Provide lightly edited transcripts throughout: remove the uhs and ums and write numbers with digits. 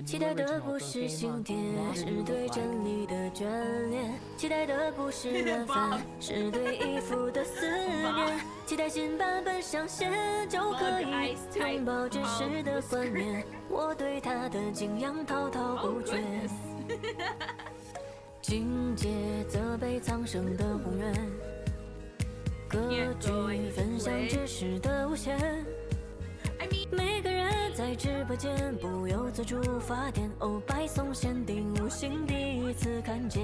期待的不是心甜，是对真理的眷恋；期待的不是软饭，是对衣服的思念；期待新版本上线就可以拥抱真实的冠冕。我对它的敬仰滔滔不绝。境界责备苍生的宏愿，格局分享知识的无限。每个人在直播间不由自主发电，哦，白送限定无心第一次看见。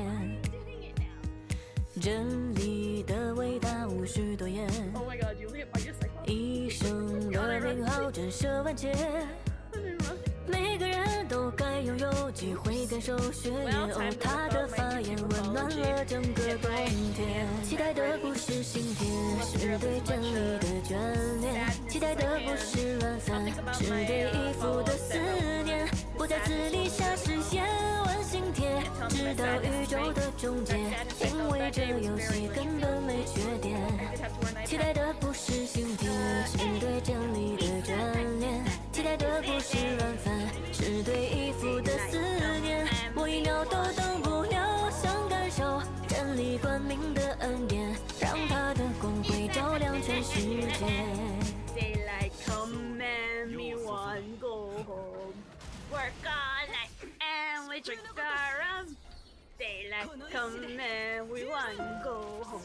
真理的伟大无需多言，一生的名号震慑万界。每个人都该拥有机会感受血液，哦，他的发言温暖了整个冬天。期待的不是心甜，是对真理的眷恋；期待的不是软饭，是对衣服的思念。不在字里下誓言万心贴，直到宇宙的终结，因为这游戏根本没缺点。期待的不是心甜，是对真理的眷恋；期待的不是软饭，是对衣服的思念。我一秒都等不了，想感受真理冠名的恩典，让它的光辉照亮全世界。Daylight come and me want go home. Work all night and we drink our rum. Daylight come and we want go home.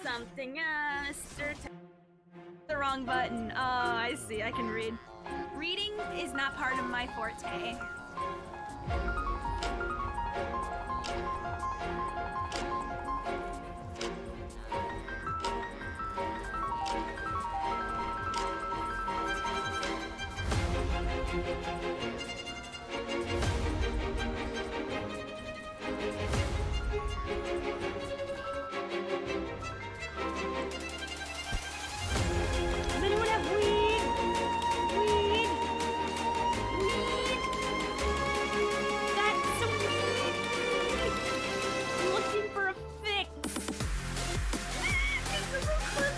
Something Mr. The wrong button. Oh, I see. I can read. Reading is not part of my forte. Does anyone have weed? Weed? Weed? That's some weed! I'm looking for a fix! Is this a clip?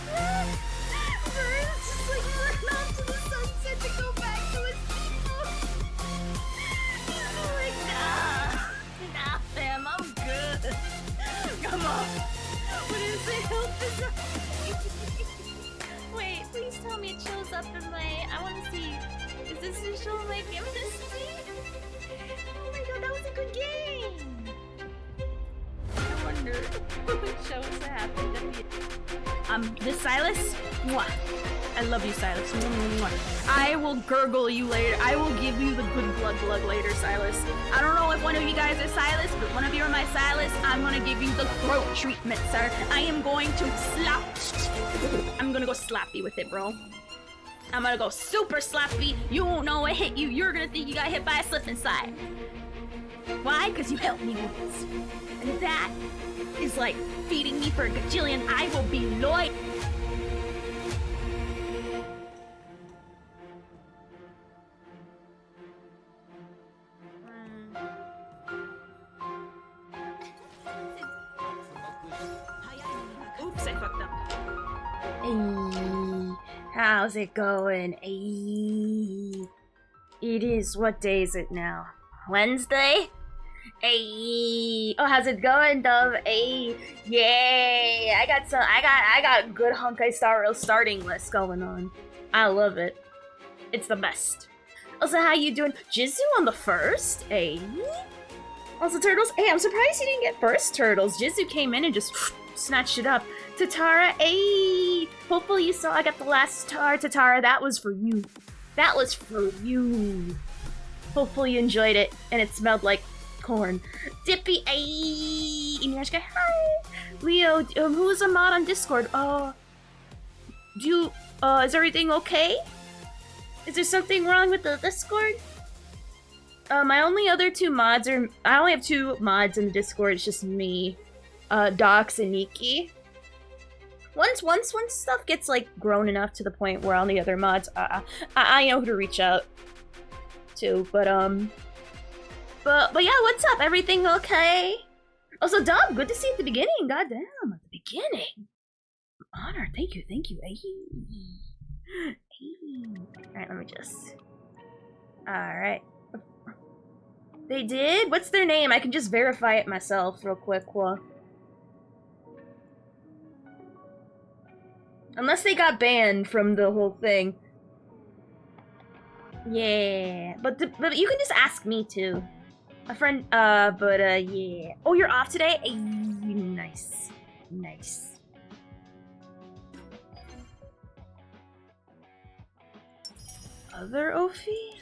Vern's just like run off to the sunset to go back to his people! I'm like, nah, fam, I'm good. Come on! What is it? Help is up! Wait, please tell me it shows up in my... I want to see... Is this to show my amnesty? Oh my god, that was a good game! I wonder what shows that happened at the end. This Silas? Mwah. I love you, Silas. Mwah. I will gurgle you later. I will give you the good glug later, Silas. I don't know if one of you guys are Silas, but one of you are my Silas. I'm gonna give you the throat treatment, sir. I am going to slap... I'm gonna go slappy with it, bro. I'm gonna go super slappy. You won't know it hit you. You're gonna think you got hit by a slip and slide. Why? Because you helped me once. And that is like feeding me for a gajillion. I will be loyal. Oops, I fucked up. Hey, how's it going? Hey, it is, what day is it now? Wednesday? Hey, oh, how's it going, Dove? Hey, yay! I got good Honkai Star Rail starting list going on. I love it. It's the best. Also, how you doing? Jizu on the first? Hey. Also, Turtles. Hey, I'm surprised you didn't get first, Turtles. Jizu came in and just snatched it up. Tatara, hey! Hopefully you saw I got the last star, Tatara. That was for you. That was for you. Hopefully you enjoyed it and it smelled like corn. Dippy, ayy! Inuyashka, hi! Leo, who's a mod on Discord? Is everything okay? Is there something wrong with the Discord? My only other two mods are... I only have two mods in the Discord, it's just me. Docs and Nikki. Once stuff gets, like, grown enough to the point where all the other mods, I know who to reach out to, but yeah, what's up? Everything okay? Also, Dom, good to see you at the beginning. Goddamn, at the beginning. Honor, thank you. Hey. Alright, let me just... Alright. They did? What's their name? I can just verify it myself real quick. Unless they got banned from the whole thing. Yeah. But you can just ask me too. A friend, yeah. Oh, you're off today? Nice. Nice. Other Ophi?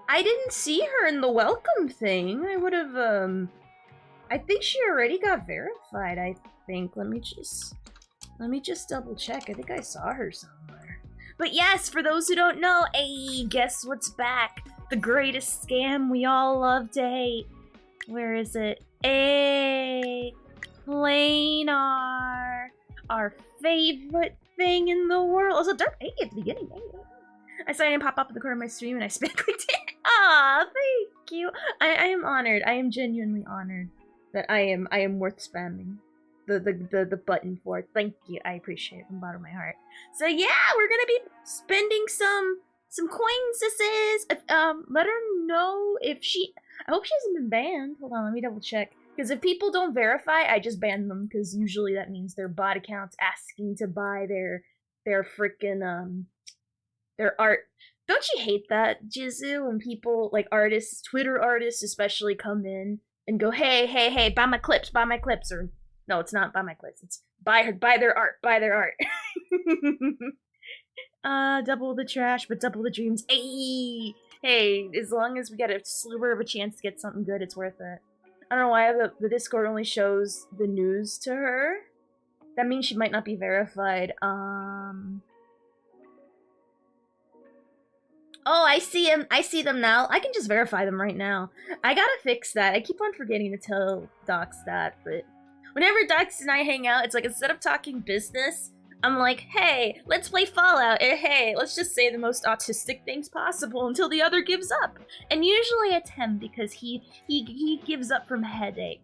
I didn't see her in the welcome thing. I would have, I think she already got verified, I think. Let me just double check. I think I saw her somewhere. But yes, for those who don't know, guess what's back? The greatest scam we all love to hate. Where is it? Planar. Our favorite thing in the world. Also, dark at the beginning. I saw it pop up in the corner of my stream and I clicked it. Aw, thank you. I am honored. I am genuinely honored that I am worth spamming the button for. Thank you. I appreciate it from the bottom of my heart. So yeah, we're gonna be spending some coins, sis. Let her know if I hope she hasn't been banned. Hold on, let me double check. Because if people don't verify, I just ban them, because usually that means their bot account's asking to buy their freaking their art. Don't you hate that, Jizu, when people, like artists, Twitter artists especially, come in and go, hey, buy my clips, or no, it's not buy my clips, it's buy their art. Double the trash, but double the dreams. Hey, as long as we get a sliver of a chance to get something good, it's worth it. I don't know why the Discord only shows the news to her. That means she might not be verified. Oh, I see him. I see them now. I can just verify them right now. I gotta fix that. I keep on forgetting to tell Docs that, but whenever Docs and I hang out, it's like instead of talking business, I'm like, hey, let's play Fallout, or hey, let's just say the most autistic things possible until the other gives up. And usually it's him, because he gives up from headache.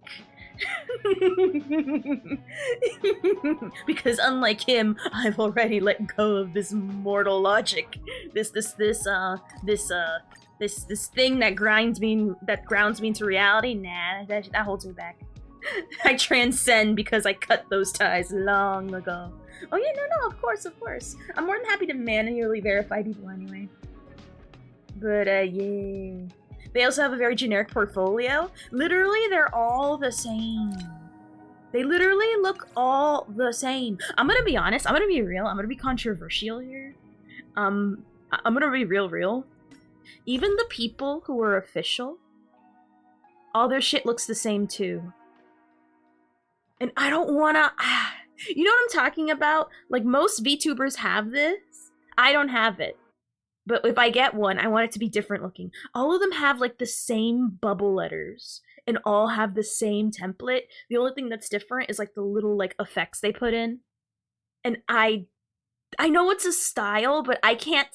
Because unlike him, I've already let go of this mortal logic. This thing that grounds me into reality. Nah, that holds me back. I transcend because I cut those ties long ago. Oh yeah, no, of course. I'm more than happy to manually verify people anyway. But yeah. They also have a very generic portfolio. Literally, they're all the same. They literally look all the same. I'm gonna be honest, I'm gonna be real, I'm gonna be controversial here. I'm gonna be real. Even the people who are official, all their shit looks the same too. And I don't wanna... You know what I'm talking about? Like, most VTubers have this. I don't have it. But if I get one, I want it to be different looking. All of them have, like, the same bubble letters. And all have the same template. The only thing that's different is, like, the little, like, effects they put in. And I know it's a style, but I can't...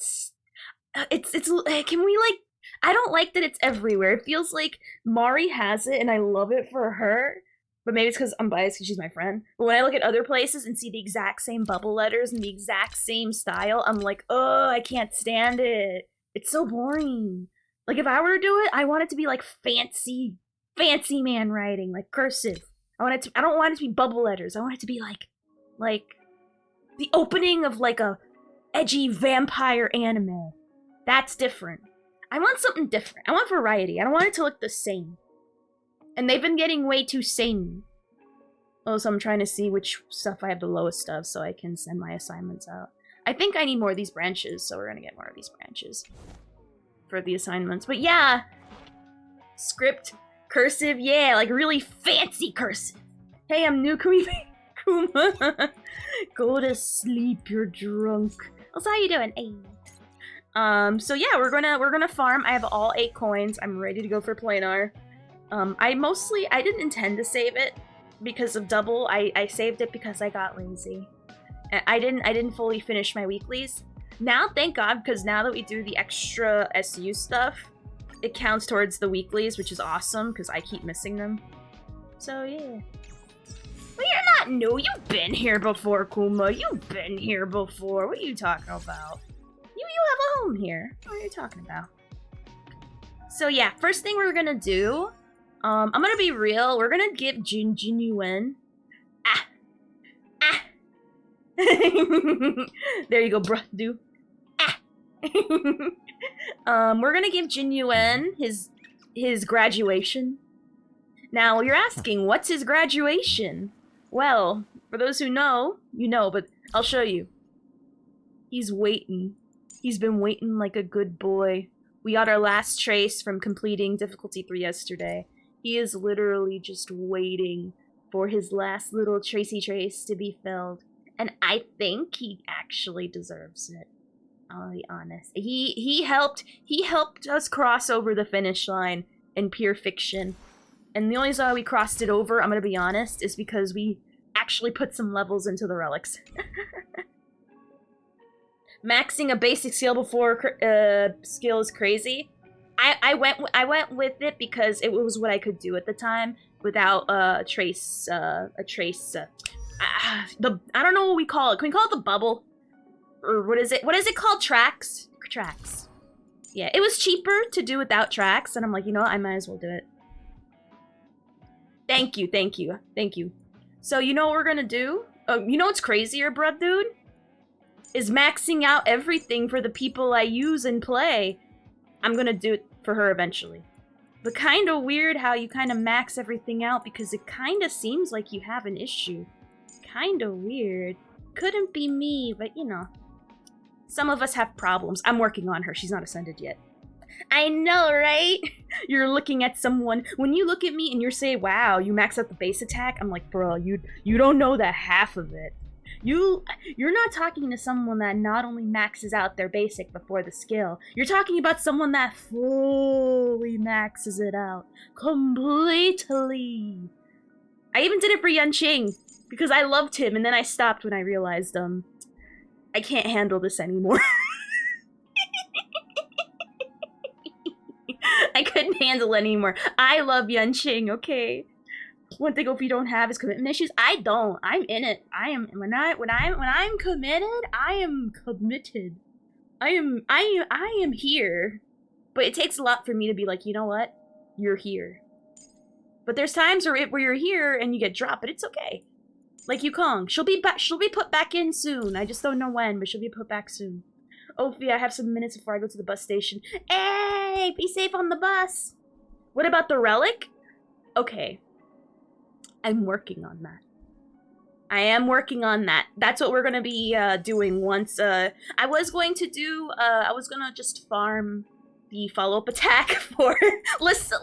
Can we, like... I don't like that it's everywhere. It feels like Mari has it, and I love it for her. But maybe it's because I'm biased because she's my friend. But when I look at other places and see the exact same bubble letters and the exact same style, I'm like, oh, I can't stand it. It's so boring. Like, if I were to do it, I want it to be like fancy man writing, like cursive. I don't want it to be bubble letters. I want it to be like the opening of like a edgy vampire anime. That's different. I want something different. I want variety. I don't want it to look the same. And they've been getting way too samey. Oh, so I'm trying to see which stuff I have the lowest of so I can send my assignments out. I think I need more of these branches, so we're gonna get more of these branches for the assignments. But yeah, script, cursive, yeah, like really fancy cursive. Hey, I'm new, Kuma. Go to sleep, you're drunk. Also, how you doing? Hey. So yeah, we're gonna farm. I have all 8 coins. I'm ready to go for planar. I didn't intend to save it because of double. I saved it because I got lazy. I didn't fully finish my weeklies. Now, thank God, because now that we do the extra SU stuff, it counts towards the weeklies, which is awesome because I keep missing them. So yeah. Well, you're not new. You've been here before, Kuma. You've been here before. What are you talking about? you have a home here. What are you talking about? So yeah, first thing we're gonna do, I'm gonna be real. We're gonna give Jin Yuen. There you go, bruh, dude. We're gonna give Jin Yuen his graduation. Now, you're asking, what's his graduation? Well, for those who know, you know, but I'll show you. He's waiting. He's been waiting like a good boy. We got our last trace from completing difficulty 3 yesterday. He is literally just waiting for his last little tracey trace to be filled. And I think he actually deserves it. I'll be honest. He helped us cross over the finish line in pure fiction. And the only reason why we crossed it over, I'm gonna be honest, is because we actually put some levels into the relics. Maxing a basic skill before skill is crazy. I went with it because it was what I could do at the time without I don't know what we call it. Can we call it the bubble? Or what is it? What is it called? Tracks? Tracks. Yeah, it was cheaper to do without tracks, and I'm like, you know what? I might as well do it. Thank you. So you know what we're gonna do? You know what's crazier, bruh, dude? Is maxing out everything for the people I use and play. I'm gonna do it for her eventually. But kinda weird how you kinda max everything out because it kinda seems like you have an issue. Kinda weird. Couldn't be me, but you know. Some of us have problems. I'm working on her. She's not ascended yet. I know, right? You're looking at someone. When you look at me and you say, wow, you max out the base attack, I'm like, bro, you don't know the half of it. You're not talking to someone that not only maxes out their basic before the skill. You're talking about someone that fully maxes it out. Completely. I even did it for Yanqing because I loved him, and then I stopped when I realized, I can't handle this anymore. I couldn't handle anymore. I love Yanqing, okay? One thing if you don't have is commitment issues. I don't. I'm in it. I am when I'm committed, I am committed. I am here. But it takes a lot for me to be like, you know what? You're here. But there's times where you're here and you get dropped, but it's okay. Like Yukong. She'll be put back in soon. I just don't know when, but she'll be put back soon. Ophi, I have some minutes before I go to the bus station. Hey, be safe on the bus. What about the relic? Okay. I'm working on that. I am working on that. That's what we're gonna be doing once. I was gonna just farm the follow-up attack for. Listen.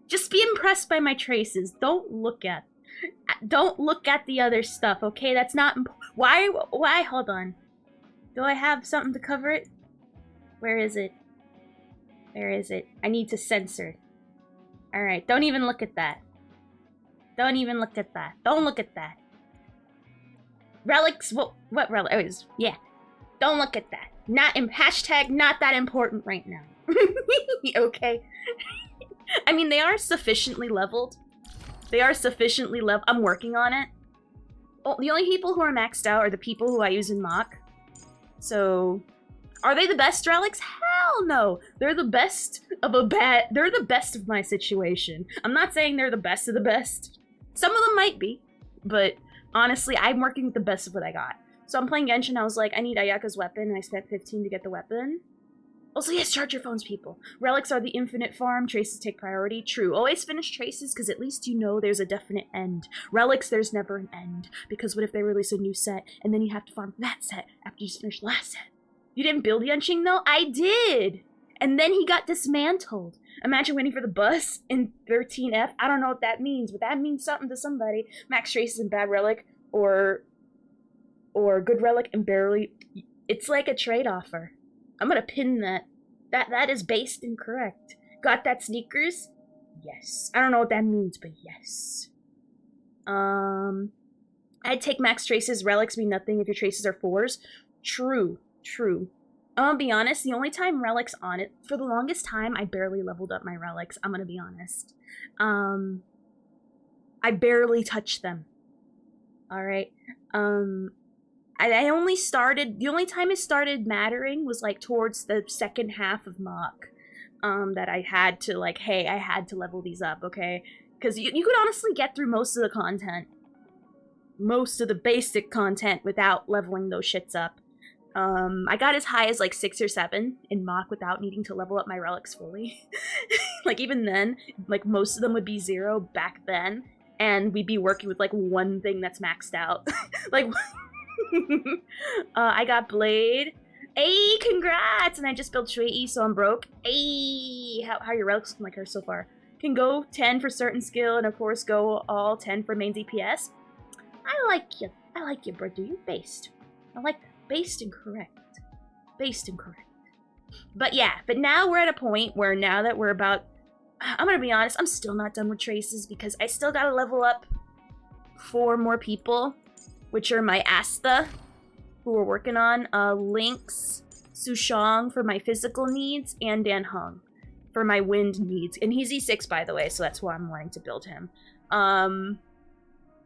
Just be impressed by my traces. Don't look at the other stuff, okay? That's not why hold on. Do I have something to cover it? Where is it? I need to censor. Alright, don't even look at that. Don't look at that. Relics, what relics? Yeah. Don't look at that. Hashtag not that important right now. Okay? I mean, they are sufficiently leveled. I'm working on it. Oh, the only people who are maxed out are the people who I use in mock. So, are they the best relics? Hell no! They're the best of they're the best of my situation. I'm not saying they're the best of the best. Some of them might be, but honestly, I'm working with the best of what I got. So I'm playing Genshin, I was like, I need Ayaka's weapon, and I spent 15 to get the weapon. Also, yes, charge your phones, people. Relics are the infinite farm, traces take priority. True, always finish traces, because at least you know there's a definite end. Relics, there's never an end, because what if they release a new set, and then you have to farm that set after you just finished the last set? You didn't build Yanqing, though? I did! And then he got dismantled. Imagine waiting for the bus in 13F. I don't know what that means, but that means something to somebody. Max traces and bad relic, or good relic and barely. It's like a trade offer. I'm gonna pin that. That is based incorrect. Got that sneakers? Yes. I don't know what that means, but yes. I'd take max traces. Relics mean nothing if your traces are 4s. True. I'm gonna be honest, the only time relics on it, for the longest time, I barely leveled up my relics. I'm gonna be honest. I barely touched them. Alright. I only started, the only time it started mattering was like towards the second half of mock. That I had to like, hey, I had to level these up, okay? Because you could honestly get through most of the content. Most of the basic content without leveling those shits up. I got as high as like 6 or 7 in mock without needing to level up my relics fully. Like even then, like most of them would be 0 back then, and we'd be working with like one thing that's maxed out. Like, I got Blade. Hey, congrats! And I just built Shui, so I'm broke. Hey, how are your relics looking like her so far? Can go 10 for certain skill, and of course go all 10 for main DPS. I like you, bro. Do you based? I like that. Based and correct. Based and correct. But yeah, but now we're at a point where now that we're about... I'm gonna be honest, I'm still not done with traces because I still gotta level up 4 more people, which are my Asta, who we're working on, Lynx, Sushang for my physical needs, and Dan Hung for my wind needs. And he's E6, by the way, so that's why I'm wanting to build him. And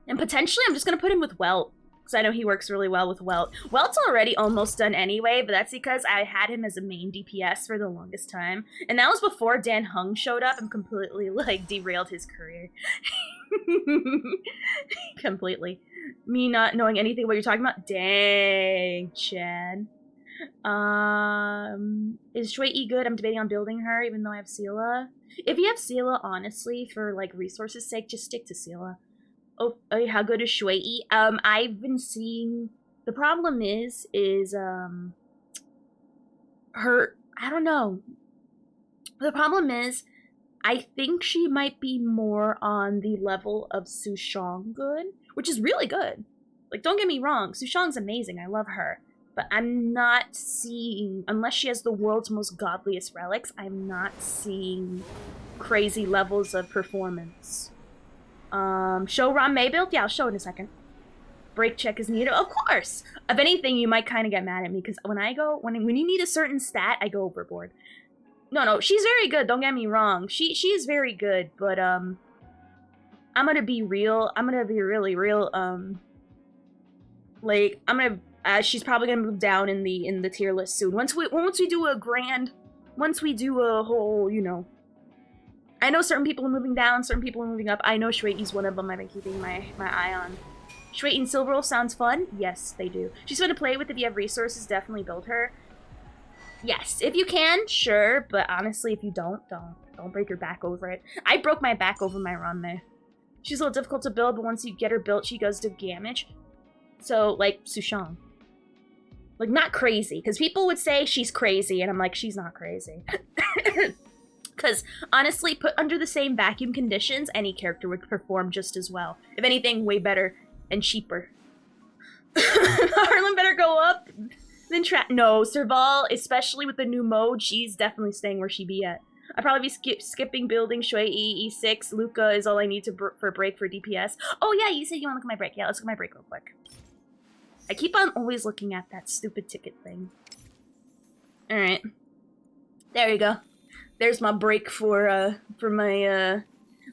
potentially I'm just gonna put him with Welt, because I know he works really well with Welt. Welt's already almost done anyway, but that's because I had him as a main DPS for the longest time. And that was before Dan Hung showed up and completely, like, derailed his career. Completely. Me not knowing anything what you're talking about? Dang, Chad. Is Shui good? I'm debating on building her, even though I have Sela. If you have Sela, honestly, for, like, resources' sake, just stick to Sela. Oh, how good is Shui? I've been seeing... The problem is her... I don't know. The problem is, I think she might be more on the level of Sushang good, which is really good. Like, don't get me wrong, Sushang's amazing, I love her. But I'm not seeing... Unless she has the world's most godliest relics, I'm not seeing crazy levels of performance. Show Ron May build? Yeah, I'll show in a second. Break check is needed. Of course! If anything, you might kind of get mad at me, because when you need a certain stat, I go overboard. No, she's very good, don't get me wrong. She is very good, but, I'm gonna be real. I'm gonna be really real, like, she's probably gonna move down in the tier list soon. Once we do a whole, you know, I know certain people are moving down, certain people are moving up. I know Shuei's one of them I've been keeping my eye on. Shuei and Silver Wolf sounds fun? Yes, they do. She's fun to play with. If you have resources, definitely build her. Yes, if you can, sure, but honestly, if you don't break your back over it. I broke my back over my Ranmei. She's a little difficult to build, but once you get her built, she goes to damage. So, like, Sushang. Like, not crazy, because people would say she's crazy, and I'm like, she's not crazy. Because, honestly, put under the same vacuum conditions, any character would perform just as well. If anything, way better and cheaper. Harlan better go up than No, Serval, especially with the new mode, she's definitely staying where she be at. I'd probably be skipping building Shui E6. Luca is all I need for break for DPS. Oh yeah, you said you want to look at my break. Yeah, let's look at my break real quick. I keep on always looking at that stupid ticket thing. Alright. There you go. There's my break for my,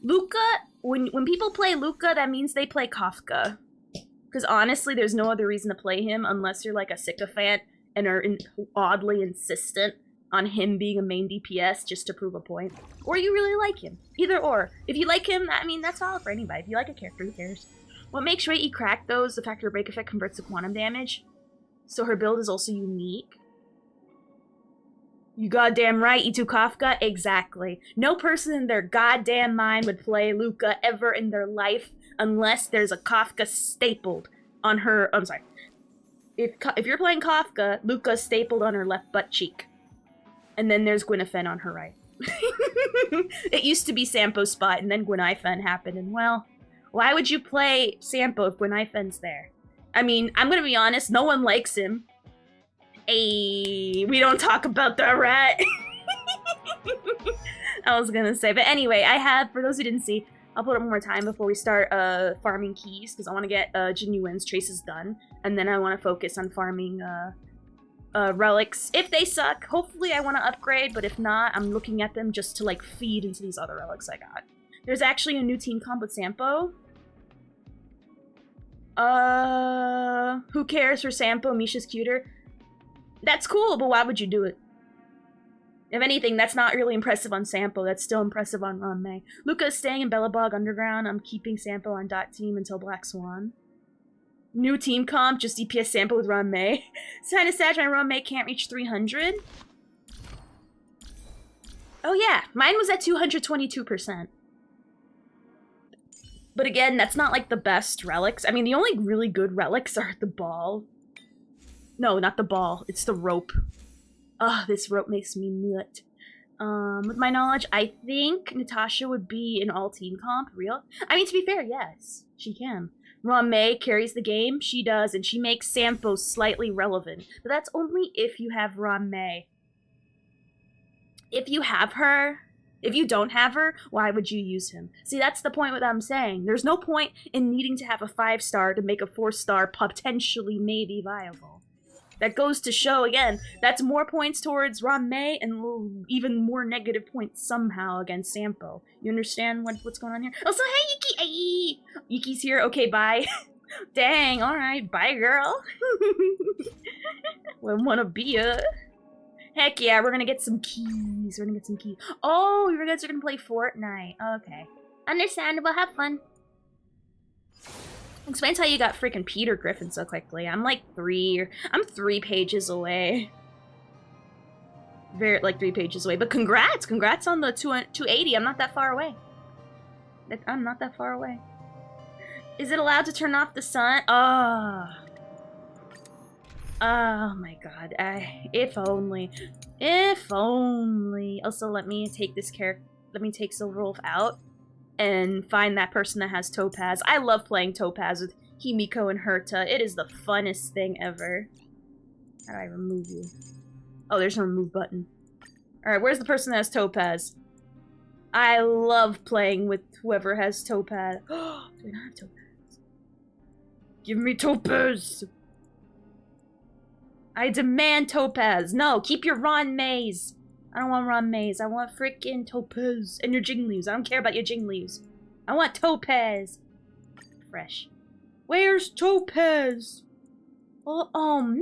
Luca, when people play Luca, that means they play Kafka. Because honestly, there's no other reason to play him unless you're like a sycophant and are oddly insistent on him being a main DPS just to prove a point. Or you really like him. Either or. If you like him, I mean, that's valid for anybody. If you like a character, who cares? What makes Shui crack, though, is the fact her break effect converts to quantum damage. So her build is also unique. You goddamn right, E2 Kafka? Exactly. No person in their goddamn mind would play Luca ever in their life unless there's a Kafka stapled on her... I'm sorry. If you're playing Kafka, Luca's stapled on her left butt cheek. And then there's Gwyneth on her right. It used to be Sampo's spot, and then Gwyneth happened, and well, why would you play Sampo if Gwyneth's there? I mean, I'm gonna be honest, no one likes him. Ayy, we don't talk about the rat. I was gonna say, but anyway, I have, for those who didn't see, I'll put it one more time before we start farming keys, because I want to get Genuine's traces done, and then I want to focus on farming relics. If they suck, hopefully I want to upgrade, but if not, I'm looking at them just to like feed into these other relics I got. There's actually a new team comp with Sampo. Who cares for Sampo? Misha's cuter. That's cool, but why would you do it? If anything, that's not really impressive on Sampo. That's still impressive on Ron May. Luca is staying in Bellabog Underground. I'm keeping Sampo on dot team until Black Swan. New team comp, just DPS Sampo with Ron May. It's kind of sad my Ron May can't reach 300. Oh yeah, mine was at 222%. But again, that's not like the best relics. I mean, the only really good relics are the ball. No, not the ball. It's the rope. Ugh, this rope makes me nut. With my knowledge, I think Natasha would be an all-team comp. Real? I mean, to be fair, yes, she can. Ron May carries the game. She does, and she makes Sampo slightly relevant. But that's only if you have Ron May. If you have her, if you don't have her, why would you use him? See, that's the point what I'm saying. There's no point in needing to have a 5-star to make a 4-star potentially maybe viable. That goes to show, again, that's more points towards Ron May and even more negative points somehow against Sampo. You understand what's going on here? Also, hey, Yuki! Ay! Yuki's here. Okay, bye. Dang, alright. Bye, girl. We wanna be a... Heck yeah, we're gonna get some keys. We're gonna get some keys. Oh, you guys are gonna play Fortnite. Okay. Understandable. Have fun. Explains how you got freaking Peter Griffin so quickly. I'm like 3 pages away. Like 3 pages away. But congrats! Congrats on the 280. I'm not that far away. I'm not that far away. Is it allowed to turn off the sun? Oh my god. If only. If only. Also, let me take this character. Let me take Silverwolf out and find that person that has Topaz. I love playing Topaz with Himiko and Herta. It is the funnest thing ever. How do I remove you? Oh, there's a remove button. Alright, where's the person that has Topaz? I love playing with whoever has Topaz. Do I not have Topaz? Give me Topaz! I demand Topaz! No, keep your Ron Mays! I don't want Ron Mays. I want frickin' Topaz. And your Jinglews. I don't care about your Jinglews. I want Topaz. Fresh. Where's Topaz? Oh man.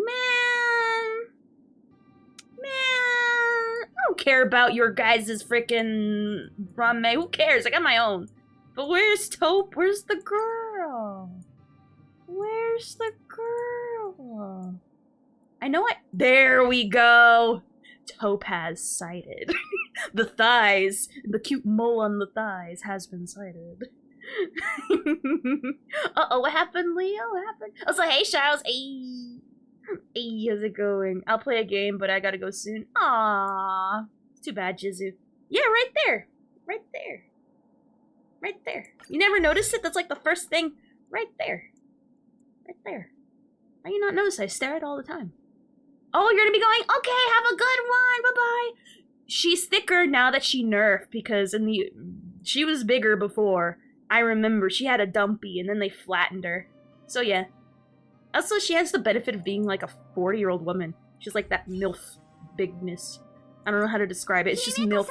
Man. I don't care about your guys' frickin' Ron May. Who cares? I got my own. But where's Where's the girl? Where's the girl? I know it. There we go. Topaz sighted. The thighs, the cute mole on the thighs has been sighted. Uh-oh, what happened, Leo? What happened? I was like, hey, Charles. Hey. Hey, how's it going? I'll play a game, but I gotta go soon. Aww. It's too bad, Jizu. Yeah, right there. Right there. Right there. You never noticed it? That's like the first thing. Right there. Right there. How do you not notice? I stare at it all the time. Oh, you're gonna be going, okay, have a good one, bye-bye. She's thicker now that she nerfed, because she was bigger before. I remember, she had a dumpy, and then they flattened her. So yeah. Also, she has the benefit of being like a 40-year-old woman. She's like that MILF bigness. I don't know how to describe it, it's just MILF.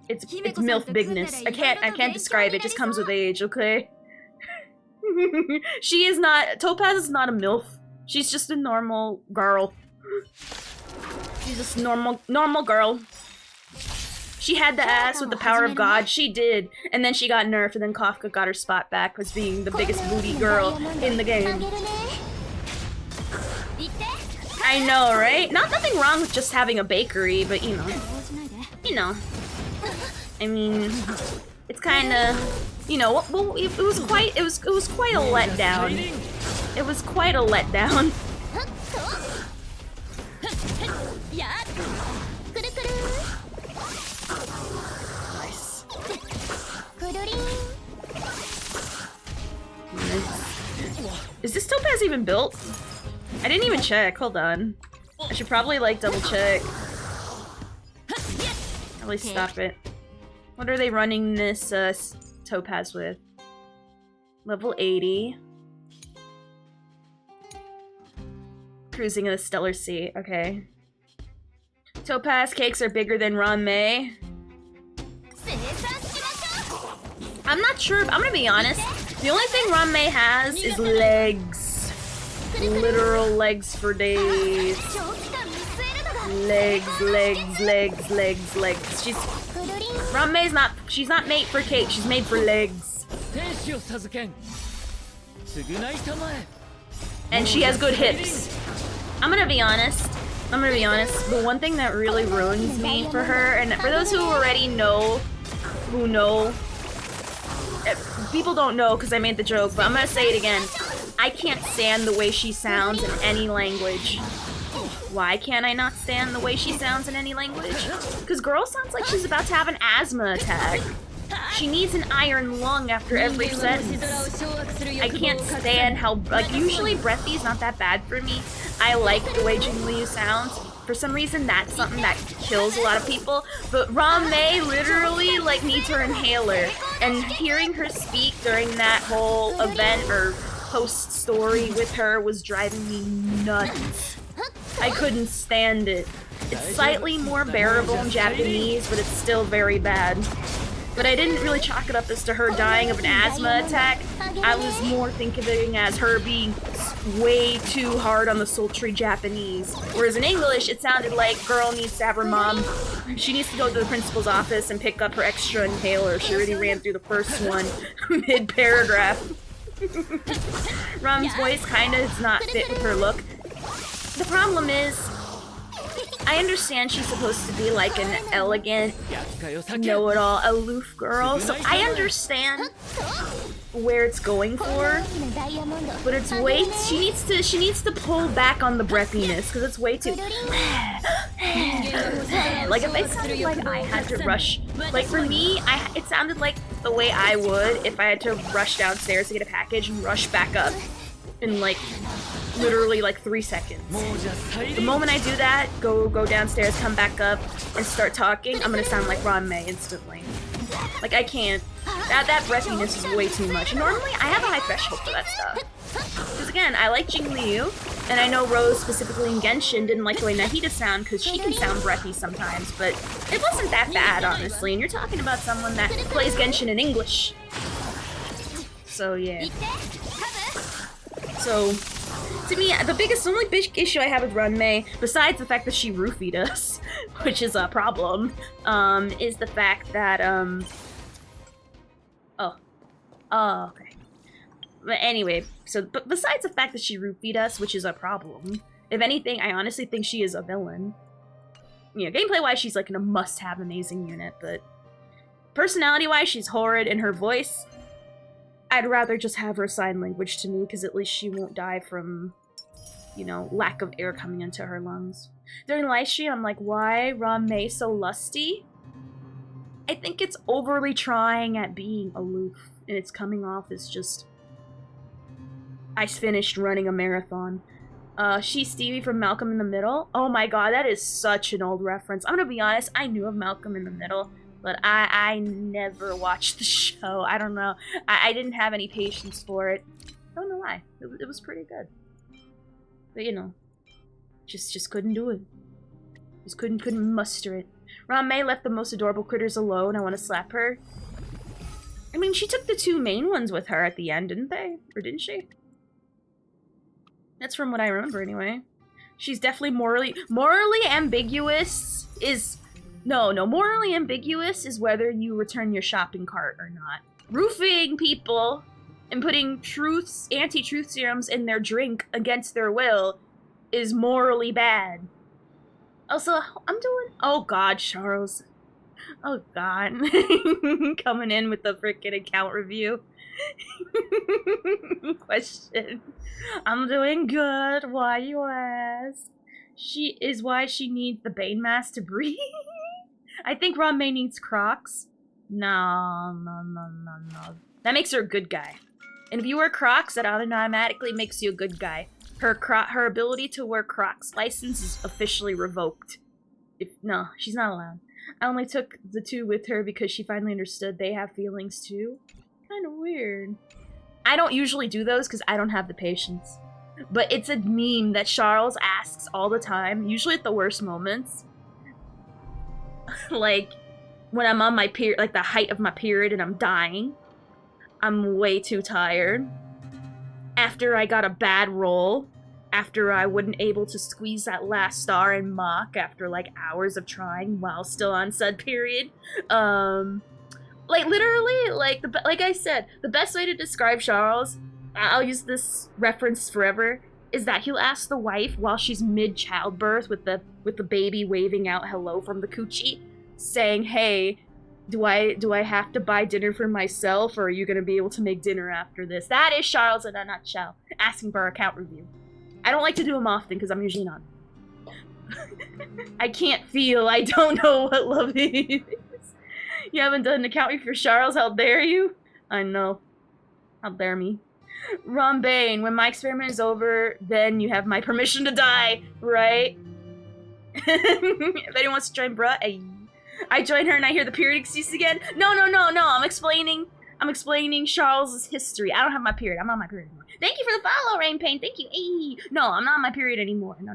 It's MILF bigness. I can't describe it, just comes with age, okay? She is not, Topaz is not a MILF. She's just a normal girl. She's just normal girl. She had the ass with the power of God. She did. And then she got nerfed, and then Kafka got her spot back as being the biggest booty girl in the game. I know, right? Nothing wrong with just having a bakery, but you know. I mean, it's kind of, you know. Well, it was quite a letdown. It was quite a letdown. Nice. Is this Topaz even built? I didn't even check. Hold on. I should probably like double check. At least stop it. What are they running this Topaz with? Level 80. Cruising in the Stellar Sea. Okay. Topaz cakes are bigger than Ron May. I'm not sure. I'm gonna be honest. The only thing Ranmei has is legs. Literal legs for days. Legs, legs, legs, legs, legs. Ranmei's not, she's not made for cake, she's made for legs. And she has good hips. I'm gonna be honest, the one thing that really ruins me for her, and for those who already know, people don't know because I made the joke, but I'm gonna say it again. I can't stand the way she sounds in any language. Why can't I not stand the way she sounds in any language? Because girl sounds like she's about to have an asthma attack. She needs an iron lung after every sentence. I can't stand how, like, usually breathy's not that bad for me. I like the way Jing Liu sounds. For some reason, that's something that kills a lot of people. But Ranmei literally, like, needs her inhaler. And hearing her speak during that whole event or post story with her was driving me nuts. I couldn't stand it. It's slightly more bearable in Japanese, but it's still very bad. But I didn't really chalk it up as to her dying of an asthma attack. I was more thinking as her being way too hard on the sultry Japanese. Whereas in English, it sounded like girl needs to have her mom. She needs to go to the principal's office and pick up her extra inhaler. She already ran through the first one mid-paragraph. Rum's voice kinda does not fit with her look. The problem is, I understand she's supposed to be like an elegant, know-it-all, aloof girl, so I understand where it's going for, but it's way, she needs to pull back on the breathiness, because it's way too, like if it sounded like I had to rush, like for me, it sounded like the way I would if I had to rush downstairs to get a package and rush back up in like literally like 3 seconds. The moment I do that, go downstairs, come back up, and start talking, I'm gonna sound like Ranmei instantly. Like I can't. That breathiness is way too much. Normally, I have a high threshold for that stuff. Because again, I like Jing Liu, and I know Rose specifically in Genshin didn't like the way Nahida sound because she can sound breathy sometimes, but it wasn't that bad, honestly. And you're talking about someone that plays Genshin in English. So yeah. So, to me, the only big issue I have with Ranmei, besides the fact that she roofied us, which is a problem, is the fact that, okay. But anyway, but besides the fact that she roofied us, which is a problem, if anything, I honestly think she is a villain. You know, gameplay-wise, she's like a must-have amazing unit, but personality-wise, she's horrid, and her voice, I'd rather just have her sign language to me, because at least she won't die from, you know, lack of air coming into her lungs. During the live stream, I'm like, why Ranmei so lusty? I think it's overly trying at being aloof, and it's coming off as just, I finished running a marathon. She's Stevie from Malcolm in the Middle. Oh my god, that is such an old reference. I'm gonna be honest, I knew of Malcolm in the Middle, but I never watched the show. I don't know. I didn't have any patience for it. I don't know why. It was pretty good. But you know, just couldn't do it. Just couldn't muster it. Ranmei left the most adorable critters alone. I want to slap her. I mean, she took the 2 main ones with her at the end, didn't they? Or didn't she? That's from what I remember anyway. She's definitely morally ambiguous is... No, morally ambiguous is whether you return your shopping cart or not. Roofing people and putting anti-truth serums in their drink against their will is morally bad. Also, I'm doing... Oh god, Charles. Oh god. Coming in with the freaking account review. Question. I'm doing good, why you ask? Why she needs the Bane mask to breathe? I think Ranmei needs Crocs. No. That makes her a good guy. And if you wear Crocs, that automatically makes you a good guy. Her ability to wear Crocs license is officially revoked. No, she's not allowed. I only took the 2 with her because she finally understood they have feelings too. Kind of weird. I don't usually do those because I don't have the patience. But it's a meme that Charles asks all the time, usually at the worst moments. Like, when I'm on my period, like the height of my period and I'm dying, I'm way too tired. After I got a bad roll, after I wasn't able to squeeze that last star in mock after like hours of trying while still on said period. Like literally, like I said, the best way to describe Charles, I'll use this reference forever, is that he'll ask the wife while she's mid childbirth with the baby waving out hello from the coochie, saying, "Hey, do I have to buy dinner for myself, or are you gonna be able to make dinner after this?" That is Charles in a nutshell, asking for our account review. I don't like to do them often because I'm usually not. I can't feel. I don't know what love is. You haven't done an account review for Charles? How dare you? I know. How dare me. Rombane, when my experiment is over, then you have my permission to die, right? If anyone wants to join bruh, I join her and I hear the period excuse again. No. I'm explaining Charles' history. I don't have my period. I'm on my period anymore. Thank you for the follow, Rain Pain. Thank you. Ay. No, I'm not on my period anymore. No.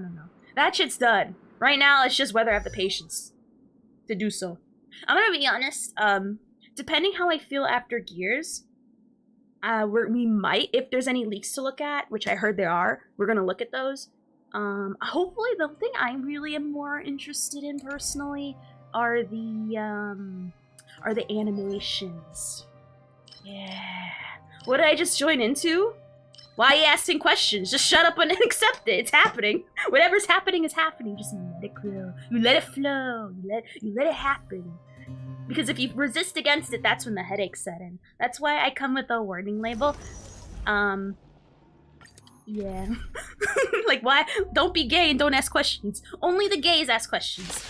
That shit's done. Right now, it's just whether I have the patience to do so. I'm gonna be honest. Depending how I feel after Gears, we might, if there's any leaks to look at, which I heard there are, we're gonna look at those. Hopefully, the thing I really am more interested in personally are the animations. Yeah. What did I just join into? Why are you asking questions? Just shut up and accept it. It's happening. Whatever's happening is happening. Just let it grow. You let it flow. You let it happen. Because if you resist against it, that's when the headaches set in. That's why I come with a warning label. Yeah. Like, why? Don't be gay and don't ask questions. Only the gays ask questions.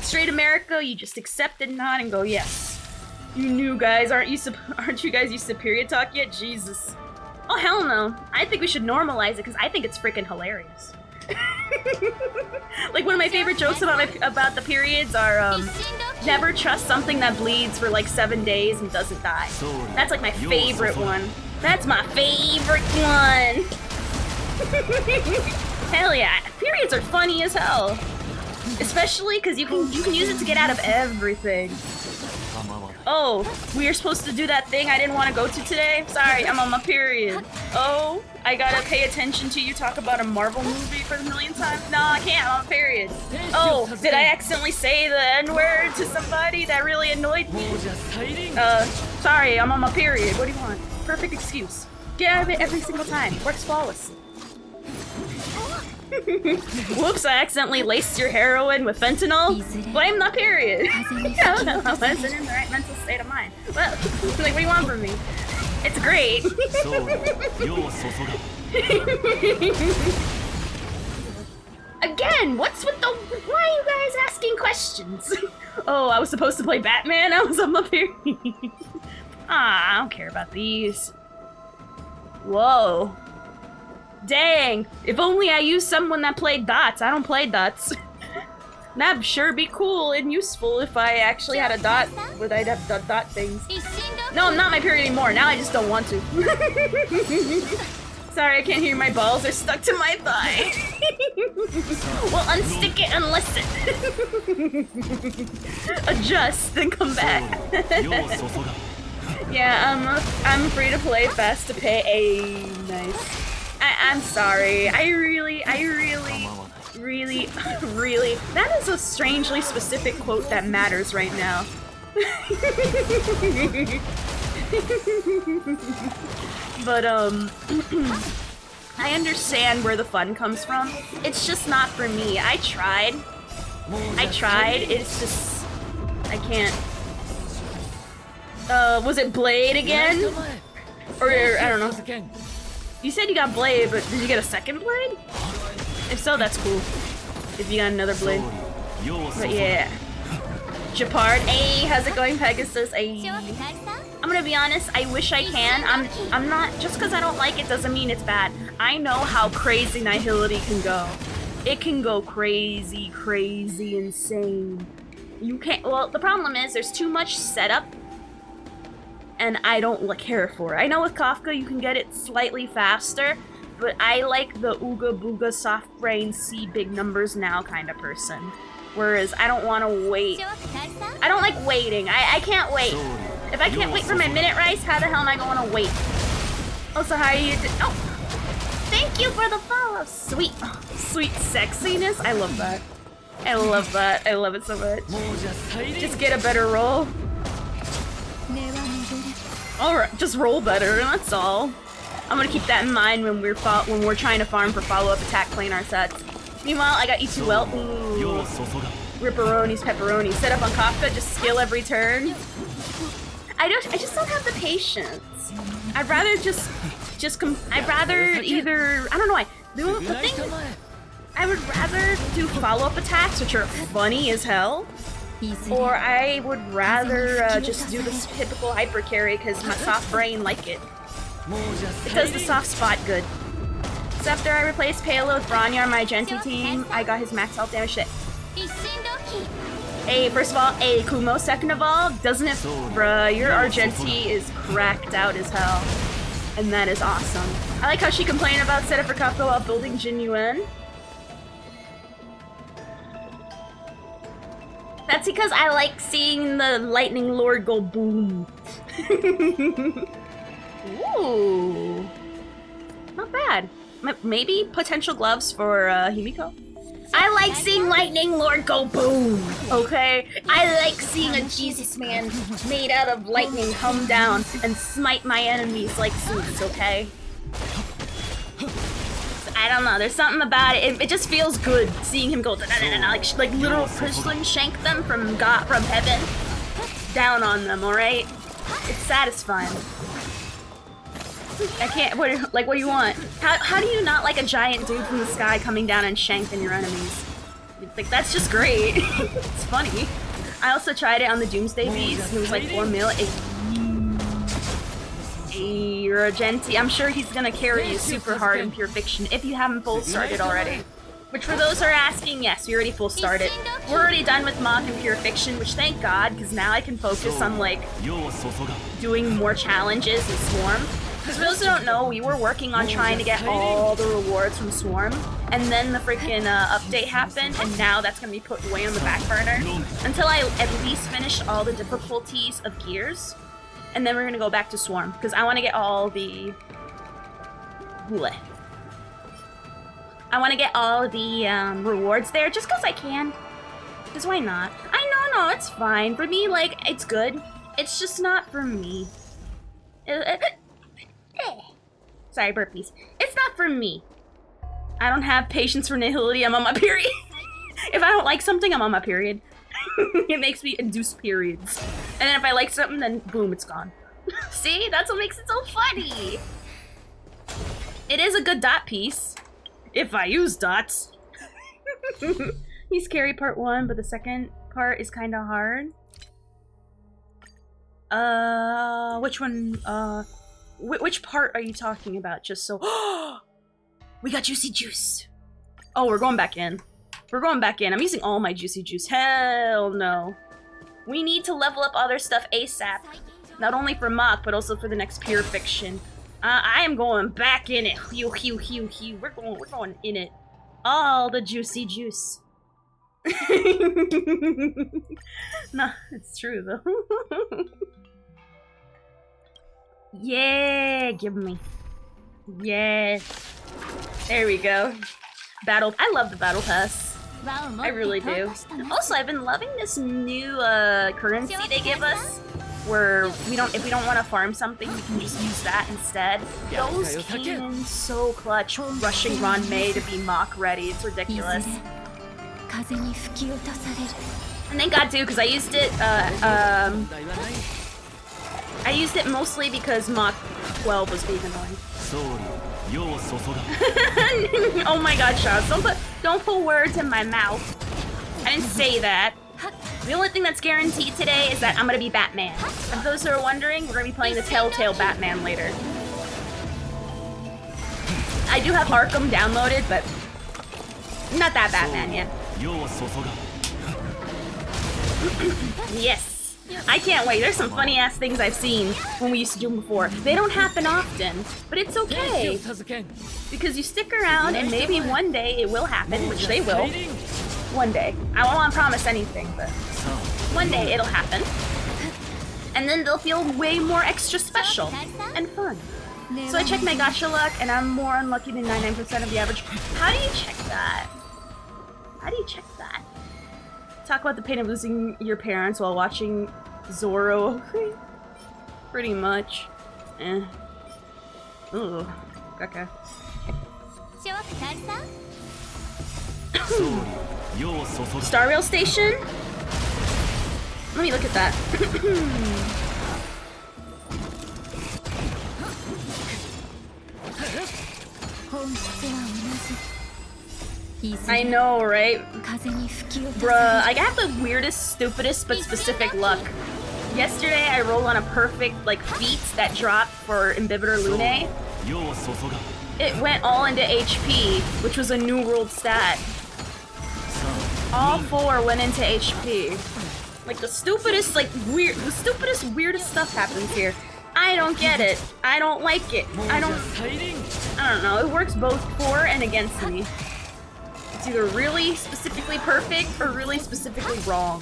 Straight America, you just accept and nod and go, yes. You new guys, aren't you guys used to period talk yet? Jesus. Oh, hell no. I think we should normalize it because I think it's freaking hilarious. Like, one of my favorite jokes about the periods are, never trust something that bleeds for like 7 days and doesn't die. That's like my favorite one. That's my favorite one. Hell yeah. Periods are funny as hell. Especially because you can use it to get out of everything. Oh, we are supposed to do that thing I didn't want to go to today? Sorry, I'm on my period. Oh, I gotta pay attention to you talk about a Marvel movie for the millionth time? No, I can't, I'm on a period. Oh, did I accidentally say the N-word to somebody that really annoyed me? Sorry, I'm on my period. What do you want? Perfect excuse. Get out of it every single time. Works flawlessly. Whoops, I accidentally laced your heroin with fentanyl. Blame the period. No, I wasn't in the right mental state of mind. Well, like, what do you want from me? It's great. Again, what's with the... Why are you guys asking questions? Oh, I was supposed to play Batman? I was on my period. Ah, I don't care about these. Whoa. Dang, if only I used someone that played dots. I don't play dots. That'd sure be cool and useful if I actually had a dot, where I'd have dot things. No, I'm not my period anymore. Now I just don't want to. Sorry, I can't hear my balls. They're stuck to my thigh. Well, unstick it and listen. Adjust, then come back. Yeah, I'm free to play, fast to pay. Nice. I'm sorry. I really, that is a strangely specific quote that matters right now. But, I understand where the fun comes from. It's just not for me. I tried. It's just... I can't. Was it Blade again? Or, I don't know. You said you got Blade, but did you get a second Blade? If so, that's cool. If you got another Blade. But yeah. Japard, hey, how's it going, Pegasus? Hey. I'm gonna be honest, I wish I can. I'm not, just because I don't like it doesn't mean it's bad. I know how crazy Nihility can go. It can go crazy, insane. You can't, well, the problem is there's too much setup and I don't care for it. I know with Kafka you can get it slightly faster, but I like the ooga booga soft brain see big numbers now kind of person. Whereas I don't want to wait. I don't like waiting. I can't wait. If I can't wait for my minute rice, how the hell am I going to wait? Also, how are you oh, thank you for the follow. Sweet, sweet sexiness. I love that. I love that. I love it so much. Just get a better roll. Alright, just roll better, that's all. I'm gonna keep that in mind when we're trying to farm for follow-up attack planar sets. Meanwhile, I got E2 well. Ooh. Ripperonis, pepperonis. Set up on Kafka, just skill every turn. I just don't have the patience. I'd rather I'd rather either, I don't know why. The thing, I would rather do follow-up attacks, which are funny as hell. Or I would rather just do this typical hyper carry because my soft brain like it. It does the soft spot good. So after I replaced Payload with Branya on my Genti team, I got his max health damage shit. Hey, first of all, hey Kumo, second of all, doesn't it, bruh, your Argenti is cracked out as hell. And that is awesome. I like how she complained about setup for Kafka while building Jinyuan. That's because I like seeing the Lightning Lord go boom. Ooh. Not bad. Maybe potential gloves for Himiko. I like seeing Lightning Lord go boom, okay? I like seeing a Jesus man made out of lightning come down and smite my enemies like Zeus, okay? I don't know, there's something about it. It just feels good seeing him go like literal prison shank them from heaven down on them, alright? It's satisfying. I can't, what do you want? How do you not like a giant dude from the sky coming down and shanking your enemies? Like, that's just great. It's funny. I also tried it on the Doomsday Beast, and it was like 4 mil. You're a Genti. I'm sure he's gonna carry you super hard in Pure Fiction if you haven't full started already. Which for those who are asking, yes, we already full started. We're already done with Mock and Pure Fiction, which thank God, because now I can focus on like doing more challenges in Swarm. Because for those who don't know, we were working on trying to get all the rewards from Swarm, and then the freaking update happened, and now that's going to be put way on the back burner until I at least finish all the difficulties of Gears, and then we're going to go back to Swarm, because I want to get all the... I want to get all the rewards there, just because I can. Because why not? No, it's fine. For me, like, it's good. It's just not for me. Sorry, burpees. It's not for me. I don't have patience for nihility. I'm on my period. If I don't like something, I'm on my period. It makes me induce periods. And then if I like something, then boom, it's gone. See? That's what makes it so funny. It is a good dot piece. If I use dots. He's scary part 1, but the second part is kind of hard. Which one? Which part are you talking about? Just so... We got Juicy Juice! Oh, we're going back in. We're going back in. I'm using all my Juicy Juice. Hell no. We need to level up other stuff ASAP. Not only for Mock, but also for the next Pure Fiction. I am going back in it. Hew. We're going in it. All the Juicy Juice. No, it's true though. Yeah, give me. Yes. There we go. I love the battle pass. I really do. Also, I've been loving this new currency they give us, where if we don't want to farm something, we can just use that instead. Those came in so clutch, rushing Ranmei to be Mock ready. It's ridiculous. And thank God too, because I used it. I used it mostly because Mach 12 was being annoying. Oh my God, Shaz, don't put words in my mouth. I didn't say that. The only thing that's guaranteed today is that I'm gonna be Batman. And for those who are wondering, we're gonna be playing the Telltale Batman later. I do have Arkham downloaded, but not that Batman yet. Yes. I can't wait. There's some funny ass things I've seen when we used to do them before. They don't happen often, but it's okay. Because you stick around and maybe one day it will happen, which they will. One day. I don't want to promise anything, but one day it'll happen. And then they'll feel way more extra special and fun. So I check my gacha luck, and I'm more unlucky than 99% of the average. How do you check that? How do you check that? Talk about the pain of losing your parents while watching Zoro. Pretty much. Ooh. Okay. Star Rail Station? Let me look at that. I know, right? Bruh, I have the weirdest, stupidest, but specific luck. Yesterday, I rolled on a perfect, like, feat that dropped for Imbibitor Lune. It went all into HP, which was a New World stat. All 4 went into HP. Like, the stupidest, like, weirdest stuff happens here. I don't get it. I don't like it. I don't know. It works both for and against me. It's either really specifically perfect or really specifically wrong.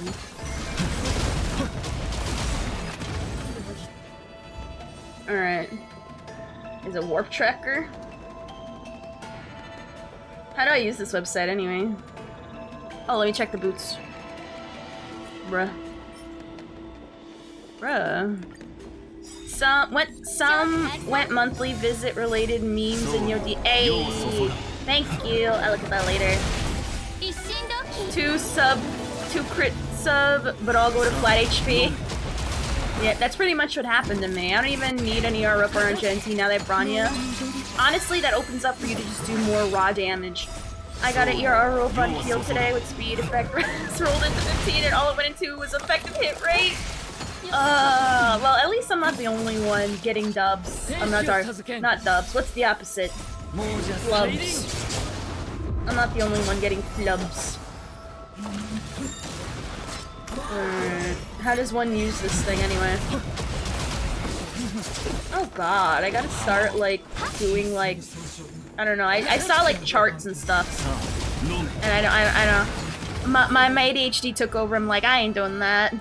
Alright. Is it Warp Tracker? How do I use this website anyway? Oh, let me check the boots. Bruh. Some went monthly visit related memes in your Hey, thank you. I'll look at that later. 2 crit sub, but I'll go to flat HP. Yeah, that's pretty much what happened to me. I don't even need any R up or GNT now that I have Bronya. Honestly, that opens up for you to just do more raw damage. I got an ERR rope on heal today with speed effect rolled into 15 and all it went into was effective hit rate. Well, at least I'm not the only one getting dubs. I'm not not dubs. What's the opposite? Flubs. I'm not the only one getting flubs. How does one use this thing anyway? Oh god, I gotta start like doing like I don't know. I saw like charts and stuff, and I don't. My ADHD took over. I'm like, I ain't doing that.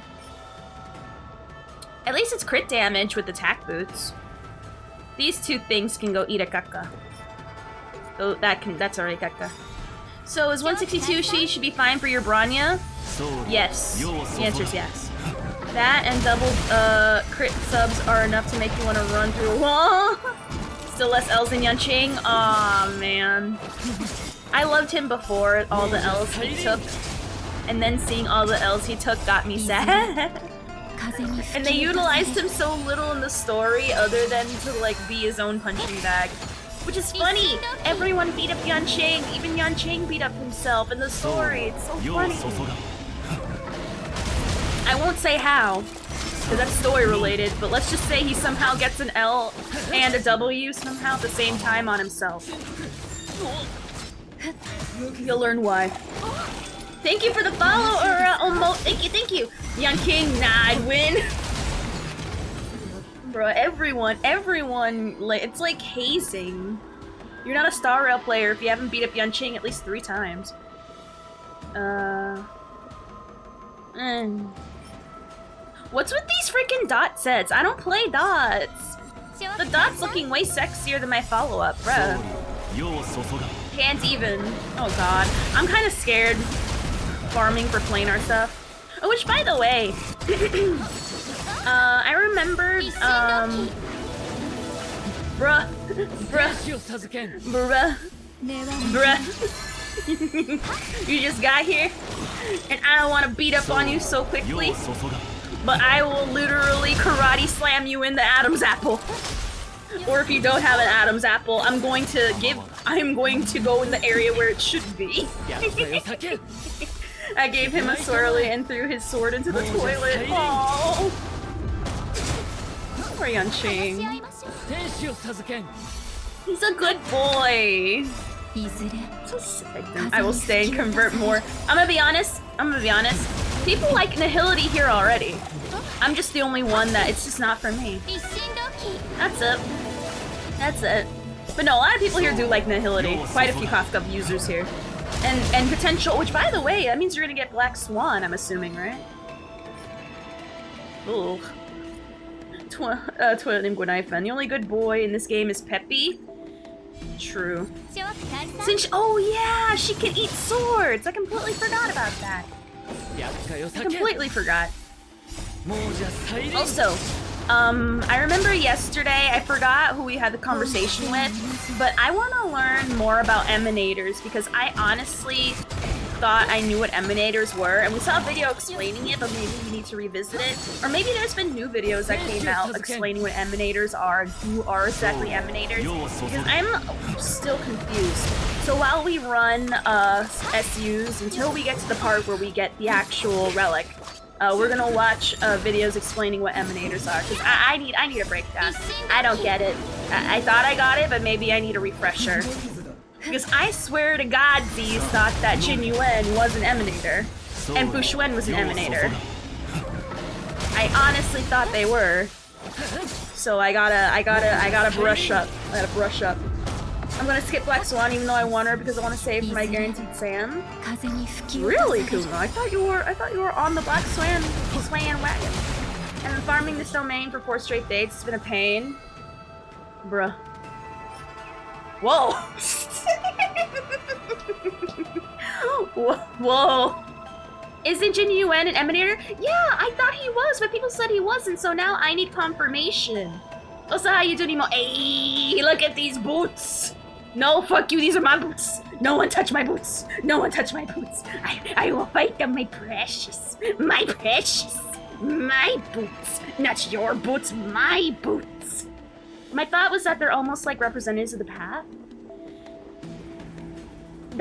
At least it's crit damage with attack boots. These 2 things can go eat a caca. Oh, that's already caca. So is 162 she should be fine for your Bronya? Yes. The answer is yes. That and double crit subs are enough to make you want to run through a wall. Still less L's than Yanqing. Aw, man. I loved him before all the L's he took, and then seeing all the L's he took got me sad. And they utilized him so little in the story other than to like be his own punching bag. Which is funny! Everyone beat up Yanqing, even Yanqing beat up himself in the story. It's so funny. I won't say how, because that's story related, but let's just say he somehow gets an L and a W somehow at the same time on himself. You'll learn why. Thank you for the follow, Omo. Thank you. Yanqing, nah, I'd win. Bro, everyone, like, it's like hazing. You're not a Star Rail player if you haven't beat up Yanqing at least 3 times. What's with these freaking dot sets? I don't play dots. The dot's looking way sexier than my follow-up, bruh. Can't even. Oh god. I'm kind of scared farming for planar stuff. Oh, which, by the way, I remembered, bruh. You just got here, and I don't want to beat up on you so quickly, but I will literally karate slam you in the Adam's apple. Or if you don't have an Adam's apple, I'm going to go in the area where it should be. I gave him a swirly and threw his sword into the toilet. Aww. Poor Yanqing. He's a good boy. I will stay and convert more. I'm gonna be honest. People like Nihility here already. I'm just the only one that it's just not for me. That's it. But no, a lot of people here do like Nihility. Quite a few Kafka users here. And potential, which by the way, that means you're gonna get Black Swan, I'm assuming, right? Ugh. Toilet named Gwenaifa. And the only good boy in this game is Peppy. True. Since oh yeah, she can eat swords. I completely forgot about that. I completely forgot. Also, I remember yesterday, I forgot who we had the conversation with, but I want to learn more about emanators because I honestly thought I knew what emanators were, and we saw a video explaining it, but maybe we need to revisit it. Or maybe there's been new videos that came out explaining what emanators are and who are exactly emanators, because I'm still confused. So while we run SUs, until we get to the part where we get the actual relic, we're gonna watch videos explaining what emanators are, because I need a breakdown. I don't get it. I thought I got it, but maybe I need a refresher. Because I swear to God, Z's thought that Jin Yuan was an emanator, and Fu Xuan was an emanator. I honestly thought they were. So I gotta brush up. I gotta brush up. I'm gonna skip Black Swan even though I want her because I want to save for my guaranteed Sam. Really, Kumo? I thought you were on the Black Swan wagon. And then farming this domain for 4 straight days has been a pain. Bruh. Whoa! Whoa! Isn't Jin Yuan an emanator? Yeah, I thought he was, but people said he wasn't, so now I need confirmation. Also, how you doing, Emo? Hey, look at these boots! No, fuck you, these are my boots! No one touch my boots! No one touch my boots! I will fight them, my precious! My precious! My boots! Not your boots, my boots! My thought was that they're almost like representatives of the path.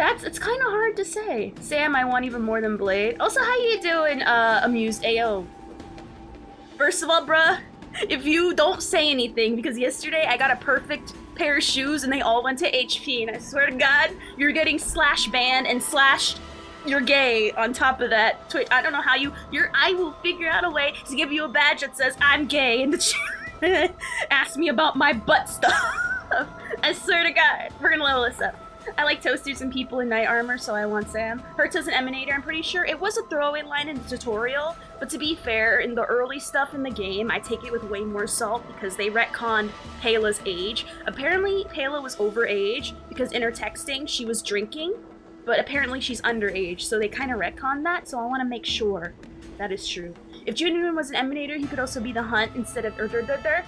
It's kind of hard to say. Sam, I want even more than Blade. Also, how you doing, Amused AO? First of all, bruh, if you don't say anything, because yesterday I got a perfect pair of shoes and they all went to HP, and I swear to God, you're getting slash banned and slashed. You're gay on top of that. I don't know how I will figure out a way to give you a badge that says I'm gay in the chat. Ask me about my butt stuff. I swear to God, we're gonna level this up. I like toasters and people in knight armor, so I want Sam. Herta's an emanator, I'm pretty sure. It was a throwaway line in the tutorial, but to be fair, in the early stuff in the game, I take it with way more salt because they retconned Payla's age. Apparently, Payla was overage because in her texting, she was drinking, but apparently she's underage, so they kind of retconned that, so I want to make sure that is true. If Junior was an emanator, he could also be the hunt instead of Urdurdur.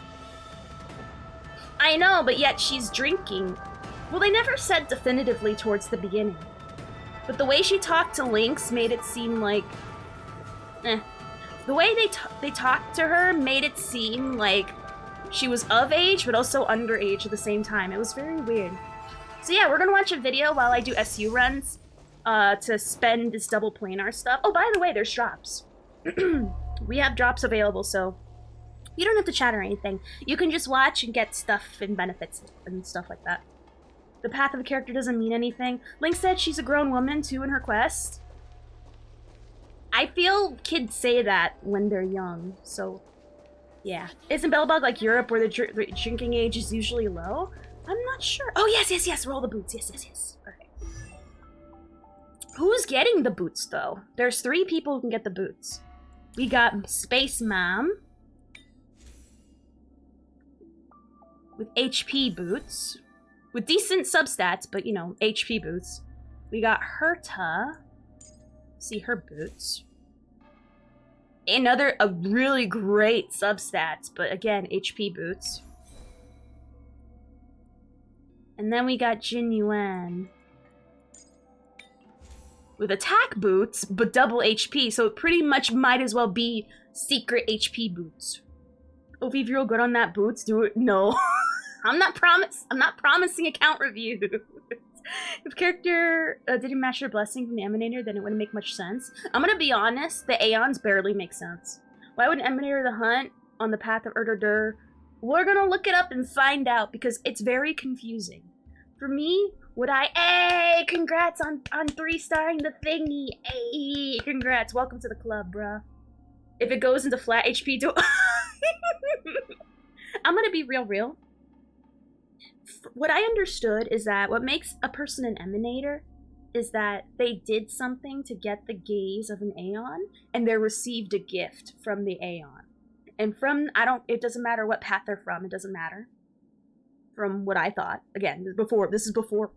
I know, but yet she's drinking. Well, they never said definitively towards the beginning. But the way she talked to Lynx made it seem like... The way they talked to her made it seem like she was of age, but also underage at the same time. It was very weird. So yeah, we're gonna watch a video while I do SU runs to spend this double planar stuff. Oh, by the way, there's drops. We have drops available, so you don't have to chat or anything. You can just watch and get stuff and benefits and stuff like that. The path of a character doesn't mean anything. Link said she's a grown woman, too, in her quest. I feel kids say that when they're young, so yeah. Isn't Bellbog like Europe where the drinking age is usually low? I'm not sure. Oh, yes, roll the boots. Yes. Okay. Who's getting the boots, though? There's 3 people who can get the boots. We got Space Mom with HP boots. With decent substats, but you know, HP boots. We got Herta. See her boots. A really great substats, but again, HP boots. And then we got Jin Yuan. With attack boots, but double HP, so it pretty much might as well be secret HP boots. Oh, if you're real good on that boots, do it. No. I'm not promising account review. If character didn't match their blessing from the emanator, then it wouldn't make much sense. I'm gonna be honest, the Aeons barely make sense. Why would an emanator the hunt on the path of Urdurdur? We're gonna look it up and find out because it's very confusing. For me, hey, congrats on 3-starring the thingy. Hey, congrats, welcome to the club, bruh. If it goes into flat HP, I'm gonna be real. What I understood is that what makes a person an emanator is that they did something to get the gaze of an Aeon, and they received a gift from the Aeon. And it doesn't matter what path they're from, it doesn't matter. From what I thought. Again, this is before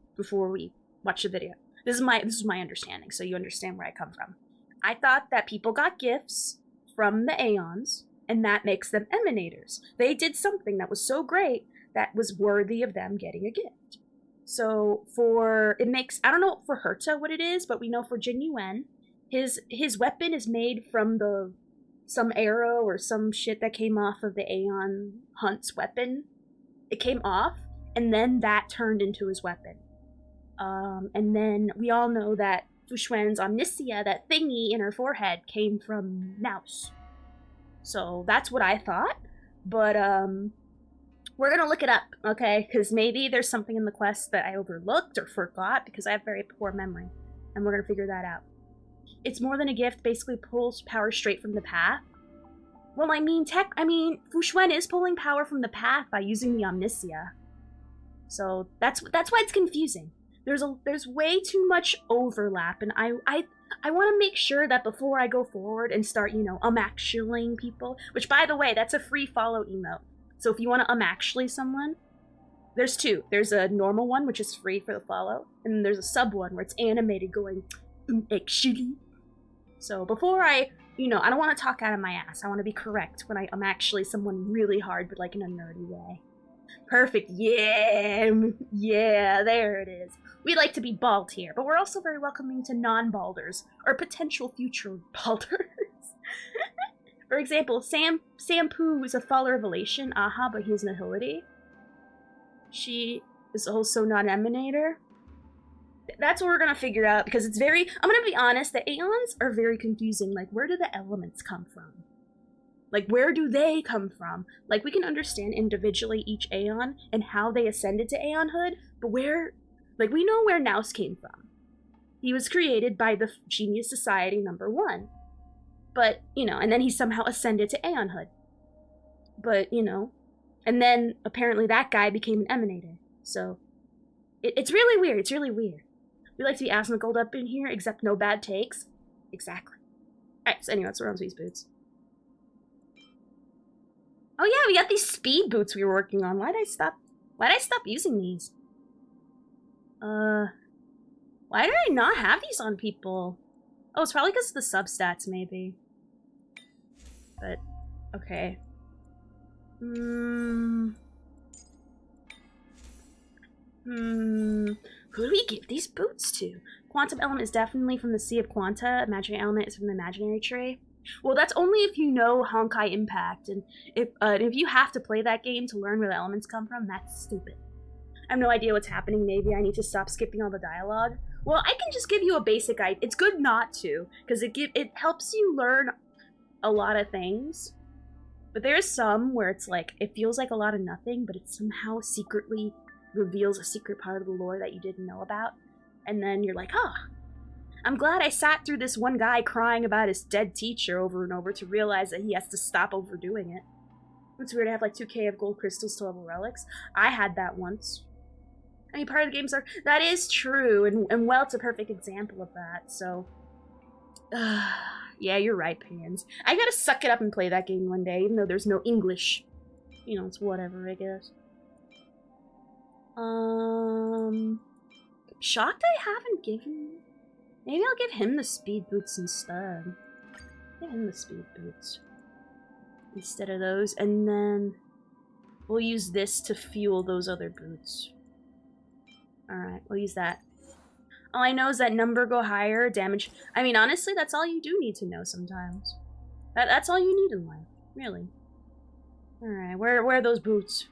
we watch the video. This is my understanding, so you understand where I come from. I thought that people got gifts from the Aeons, and that makes them emanators. They did something that was so great that was worthy of them getting a gift. So I don't know for Herta what it is, but we know for Jin Yuan, his weapon is made from some arrow or some shit that came off of the Aeon Hunt's weapon. It came off, and then that turned into his weapon. And then we all know that Fu Xuan's Omnisia, that thingy in her forehead, came from Naus. So that's what I thought, but we're gonna look it up, okay? Because maybe there's something in the quest that I overlooked or forgot, because I have very poor memory, and we're gonna figure that out. It's more than a gift, basically pulls power straight from the path. Well, I mean, Fu Xuan is pulling power from the path by using the Omnisia. So that's why it's confusing. There's way too much overlap, and I want to make sure that before I go forward and start, actuallying people, which, by the way, that's a free follow emote. So if you want to actually someone, there's two. There's a normal one, which is free for the follow, and then there's a sub one where it's animated going, actually. So before I don't want to talk out of my ass. I want to be correct when I'm actually someone really hard, but like in a nerdy way. Perfect. Yeah, there it is. We like to be bald here, but we're also very welcoming to non-balders, or potential future balders. For example, Sam Poo is a follower of Elation, but he has Nihility. She is also not Emanator. That's what we're gonna figure out, because I'm gonna be honest, the Aeons are very confusing. Like, where do the elements come from? Like, where do they come from? Like, we can understand individually each Aeon and how they ascended to Aeonhood, but we know where Naus came from. He was created by the Genius Society #1. But, and then he somehow ascended to Aeonhood. But, and then apparently that guy became an Emanator. So, it's really weird. It's really weird. We like to be Asmongold up in here, except no bad takes. Exactly. Alright, so anyway, let's run these boots. Oh yeah, we got these speed boots we were working on. Why'd I stop using these? Why did I not have these on people? Oh, it's probably because of the substats, maybe. But, okay. Who do we give these boots to? Quantum element is definitely from the Sea of Quanta. Imaginary element is from the imaginary tree. Well, that's only if you know Honkai Impact, and if you have to play that game to learn where the elements come from, that's stupid. I have no idea what's happening. Maybe I need to stop skipping all the dialogue. Well, I can just give you a basic idea. It's good not to, because it helps you learn a lot of things. But there's some where it's like, it feels like a lot of nothing, but it somehow secretly reveals a secret part of the lore that you didn't know about. And then you're like, I'm glad I sat through this one guy crying about his dead teacher over and over to realize that he has to stop overdoing it. It's weird to have like 2k of gold crystals to level relics. I had that once. I mean, part of the games are... That is true, and well, it's a perfect example of that, so... yeah, you're right, Pans. I gotta suck it up and play that game one day, even though there's no English. It's whatever, I guess. Shocked I haven't given... Maybe I'll give him the speed boots instead. Give him the speed boots. Instead of those, and then... We'll use this to fuel those other boots. Alright, we'll use that. All I know is that number go higher, damage... I mean, honestly, that's all you do need to know sometimes. That's all you need in life, really. Alright, where are those boots?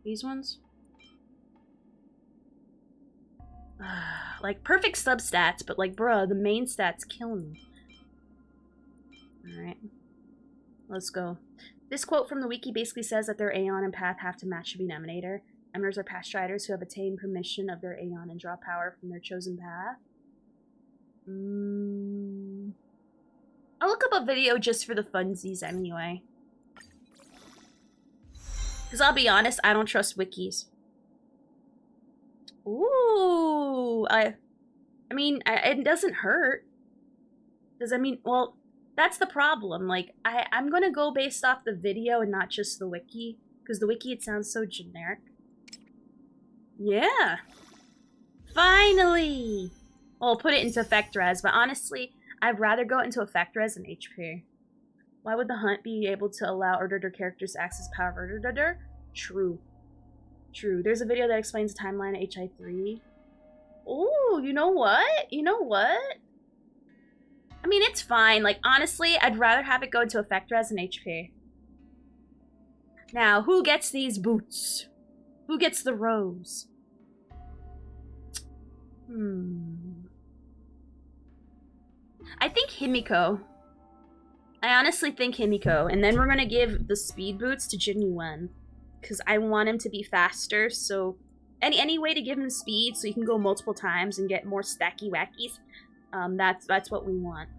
These ones? Like, perfect substats, but like, bruh, the main stats kill me. Alright. Let's go. This quote from the wiki basically says that their Aeon and Path have to match to be an Emanator. Emanators are past striders who have attained permission of their Aeon and draw power from their chosen path. I'll look up a video just for the funsies anyway. Because I'll be honest, I don't trust wikis. Ooh, I mean, it doesn't hurt. Does I mean, well, that's the problem. Like, I'm gonna go based off the video and not just the wiki. Because the wiki, it sounds so generic. Yeah! Finally! Well, I'll put it into effect res, but honestly, I'd rather go into effect res than HP. Why would the hunt be able to allow Urdurdur characters to access power of Urdurdur? True. True. There's a video that explains the timeline of HI3. Oh, you know what? You know what? I mean, it's fine. Like, honestly, I'd rather have it go into effect res than HP. Now, who gets these boots? Who gets the rose? I think Himiko. I honestly think Himiko. And then we're gonna give the speed boots to Jin Yuan. Because I want him to be faster, so... Any way to give him speed so he can go multiple times and get more stacky wackies. That's what we want.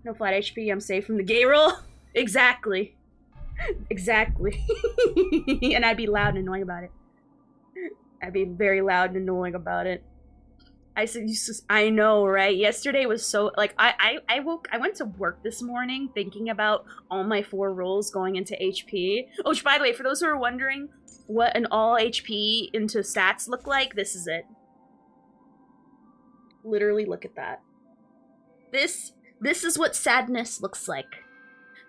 No flat HP, I'm safe from the gay roll. Exactly. Exactly. And I'd be loud and annoying about it. I'd be very loud and annoying about it. I know, right? Yesterday was so, like, I went to work this morning thinking about all my 4 rolls going into HP. Oh, which, by the way, for those who are wondering what an all HP into stats look like, this is it. Literally, look at that. This is what sadness looks like.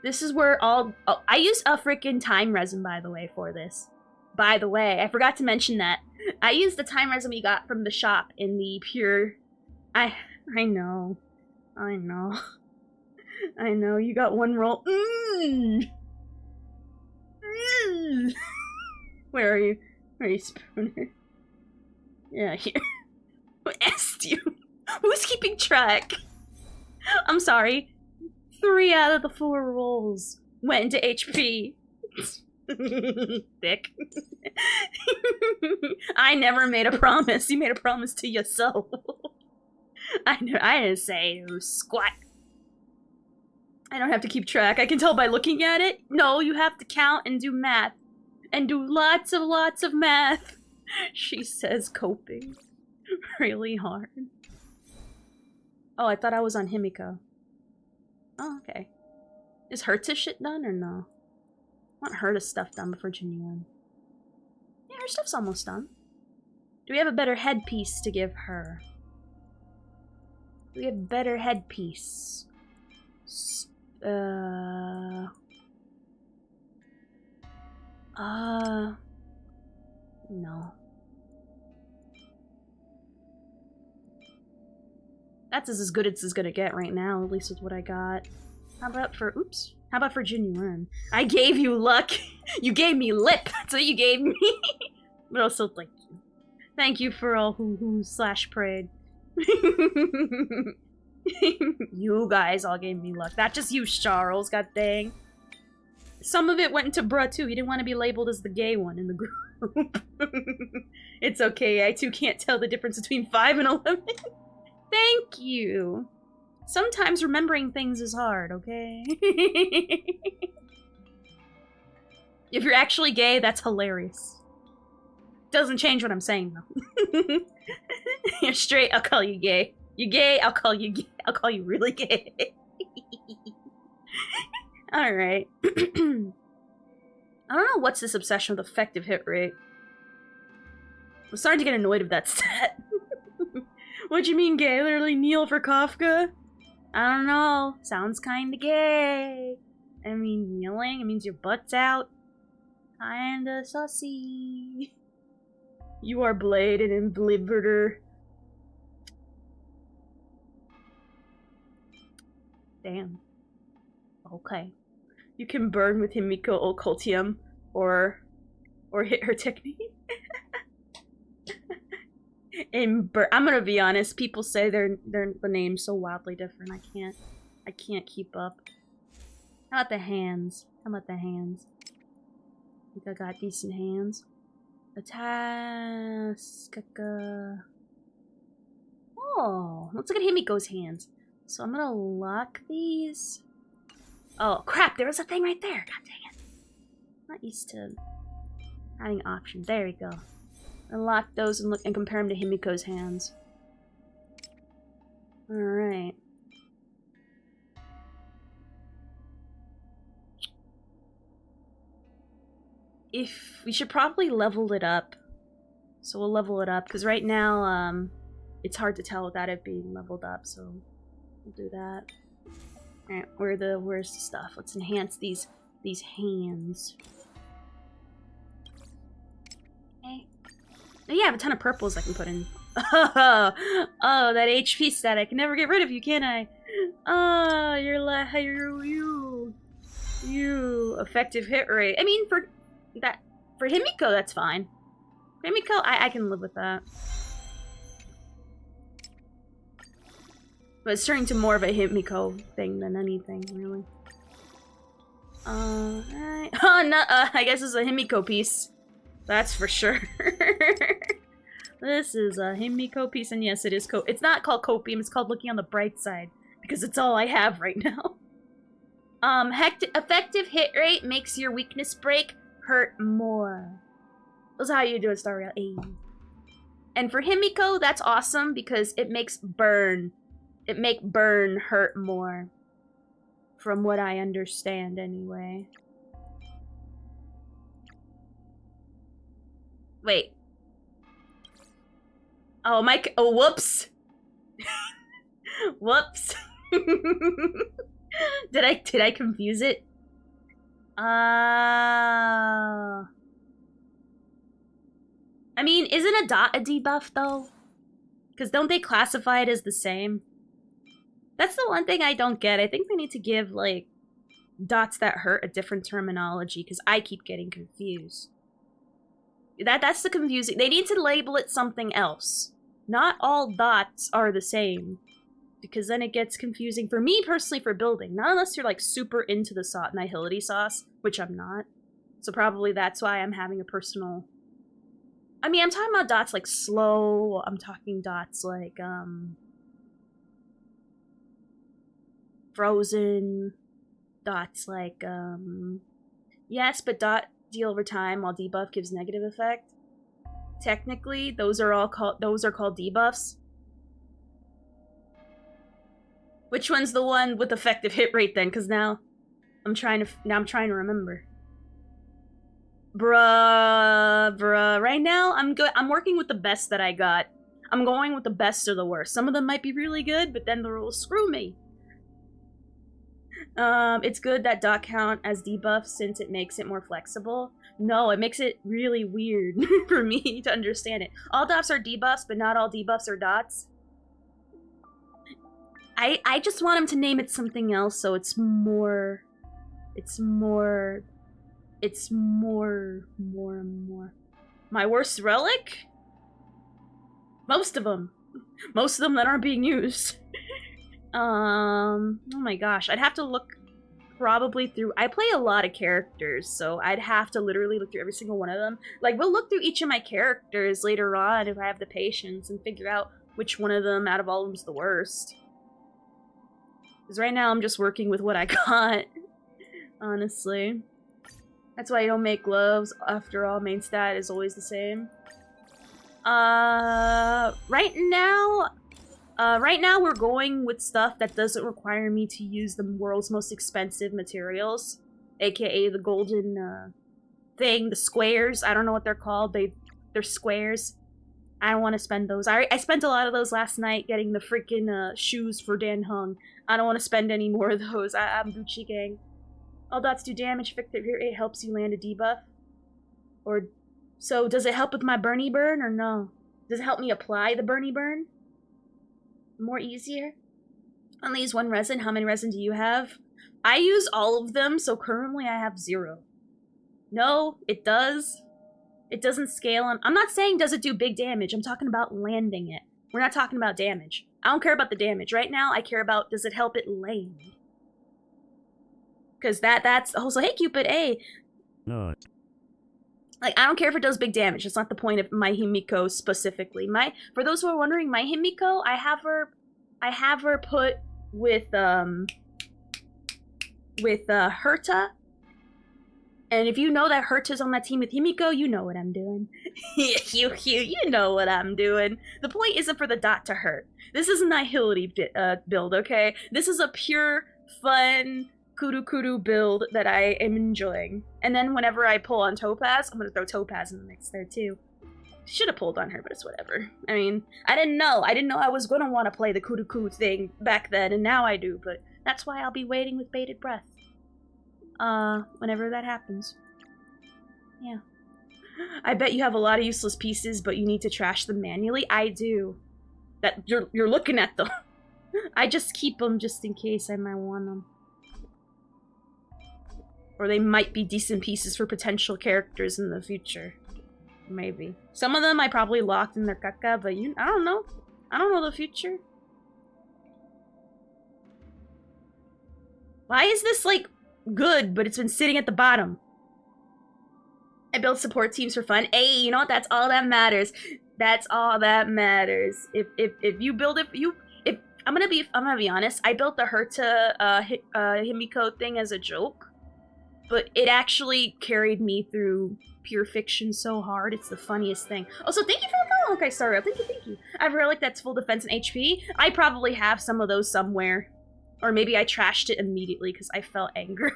This is where all... Oh, I used a freaking time resin, by the way, for this. By the way, I forgot to mention that. I used the time resin we got from the shop in the pure... I know. I know. I know, you got 1 roll. Where are you? Where are you, Spooner? Yeah, here. Who asked you? Who's keeping track? I'm sorry. 3 out of the 4 rolls went into HP. Thick. I never made a promise. You made a promise to yourself. I didn't say squat. I don't have to keep track. I can tell by looking at it. No, you have to count and do math. And do lots of math. She says coping. Really hard. Oh, I thought I was on Himiko. Oh, okay. Is Herta's shit done or no? I want Herta's stuff done before Genuine. Yeah, her stuff's almost done. Do we have a better headpiece to give her? Do we have a better headpiece? No. That's as good as it's gonna get right now, at least with what I got. How about for, oops. How about for Genuine? I gave you luck. You gave me lip. That's what you gave me. But also, like, thank you for all who slash prayed. You guys all gave me luck. Not just you, Charles, god dang. Some of it went into bruh too. He didn't want to be labeled as the gay one in the group. It's okay, I too can't tell the difference between 5 and 11. Thank you. Sometimes remembering things is hard, okay? If you're actually gay, that's hilarious. Doesn't change what I'm saying, though. You're straight, I'll call you gay. You're gay, I'll call you gay. I'll call you really gay. Alright. I don't know what's this obsession with effective hit rate. I'm starting to get annoyed with that stat. What you mean gay? Literally kneel for Kafka? I don't know. Sounds kinda gay. I mean, kneeling, it means your butt's out. Kinda saucy. You are bladed and bliverter. Damn. Okay. You can burn with Himiko Occultium or hit her technique. I'm gonna be honest, people say the name's so wildly different. I can't keep up. How about the hands? How about the hands? I think I got decent hands. Oh, let's look at Himiko's hands. So I'm gonna lock these. Oh crap, there was a thing right there. God dang it. I'm not used to having options. There we go. Unlock those and look and compare them to Himiko's hands. Alright. If we should probably level it up. So we'll level it up, because right now, it's hard to tell without it being leveled up, so we'll do that. Alright, where's the stuff? Let's enhance these hands. Okay. Oh, yeah, I have a ton of purples I can put in. Oh, that HP stat, I can never get rid of you, can I? Oh, you effective hit rate. I mean, for Himiko, that's fine. For Himiko, I can live with that. But it's turning to more of a Himiko thing than anything, really. Alright. Oh, no, I guess it's a Himiko piece. That's for sure. This is a Himiko piece, and yes, it is it's not called copium, it's called looking on the bright side, because it's all I have right now. Effective hit rate makes your weakness break hurt more. That's how you do it, Star Rail. Hey. And for Himiko, that's awesome, because it makes burn hurt more. From what I understand, anyway. Wait. Oh, oh, whoops. Whoops. Did I confuse it? I mean, isn't a dot a debuff, though? Because don't they classify it as the same? That's the one thing I don't get. I think they need to give, like, dots that hurt a different terminology, because I keep getting confused. That's the confusing. They need to label it something else. Not all dots are the same, because then it gets confusing for me personally for building. Not unless you're like super into the nihility sauce, which I'm not. So probably that's why I'm having a personal. I mean, I'm talking about dots like slow. I'm talking dots like frozen. Dots like yes, but dot deal over time while debuff gives negative effect. Technically, those are called debuffs. Which one's the one with effective hit rate then? Because now I'm trying to remember. Bruh. Right now, I'm working with the best that I got. I'm going with the best or the worst. Some of them might be really good, but then the rules screw me. It's good that dot count as debuffs since it makes it more flexible. No, it makes it really weird for me to understand it. All dots are debuffs, but not all debuffs are dots. I just want him to name it something else so it's more. My worst relic? Most of them that aren't being used. Oh my gosh, I'd have to look probably through. I play a lot of characters, so I'd have to literally look through every single one of them. Like, we'll look through each of my characters later on if I have the patience and figure out which one of them out of all of them is the worst. Because right now I'm just working with what I got, honestly. That's why I don't make gloves. After all, main stat is always the same. Right now we're going with stuff that doesn't require me to use the world's most expensive materials, aka the golden thing, the squares. I don't know what they're called. They're squares. I don't want to spend those. I spent a lot of those last night getting the freaking shoes for Dan Hung. I don't want to spend any more of those. I'm Gucci gang. All dots do damage. Effective hit rate helps you land a debuff. Or so does it help with my Bernie burn or no? Does it help me apply the Bernie burn? More easier? Only use one resin. How many resin do you have? I use all of them, so currently I have 0. No, it does. It doesn't scale on. I'm not saying does it do big damage. I'm talking about landing it. We're not talking about damage. I don't care about the damage. Right now, I care about does it help it land. Because that's also, hey Cupid, hey. No. Like, I don't care if it does big damage. That's not the point of my Himiko specifically. For those who are wondering, my Himiko, I have her put with Herta And if you know that Herta's on that team with Himiko, you know what I'm doing. you know what I'm doing. The point isn't for the dot to hurt. This is a Nihility build, okay? This is a pure, fun, kudu build that I am enjoying. And then whenever I pull on Topaz, I'm gonna throw Topaz in the mix there too. Should have pulled on her, but it's whatever. I mean, I didn't know I was gonna want to play the kudu thing back then, and now I do, but that's why I'll be waiting with bated breath. Whenever that happens. Yeah. I bet you have a lot of useless pieces, but you need to trash them manually. I do. That you're looking at them. I just keep them just in case I might want them. Or they might be decent pieces for potential characters in the future. Maybe. Some of them I probably locked in their caca, but I don't know. I don't know the future. Why is this, like, good, but it's been sitting at the bottom? I build support teams for fun. Hey, you know what? That's all that matters. That's all that matters. If you build it, if I'm gonna be honest. I built the Herta Himiko thing as a joke, but it actually carried me through pure fiction so hard. It's the funniest thing. Also, thank you for the follow. Okay, sorry. Thank you. I have a relic that's full defense and HP. I probably have some of those somewhere. Or maybe I trashed it immediately because I felt anger.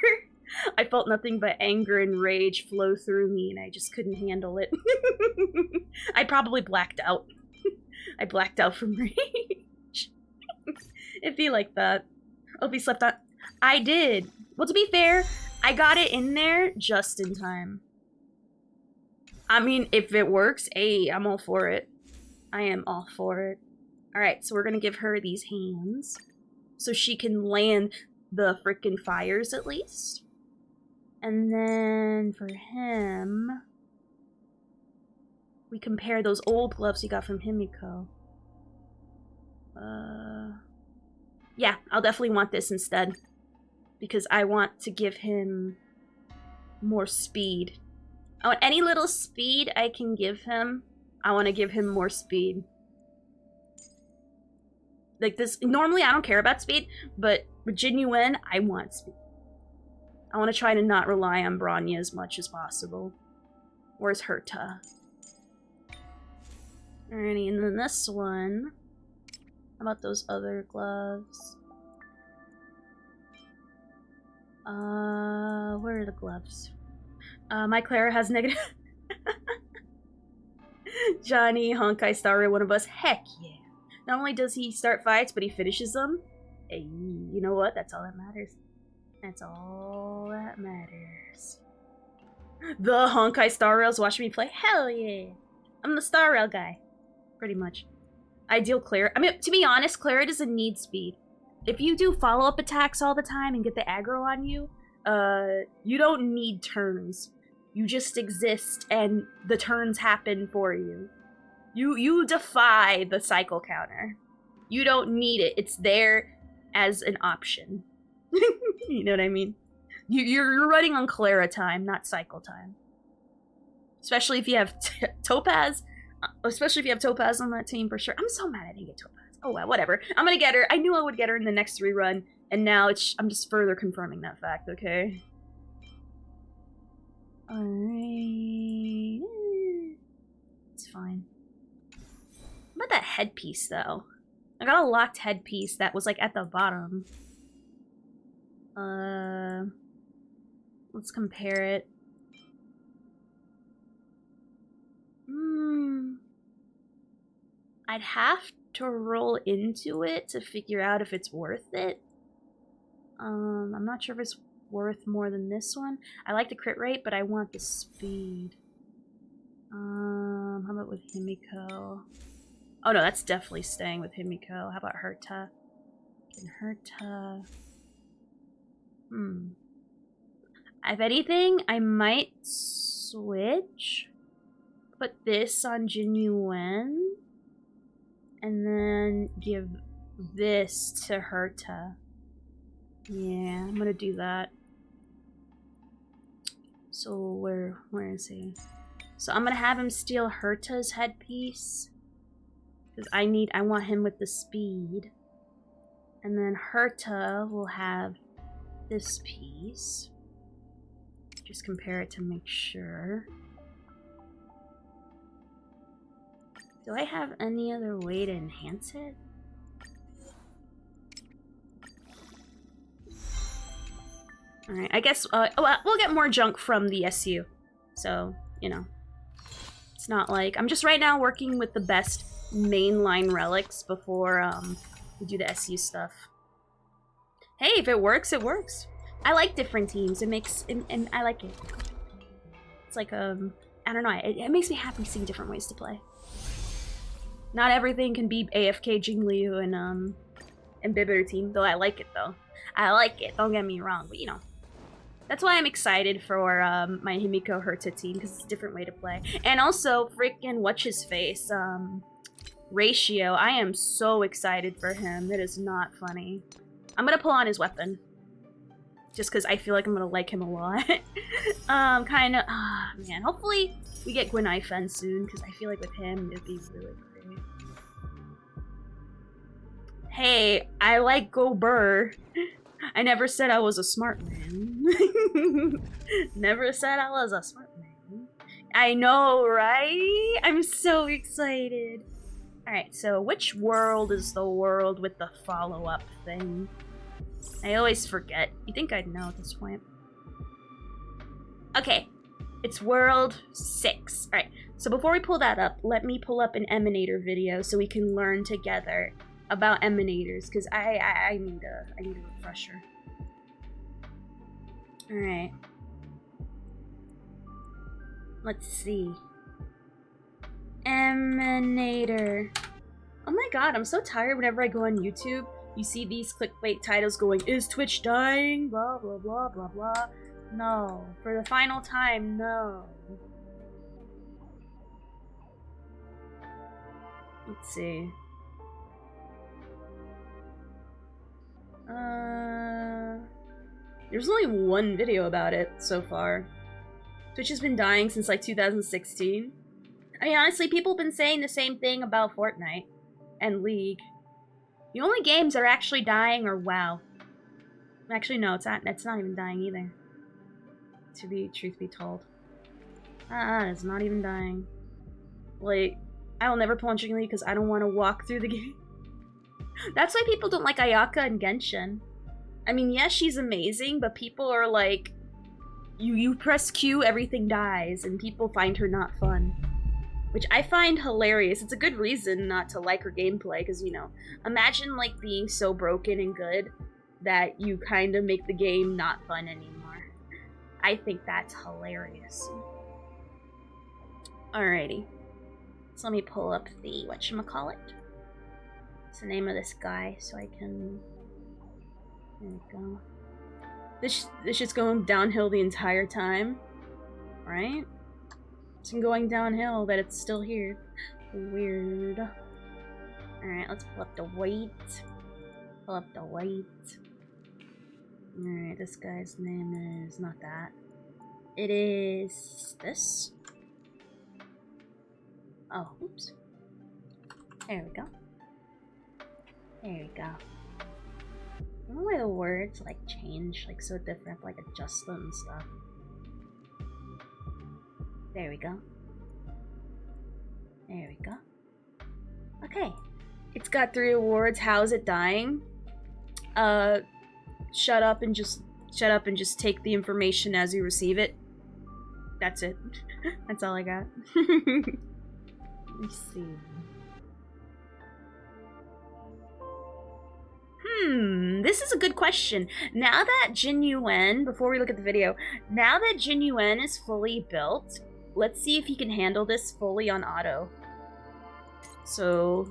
I felt nothing but anger and rage flow through me, and I just couldn't handle it. I probably blacked out. I blacked out from rage. It'd be like that. Opie slept on. I did. Well, to be fair, I got it in there just in time. I mean, if it works, hey, I'm all for it. I am all for it. Alright, so we're gonna give her these hands. So she can land the frickin' fires at least. And then for him, we compare those old gloves he got from Himiko. Yeah, I'll definitely want this instead. Because I want to give him more speed. I want any little speed I can give him. I want to give him more speed. Like this, normally I don't care about speed, but with Genuine, I want speed. I want to try to not rely on Bronya as much as possible. Where's Herta? Alrighty, and then this one. How about those other gloves? Where are the gloves? My Clara has negative. Johnny, Honkai Star, one of us. Heck yeah. Not only does he start fights, but he finishes them. Hey, you know what? That's all that matters. That's all that matters. The Honkai Star Rails watching me play? Hell yeah! I'm the Star Rail guy. Pretty much. Ideal Clara. I mean, to be honest, Clara doesn't need speed. If you do follow-up attacks all the time and get the aggro on you, you don't need turns. You just exist, and the turns happen for you. You defy the cycle counter. You don't need it. It's there as an option. You know what I mean? You're running on Clara time, not cycle time. Especially if you have Topaz. Especially if you have Topaz on that team, for sure. I'm so mad I didn't get Topaz. Oh well, whatever. I'm gonna get her. I knew I would get her in the next rerun, and now I'm just further confirming that fact, okay? Alright. It's fine. What about that headpiece, though? I got a locked headpiece that was, like, at the bottom. Let's compare it. I'd have to roll into it to figure out if it's worth it. I'm not sure if it's worth more than this one. I like the crit rate, but I want the speed. How about with Himiko? Oh no, that's definitely staying with Himiko. How about Herta? And Herta... If anything, I might switch. Put this on Genuine. And then give this to Herta. Yeah, I'm gonna do that. So where is he? So I'm gonna have him steal Herta's headpiece. Because I want him with the speed. And then Herta will have this piece. Just compare it to make sure. Do I have any other way to enhance it? Alright, I guess we'll get more junk from the SU. So, you know. It's not like... I'm just right now working with the best mainline relics before we do the SU stuff. Hey, if it works, it works. I like different teams. It makes... and I like it. It's like, I don't know. It makes me happy seeing different ways to play. Not everything can be AFK Jingliu and Bibbiter team, though I like it, though. I like it, don't get me wrong, but you know. That's why I'm excited for my Himiko Herta team, because it's a different way to play. And also, freaking what's-his-face, Ratio. I am so excited for him. It is not funny. I'm gonna pull on his weapon. Just because I feel like I'm gonna like him a lot. Kinda, man. Hopefully we get Gwynaifen soon, because I feel like with him, it'd be really great. Hey, I like Go Burr. I never said I was a smart man. Never said I was a smart man. I know, right? I'm so excited. Alright, so which world is the world with the follow-up thing? I always forget. You think I'd know at this point. Okay, it's world 6. Alright, so before we pull that up, let me pull up an Emanator video so we can learn together about emanators, because I need a refresher. Alright. Let's see. Emanator. Oh my god, I'm so tired whenever I go on YouTube. You see these clickbait titles going, is Twitch dying? Blah, blah, blah, blah, blah. No. For the final time, no. Let's see. There's only one video about it so far. Twitch has been dying since like 2016. I mean, honestly, people have been saying the same thing about Fortnite and League. The only games that are actually dying are WoW. Actually, no, it's not even dying either. Truth be told. It's not even dying. Like, I will never play on Chicken League because I don't want to walk through the game. That's why people don't like Ayaka and Genshin. I mean, yes, she's amazing, but people are like, you press Q, everything dies, and people find her not fun. Which I find hilarious. It's a good reason not to like her gameplay, because, you know, imagine, like, being so broken and good that you kind of make the game not fun anymore. I think that's hilarious. Alrighty. So let me pull up the whatchamacallit. What's the name of this guy, so I can... There we go. This shit's going downhill the entire time. Right? It's been going downhill, but it's still here. Weird. Alright, let's pull up the weight. Pull up the weight. Alright, this guy's name is not that. It is this. Oh, oops. There we go. There we go. I don't know why the words like change like so different, like adjust them and stuff. There we go. There we go. Okay. It's got 3 awards. How is it dying? Shut up and just take the information as you receive it. That's it. That's all I got. Let me see. This is a good question. Now that Jin Yuan, before we look at the video, now that Jin Yuan is fully built, let's see if he can handle this fully on auto. So,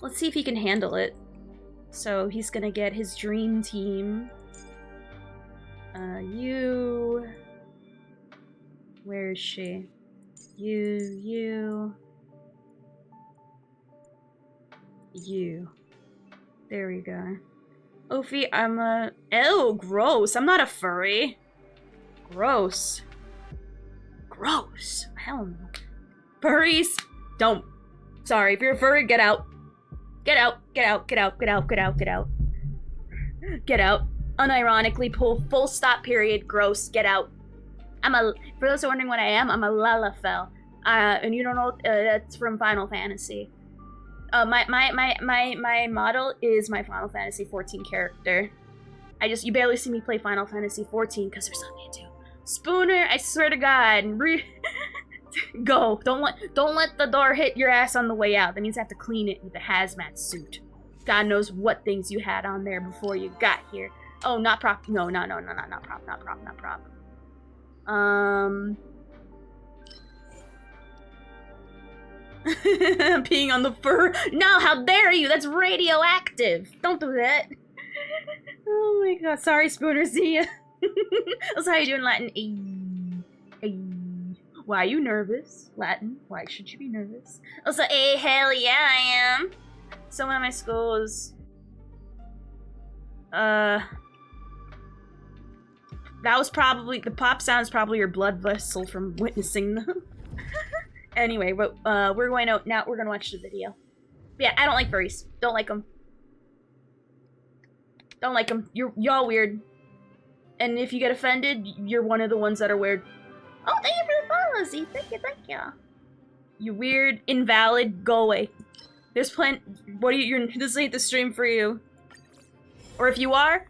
let's see if he can handle it. So he's gonna get his dream team. Where is she? You. There we go. Ophi, ew, gross. I'm not a furry. Gross. Gross. Hell no. Furries, don't. Sorry, if you're a furry, get out. Get out, get out, get out, get out, get out, get out. Get out. unironically pull full stop period, gross, get out. For those who are wondering what I am, I'm a lalafell. And you don't know, that's from Final Fantasy. My model is my Final Fantasy 14 character. You barely see me play Final Fantasy 14 because there's nothing to do. Spooner, I swear to God, go. Don't let the door hit your ass on the way out. That means I have to clean it with a hazmat suit. God knows what things you had on there before you got here. Oh, not prop. No, not prop. Peeing on the fur. No, how dare you? That's radioactive. Don't do that. Oh my God. Sorry, Spooner. See ya. That's how you do in Latin. Why are you nervous? Latin. Why should you be nervous? Also, hell yeah, I am. So one of my schools. That was probably the pop sound is probably your blood vessel from witnessing them. Anyway, but we're gonna watch the video. But yeah, I don't like furries. Don't like them. Don't like them. Y'all weird. And if you get offended, you're one of the ones that are weird. Oh, thank you for the follow, Z. Thank you. You weird, invalid, go away. There's plenty. This ain't the stream for you. Or if you are,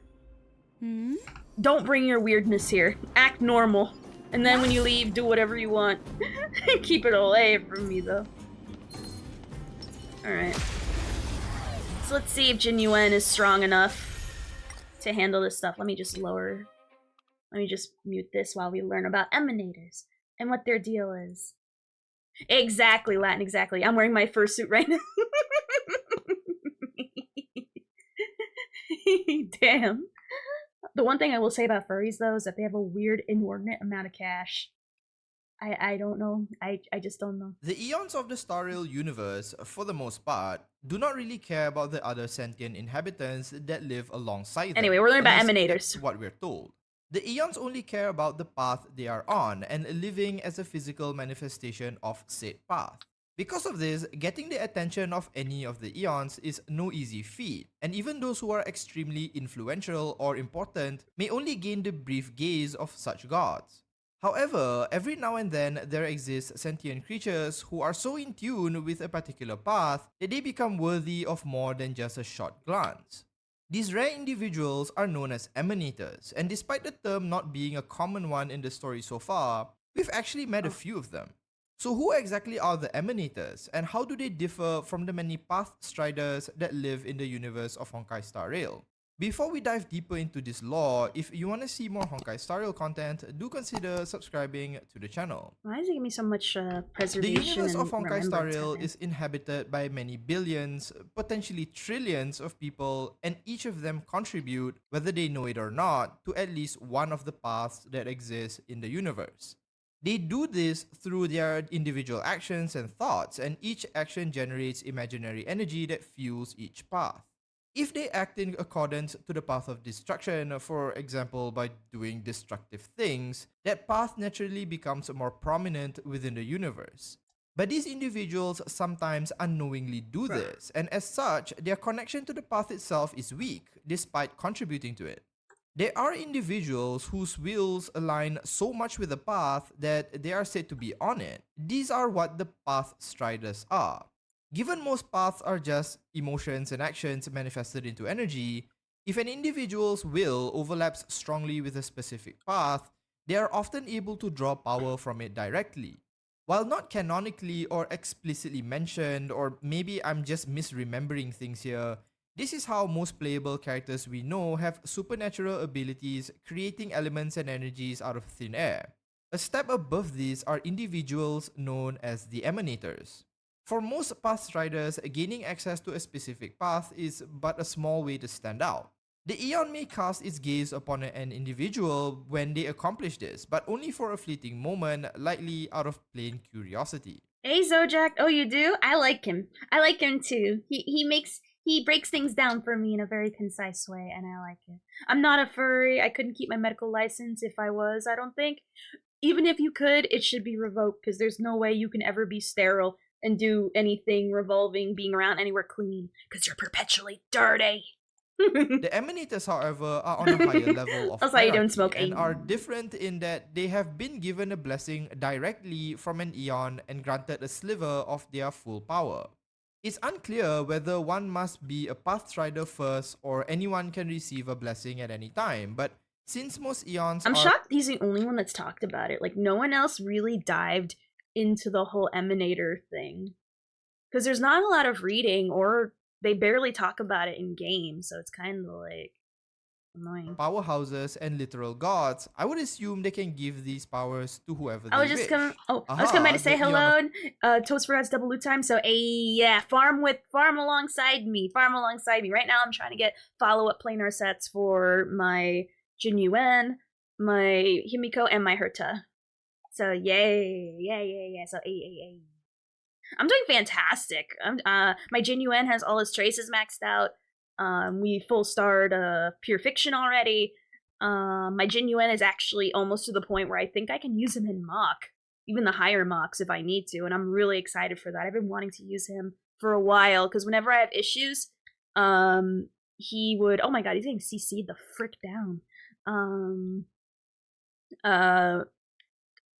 don't bring your weirdness here. Act normal. And then when you leave, do whatever you want. Keep it away from me, though. Alright. So let's see if Jinyuan is strong enough to handle this stuff. Let me just mute this while we learn about emanators and what their deal is. Exactly, Latin, exactly. I'm wearing my fursuit right now. Damn. The one thing I will say about furries, though, is that they have a weird, inordinate amount of cash. I don't know. I just don't know. The Eons of the Star Rail universe, for the most part, do not really care about the other sentient inhabitants that live alongside them. Anyway, we're learning about emanators. What we're told. The Eons only care about the path they are on and living as a physical manifestation of said path. Because of this, getting the attention of any of the Eons is no easy feat, and even those who are extremely influential or important may only gain the brief gaze of such gods. However, every now and then there exist sentient creatures who are so in tune with a particular path that they become worthy of more than just a short glance. These rare individuals are known as emanators, and despite the term not being a common one in the story so far, we've actually met a few of them. So who exactly are the emanators, and how do they differ from the many path striders that live in the universe of Honkai Star Rail? Before we dive deeper into this lore, if you want to see more Honkai Star Rail content, do consider subscribing to the channel. Why does it give me so much preservation? The universe of Honkai Star Rail is inhabited by many billions, potentially trillions of people, and each of them contribute, whether they know it or not, to at least one of the paths that exist in the universe. They do this through their individual actions and thoughts, and each action generates imaginary energy that fuels each path. If they act in accordance to the path of destruction, for example by doing destructive things, that path naturally becomes more prominent within the universe. But these individuals sometimes unknowingly do this, and as such, their connection to the path itself is weak, despite contributing to it. There are individuals whose wills align so much with the path that they are said to be on it. These are what the path striders are. Given most paths are just emotions and actions manifested into energy, if an individual's will overlaps strongly with a specific path, they are often able to draw power from it directly. While not canonically or explicitly mentioned, or maybe I'm just misremembering things here, this is how most playable characters we know have supernatural abilities creating elements and energies out of thin air. A step above these are individuals known as the emanators. For most path striders, gaining access to a specific path is but a small way to stand out. The Eon may cast its gaze upon an individual when they accomplish this, but only for a fleeting moment, likely out of plain curiosity. Hey Zojak, oh you do? I like him. I like him too. He breaks things down for me in a very concise way, and I like it. I'm not a furry. I couldn't keep my medical license if I was, I don't think. Even if you could, it should be revoked, because there's no way you can ever be sterile and do anything revolving, being around anywhere clean, because you're perpetually dirty. The emanators, however, are on a higher level of That's why you don't hierarchy smoke and are AIM. different in that they have been given a blessing directly from an eon and granted a sliver of their full power. It's unclear whether one must be a Pathstrider first or anyone can receive a blessing at any time, but since most eons I'm are shocked he's the only one that's talked about it. Like, no one else really dived into the whole emanator thing. Because there's not a lot of reading, or they barely talk about it in games, so it's kind of like annoying. powerhouses and literal gods, I would assume they can give these powers to whoever they I was wish. just coming. Oh, I was coming by to say the eon hello. Toast for us double loot time. So, yeah, farm alongside me. Farm alongside me. Right now, I'm trying to get follow-up planar sets for my Jin Yuan, my Himiko, and my Herta. So, yay. So, ay. I'm doing fantastic. My Jin Yuan has all his traces maxed out. We full starred Pure Fiction already. My Jin Yuan is actually almost to the point where I think I can use him in Mock, even the higher Mocks if I need to, and I'm really excited for that. I've been wanting to use him for a while, because whenever I have issues, he would, oh my god, he's getting CC'd the frick down.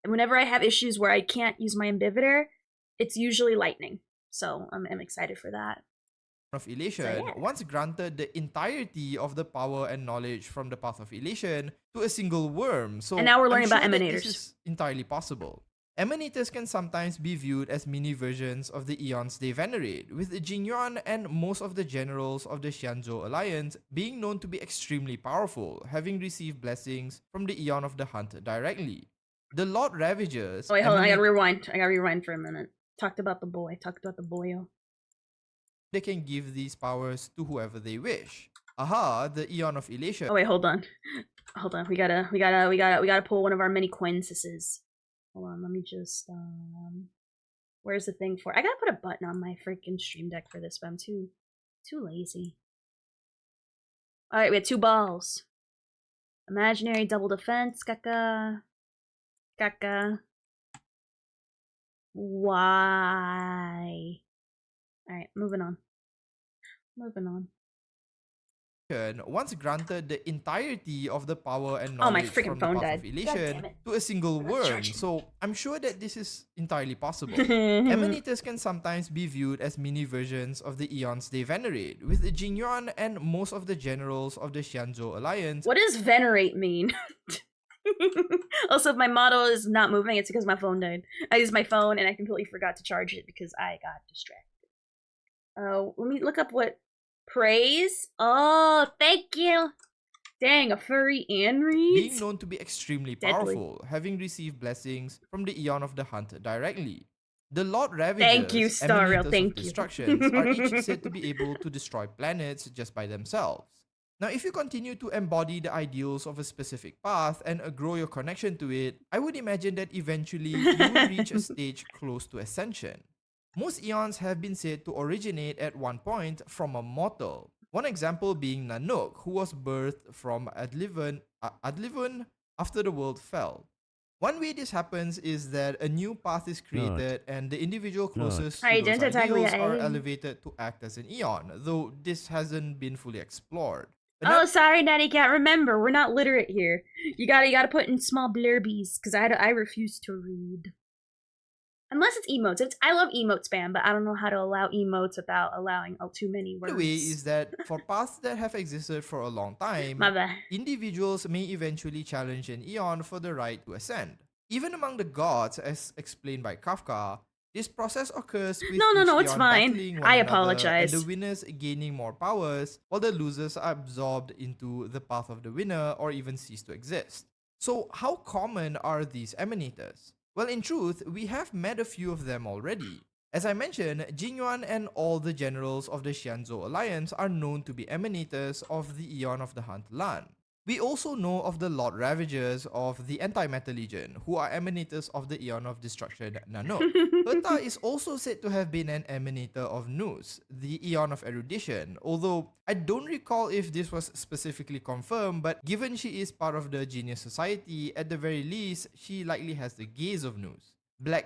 Whenever I have issues where I can't use my Ambivitor, it's usually lightning. So I'm excited for that. of elation, So, yeah. once granted the entirety of the power and knowledge from the path of elation to a single worm. So And now we're I'm learning sure about that emanators. this is entirely possible. Emanators can sometimes be viewed as mini versions of the eons they venerate, with Jingyuan and most of the generals of the Xianzhou Alliance being known to be extremely powerful, having received blessings from the Eon of the Hunt directly. The Lord Ravagers. Oh wait, hold on, I gotta rewind for a minute. Talked about the boyo. They can give these powers to whoever they wish. Aha, the Eon of Elation. Oh wait, hold on. We gotta pull one of our many Quinsises. Hold on, let me just where's the thing for? I gotta put a button on my freaking stream deck for this, but I'm too lazy. Alright, we have 2 balls. Imaginary double defense, Kaka. Why? Alright, moving on. Once granted the entirety of the power and Oh, my knowledge freaking from the phone path died. of God elation damn it. to a single Let's worm, charge it. so I'm sure that this is entirely possible. Emanators can sometimes be viewed as mini versions of the eons they venerate, with Jingyuan and most of the generals of the Xianzhou Alliance. What does venerate mean? Also, if my model is not moving, it's because my phone died. I used my phone and I completely forgot to charge it because I got distracted. Let me look up what praise. Oh, thank you. Dang, a furry and reads? Being known to be extremely Deadly. powerful, having received blessings from the Eon of the Hunt directly. The Lord Ravagers, Thank you, Starreal, emanators thank of you. destructions, are each said to be able to destroy planets just by themselves. Now, if you continue to embody the ideals of a specific path and grow your connection to it, I would imagine that eventually you will reach a stage close to ascension. Most eons have been said to originate at one point from a mortal. One example being Nanook, who was birthed from Adlivun after the world fell. One way this happens is that a new path is created and the individual closest to Alright, those don't attack me, ideals are eh? elevated to act as an eon, though this hasn't been fully explored. Oh, sorry, Daddy Cat. Remember, we're not literate here. You gotta put in small blurbies, because I refuse to read. Unless it's emotes. I love emote spam, but I don't know how to allow emotes without allowing too many words. The way is that for paths that have existed for a long time, My bad. individuals may eventually challenge an eon for the right to ascend. Even among the gods, as explained by Kafka, this process occurs with No, each it's eon fine. battling one I another, apologize. and the winners gaining more powers, while the losers are absorbed into the path of the winner or even cease to exist. So how common are these emanators? Well, in truth, we have met a few of them already. As I mentioned, Jingyuan and all the generals of the Xianzhou Alliance are known to be emanators of the Eon of the Hunt Lan. We also know of the Lord Ravagers of the Anti-Matter Legion, who are emanators of the Eon of Destruction Nanook. Herta is also said to have been an emanator of Nous, the Eon of Erudition, although I don't recall if this was specifically confirmed, but given she is part of the Genius Society, at the very least, she likely has the gaze of Nous. Black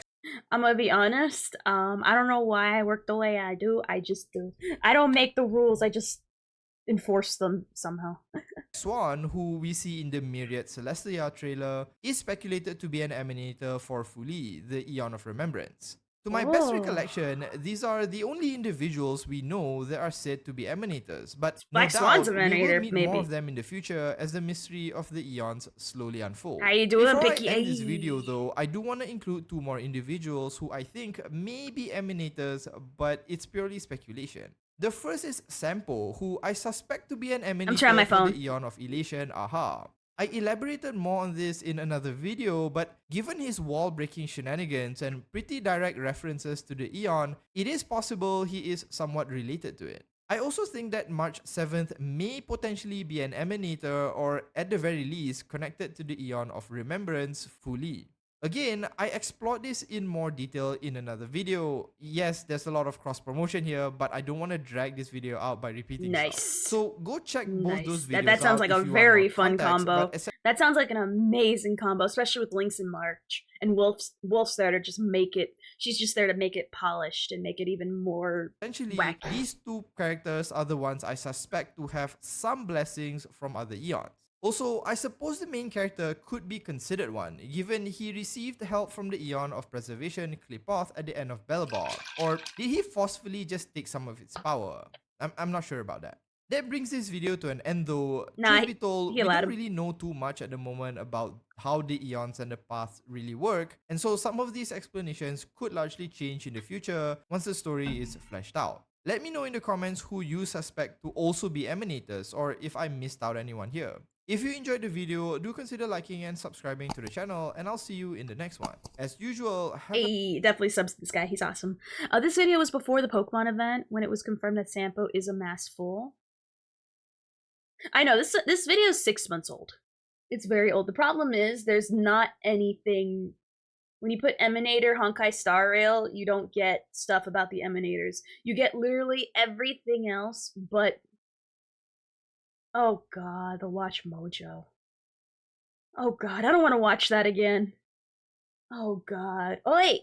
I'm gonna be honest. I don't know why I work the way I do. I just do. I don't make the rules. I just enforce them somehow. Swan, who we see in the Myriad Celestia trailer, is speculated to be an emanator for Fuli, the Eon of Remembrance. To my best Oh. recollection, these are the only individuals we know that are said to be emanators, but no Black Swan's doubt we will emanator, meet maybe. more of them in the future as the mystery of the eons slowly unfold. How you doing, Before Picky? I end this video though, I do want to include two more individuals who I think may be emanators, but it's purely speculation. The first is Sampo, who I suspect to be an emanator trying my for phone. the Eon of Elation, Aha. I elaborated more on this in another video, but given his wall-breaking shenanigans and pretty direct references to the Eon, it is possible he is somewhat related to it. I also think that March 7th may potentially be an emanator, or at the very least connected to the Eon of Remembrance, Fuli. Again, I explored this in more detail in another video. Yes, there's a lot of cross-promotion here, but I don't want to drag this video out by repeating Nice. stuff. So go check both those videos That sounds out like if a you want very more fun context, combo. but That sounds like an amazing combo, especially with Lynx in March. And Wolf's there to just make it. She's just there to make it polished and make it even more essentially, wacky. these two characters are the ones I suspect to have some blessings from other eons. Also, I suppose the main character could be considered one, given he received help from the Eon of Preservation Qlipoth at the end of Belobog. Or did he forcefully just take some of its power? I'm not sure about that. That brings this video to an end though. Nah, Truth be told, he we allowed don't him. really know too much at the moment about how the Eons and the paths really work, and so some of these explanations could largely change in the future once the story is fleshed out. Let me know in the comments who you suspect to also be emanators, or if I missed out anyone here. If you enjoyed the video, do consider liking and subscribing to the channel, and I'll see you in the next one. As usual, Hey, definitely subs to this guy. He's awesome. This video was before the Pokemon event, when it was confirmed that Sampo is a mass full. I know, this video is 6 months old. It's very old. The problem is, there's not anything... When you put Emanator, Honkai Star Rail, you don't get stuff about the Emanators. You get literally everything else, but... Oh god, the Watch Mojo. Oh god, I don't want to watch that again. Oh god. Oh wait!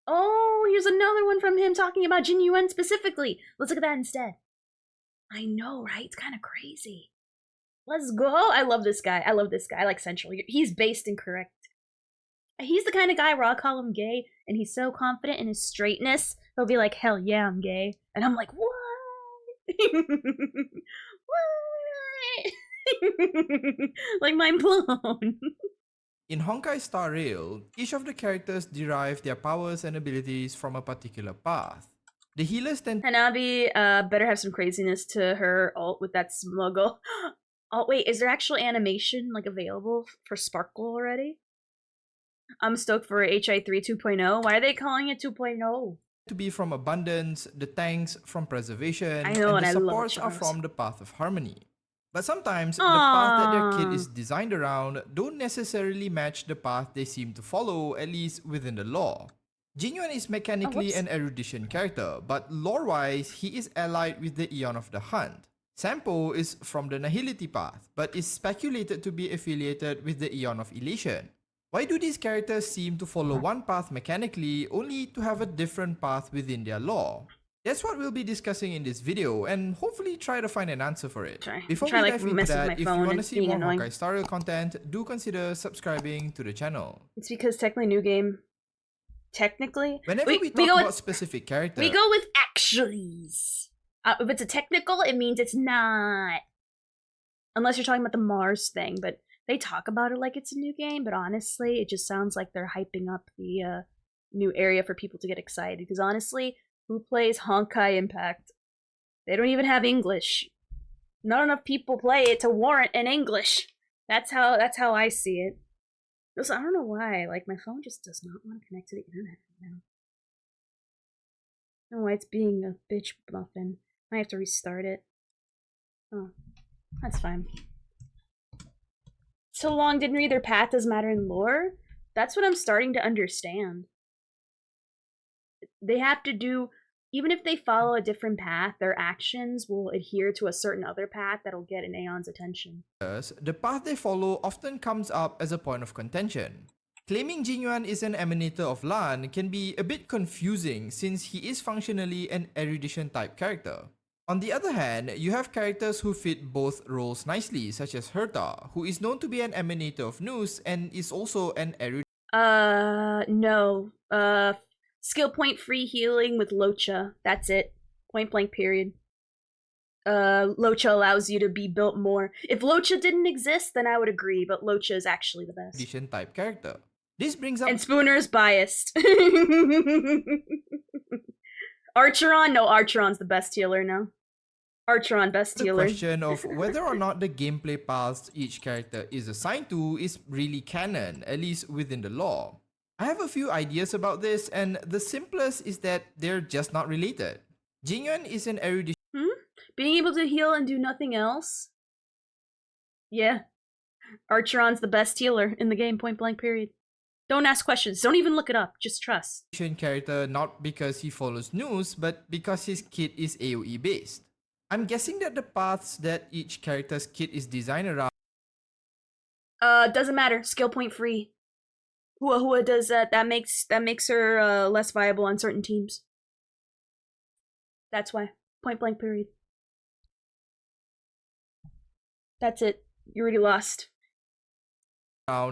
Oh, here's another one from him talking about Jin Yuan specifically. Let's look at that instead. I know, right? It's kind of crazy. Let's go. I love this guy. I love this guy. I like Central. He's based and correct. He's the kind of guy where I'll call him gay, and he's so confident in his straightness, he'll be like, hell yeah, I'm gay. And I'm like, what? What? Like, mind blown. in Honkai Star Rail, each of the characters derive their powers and abilities from a particular path. The healers tend Hanabi better have some craziness to her alt with that smuggle. Oh wait, is there actual animation like available for Sparkle already? I'm stoked for HI3 2.0. Why are they calling it 2.0? to be from Abundance, the tanks from Preservation, I know, and and the I love supports are Charles. from the Path of Harmony. But sometimes, the path that their kit Aww. is designed around don't necessarily match the path they seem to follow, at least within the lore. Jinyuan is mechanically whoops. an erudition character, but lore-wise, he is allied with the Eon of the Hunt. Sampo is from the Nihility path, but is speculated to be affiliated with the Eon of Elation. Why do these characters seem to follow one path mechanically, only to have a different path within their lore? That's what we'll be discussing in this video, and hopefully try to find an answer for it. Before we dive into that, if you want to see more Honkai Star Rail content, do consider subscribing to the channel. It's because technically new game. Technically, Whenever we talk go about with, specific characters, we go with actuallys. If it's a technical, it means it's not. Unless you're talking about the Mars thing, but they talk about it like it's a new game, but honestly, it just sounds like they're hyping up the new area for people to get excited. Because honestly, who plays Honkai Impact? They don't even have English. Not enough people play it to warrant an English. That's how I see it. Also, I don't know why. Like, my phone just does not want to connect to the internet right now. I don't know why it's being a bitch muffin. I have to restart it. Oh, that's fine. So long didn't read their path does matter in lore? That's what I'm starting to understand. They have to do, even if they follow a different path, their actions will adhere to a certain other path that'll get an Aeon's attention. the path they follow often comes up as a point of contention. Claiming Jinyuan is an emanator of Lan can be a bit confusing since he is functionally an erudition type character. On the other hand, you have characters who fit both roles nicely, such as Herta, who is known to be an emanator of news and is also an erudite. No. Skill point free healing with Locha. That's it. Point blank period. Locha allows you to be built more. If Locha didn't exist, then I would agree, but Locha is actually the best. Edition type character. This brings up And Spooner's biased. Archeron? No, Archeron's the best healer now. Archeron, best the healer. question of whether or not the gameplay paths each character is assigned to is really canon, at least within the lore. I have a few ideas about this, and the simplest is that they're just not related. Jingyuan is an erudition Being able to heal and do nothing else? Yeah. Archeron's the best healer in the game, point blank period. Don't ask questions. Don't even look it up. Just trust. character not because he follows news, but because his kit is AoE based. I'm guessing that the paths that each character's kit is designed around Doesn't matter. Skill point free. Hua does that. That makes her less viable on certain teams. That's why. Point blank period. That's it. You already lost.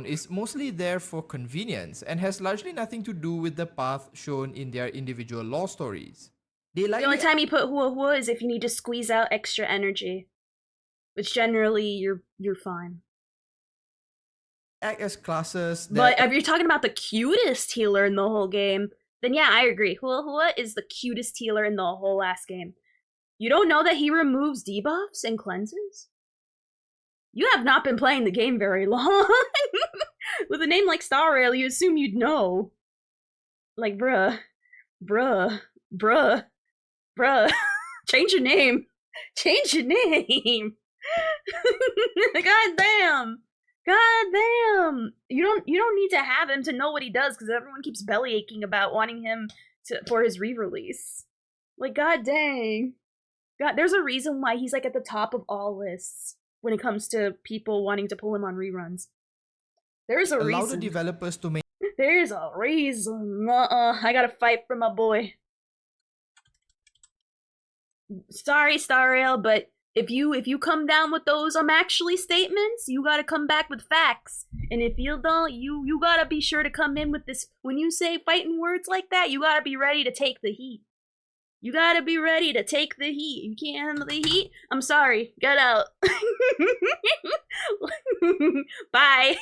is mostly there for convenience and has largely nothing to do with the path shown in their individual lore stories. The only time you put Hua is if you need to squeeze out extra energy, which generally you're fine. Act as classes that But if you're talking about the cutest healer in the whole game, then yeah, I agree. Hua is the cutest healer in the whole ass game. You don't know that he removes debuffs and cleanses? You have not been playing the game very long. With a name like Star Rail, you assume you'd know. Like, bruh. Change your name. Change your name. God damn. You don't need to have him to know what he does, because everyone keeps belly aching about wanting him for his re-release. Like, god dang. God, there's a reason why he's like at the top of all lists when it comes to people wanting to pull him on reruns. There's a reason. Allow the developers to make There's a reason. I gotta fight for my boy. Sorry, Starail, but if you come down with those actually statements, you gotta come back with facts. And if you don't, you gotta be sure to come in with this. When you say fighting words like that, you gotta be ready to take the heat. You gotta be ready to take the heat. You can't handle the heat? I'm sorry. Get out. Bye.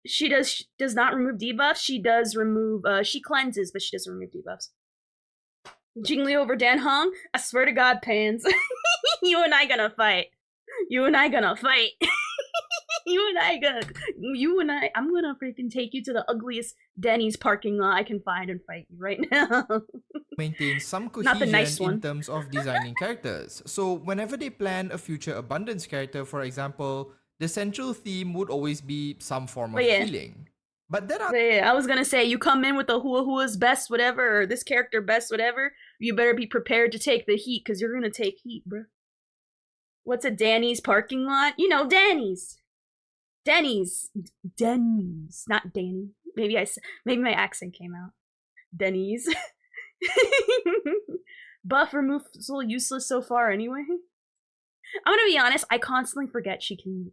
She does not remove debuffs. She does remove she cleanses, but she doesn't remove debuffs. Jingli over Dan Hong? I swear to God, Pans. You and I gonna fight. I'm gonna freaking take you to the ugliest Denny's parking lot I can find and fight you right now. maintain some Not the cohesion nice one. in terms of designing characters. So whenever they plan a future abundance character, for example, the central theme would always be some form of yeah. healing. But there are Yeah, I was gonna say, you come in with the Hua's best whatever, or this character best whatever, you better be prepared to take the heat, because you're gonna take heat, bruh. What's a Danny's parking lot? You know, Danny's. Denny's, not Danny. Maybe my accent came out. Denny's. Buff removal useless so far anyway. I'm gonna be honest, I constantly forget she can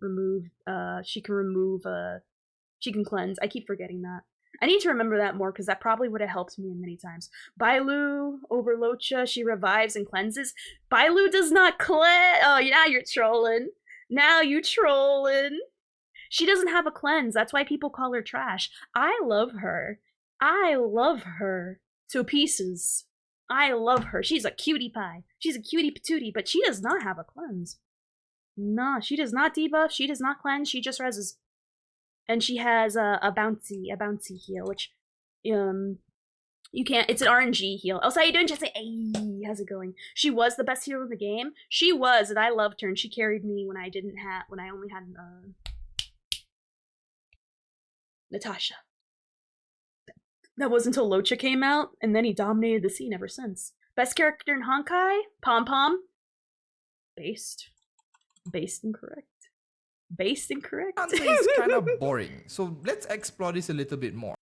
cleanse. I keep forgetting that. I need to remember that more, because that probably would have helped me many times. Bailu over Locha, she revives and cleanses. Bailu does not cleanse. Oh, now you're trolling. Now you trolling. She doesn't have a cleanse. That's why people call her trash. I love her. To pieces. I love her. She's a cutie pie. She's a cutie patootie, but she does not have a cleanse. Nah, she does not debuff. She does not cleanse. She just reses. And she has a bouncy heal, which you can't. It's an RNG heal. Else, how you doing? Just say, hey, how's it going? She was the best healer in the game. She was, and I loved her. And she carried me when I only had Natasha. That wasn't until Locha came out, and then he dominated the scene ever since. Best character in Honkai? Pom Pom. Based incorrect. Answer is kind of boring, so let's explore this a little bit more.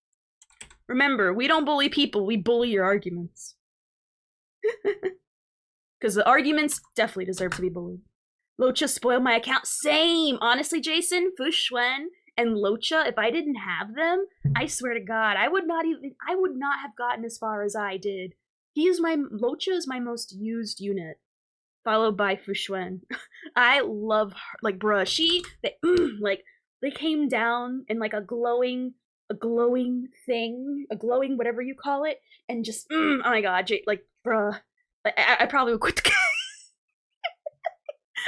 Remember, we don't bully people, we bully your arguments. Because the arguments definitely deserve to be bullied. Locha spoiled my account. Same! Honestly, Jason, Fushuen and Locha, if I didn't have them, I swear to God, I would not have gotten as far as I did. Locha is my most used unit, followed by Fushuen. I love her. Like, bruh, they came down in like a glowing thing, a glowing whatever you call it, and just, oh my God, like, bruh. I probably would quit the game.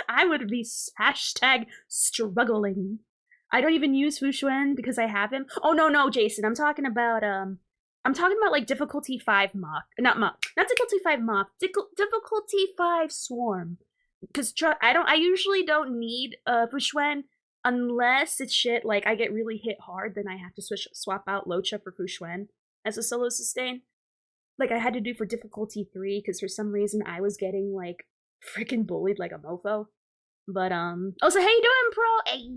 I would be hashtag struggling. I don't even use Fushuen because I have him. Oh no, Jason, I'm talking about like difficulty 5 mock. Not difficulty 5 mock. Difficulty 5 swarm. Because I usually don't need Fushuen unless it's shit like I get really hit hard, then I have to swap out Locha for Fushuen as a solo sustain. Like I had to do for difficulty 3 because for some reason I was getting like freaking bullied like a mofo. But also, how you doing, pro? Hey.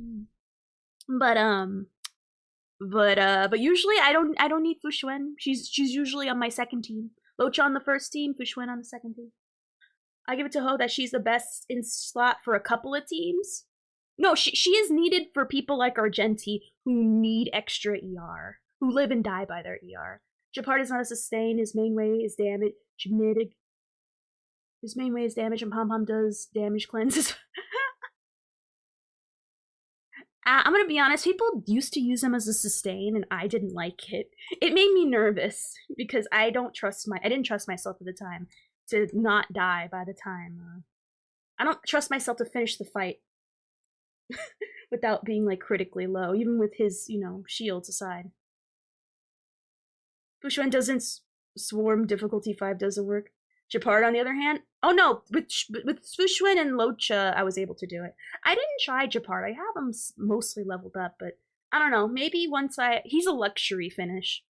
But usually I don't need Fushuen. She's usually on my second team. Locha on the first team, Fushuen on the second team. I give it to Ho that she's the best in slot for a couple of teams. No, she is needed for people like Argenti who need extra ER, who live and die by their ER. Japard is not a sustain. His main way is damage. His main way is damage, and Pom Pom does damage cleanses. I'm gonna be honest. People used to use him as a sustain, and I didn't like it. It made me nervous because I didn't trust myself at the time to not die by the time. I don't trust myself to finish the fight without being like critically low, even with his shields aside. Fushuen doesn't swarm. Difficulty 5 doesn't work. Japard, on the other hand, oh no, with Fushuen and Locha, I was able to do it. I didn't try Japard. I have him mostly leveled up, but I don't know. Maybe he's a luxury finish.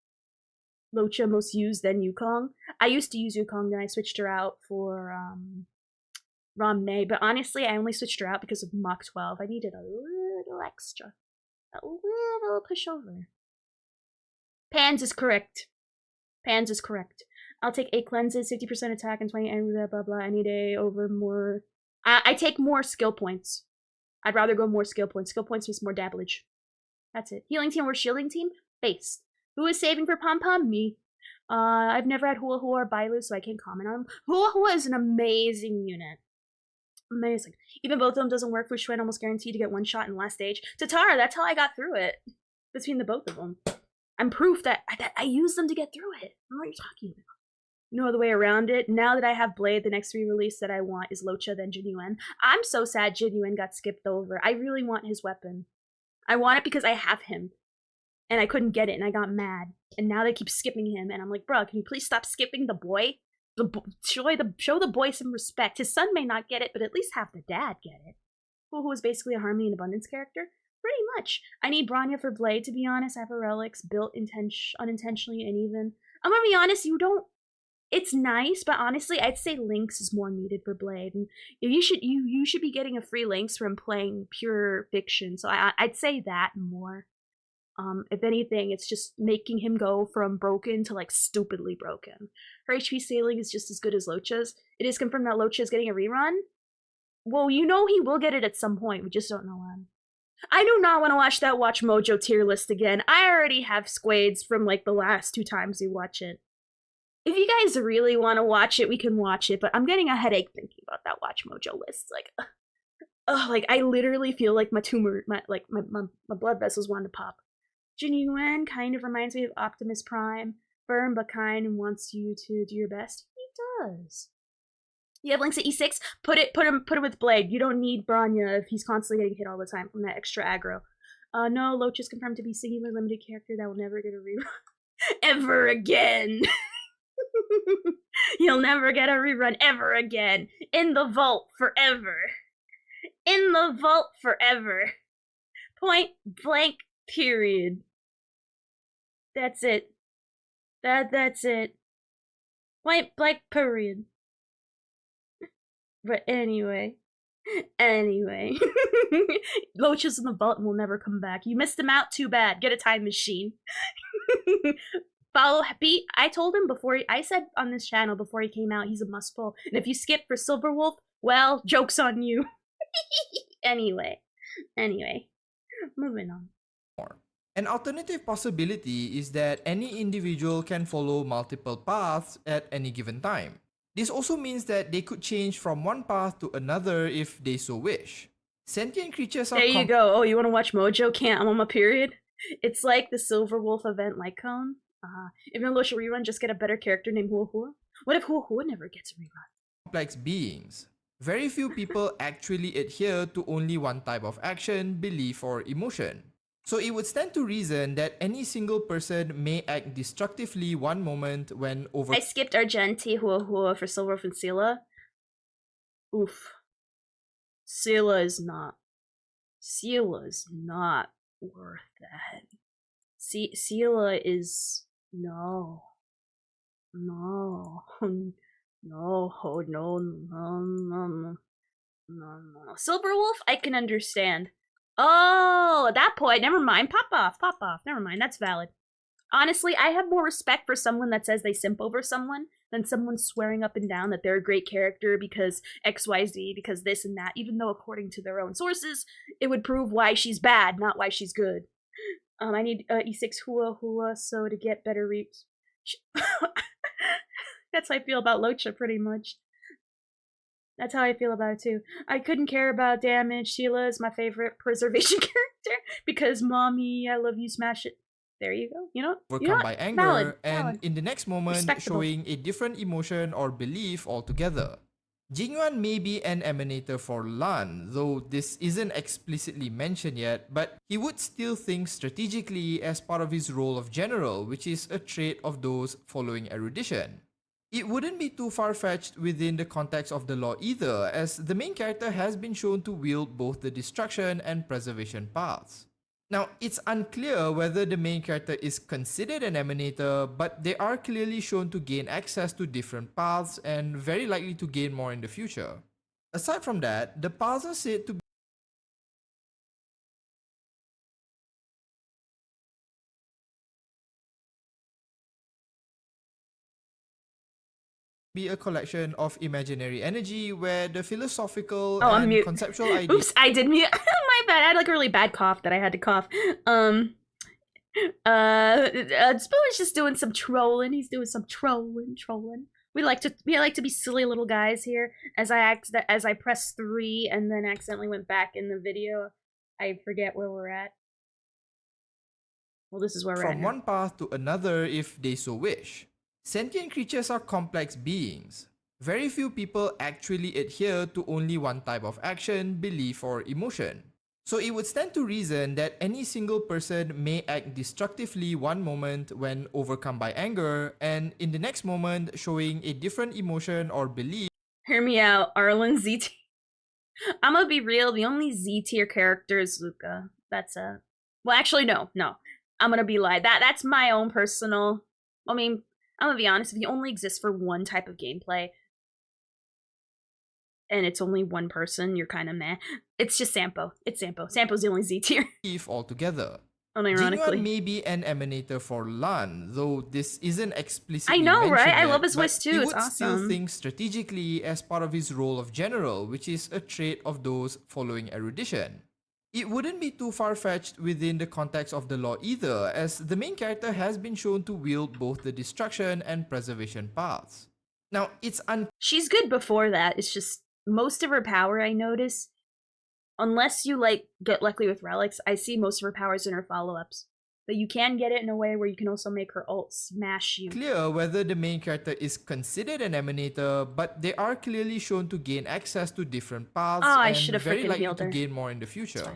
Locha most used, then Yukong. I used to use Yukong, then I switched her out for Romney, but honestly, I only switched her out because of Mach 12. I needed a little extra. A little pushover. Pans is correct. I'll take 8 cleanses, 50% attack, and 20 and blah blah blah. I need over more. I take more skill points. I'd rather go more skill points. Skill points means more dabblage. That's it. Healing team or shielding team? Based. Who is saving for Pom Pom? Me. I've never had Hua Hua or Bailu, so I can't comment on them. Hua Hua is an amazing unit. Amazing. Even both of them doesn't work. Fushuen almost guaranteed to get one shot in the last stage. Tatara, that's how I got through it. Between the both of them. I'm proof that I used them to get through it. What are you talking about? No other way around it. Now that I have Blade, the next re-release that I want is Locha, then Jinyuan. I'm so sad Jinyuan got skipped over. I really want his weapon. I want it because I have him. And I couldn't get it, and I got mad. And now they keep skipping him, and I'm like, bro, can you please stop skipping the boy? Show the boy some respect. His son may not get it, but at least have the dad get it. Who is basically a Harmony and Abundance character? Pretty much. I need Bronya for Blade, to be honest. I have her relics built unintentionally and even. I'm gonna be honest, it's nice, but honestly, I'd say Lynx is more needed for Blade. And you should be getting a free Lynx from playing pure fiction, so I'd say that more. If anything, it's just making him go from broken to like stupidly broken. Her HP scaling is just as good as Locha's. It is confirmed that Locha is getting a rerun. Well, he will get it at some point. We just don't know when. I do not want to watch that Watch Mojo tier list again. I already have squades from like the last 2 times we watch it. If you guys really want to watch it, we can watch it. But I'm getting a headache thinking about that Watch Mojo list. Like I literally feel like my blood vessels want to pop. Jinyuan kind of reminds me of Optimus Prime. Firm but kind and wants you to do your best. He does. You have Lynx at E6? Put him with Blade. You don't need Bronya if he's constantly getting hit all the time from that extra aggro. No, Loach is confirmed to be singular limited character that will never get a rerun ever again. He'll never get a rerun ever again. In the vault forever. In the vault forever. Point blank period. That's it. That's it. Point blank period. But anyway. Loach is in the vault and will never come back. You missed him out, too bad. Get a time machine. Follow Happy. I told him before. I said on this channel before he came out, he's a must pull. And if you skip for Silver Wolf, well, joke's on you. Anyway, moving on. An alternative possibility is that any individual can follow multiple paths at any given time. This also means that they could change from one path to another if they so wish. Sentient creatures are There you go. Oh, you want to watch Mojo Can't Mama period? It's like the Silver Wolf event like cone. If Milo should rerun, just get a better character named Hua Hua. What if Hua Hua never gets a rerun? Complex beings. Very few people actually adhere to only one type of action, belief, or emotion. So it would stand to reason that any single person may act destructively one moment when I skipped Argenti Hua Hua for Silver Wolf and Sela. Oof. Sela's not worth that. Sela is no. Silver Wolf, I can understand. Oh, at that point, never mind. Pop off. Never mind, that's valid. Honestly, I have more respect for someone that says they simp over someone than someone swearing up and down that they're a great character because XYZ, because this and that, even though according to their own sources, it would prove why she's bad, not why she's good. I need E6 Hua Hua so to get better reaps. That's how I feel about Locha, pretty much. That's how I feel about it too. I couldn't care about damage. Sheila is my favorite preservation character because mommy, I love you, smash it. There you go. Overcome by anger, and valid. in the next moment showing a different emotion or belief altogether. Jingyuan may be an emanator for Lan, though this isn't explicitly mentioned yet, but he would still think strategically as part of his role of general, which is a trait of those following erudition. It wouldn't be too far-fetched within the context of the law either, as the main character has been shown to wield both the destruction and preservation paths. Now, it's unclear whether the main character is considered an emanator, but they are clearly shown to gain access to different paths and very likely to gain more in the future. Aside from that, the paths are said to be a collection of imaginary energy where the philosophical and conceptual ideas. Oops, I did mute. My bad. I had like a really bad cough that I had to cough. Spoon is just doing some trolling. He's doing some trolling. We like to be silly little guys here. As I pressed 3 and then accidentally went back in the video, I forget where we're at. Well, this is where we're at. From one path to another if they so wish. Sentient creatures are complex beings. Very few people actually adhere to only one type of action, belief, or emotion. So it would stand to reason that any single person may act destructively one moment when overcome by anger, and in the next moment showing a different emotion or belief. Hear me out, Arlen Z tier. I'm gonna be real, the only Z tier character is Luca. That's well, actually, no. I'm gonna be lied. That's my own personal. I mean, I'm gonna be honest, if you only exist for one type of gameplay, and it's only one person, you're kind of meh. It's just Sampo. It's Sampo. Sampo's the only Z tier. Altogether. Unironically. Jingyuan may be an emanator for Lan, though this isn't explicitly I know, right? I yet, love his voice too. He It's would awesome. still think strategically as part of his role of general, which is a trait of those following erudition. It wouldn't be too far-fetched within the context of the law either, as the main character has been shown to wield both the destruction and preservation paths. Now, she's good before that. It's just most of her power, I notice, unless you get lucky with relics, I see most of her powers in her follow-ups. But you can get it in a way where you can also make her ult smash you. Clear whether the main character is considered an emanator, but they are clearly shown to gain access to different paths and very likely to gain more in the future.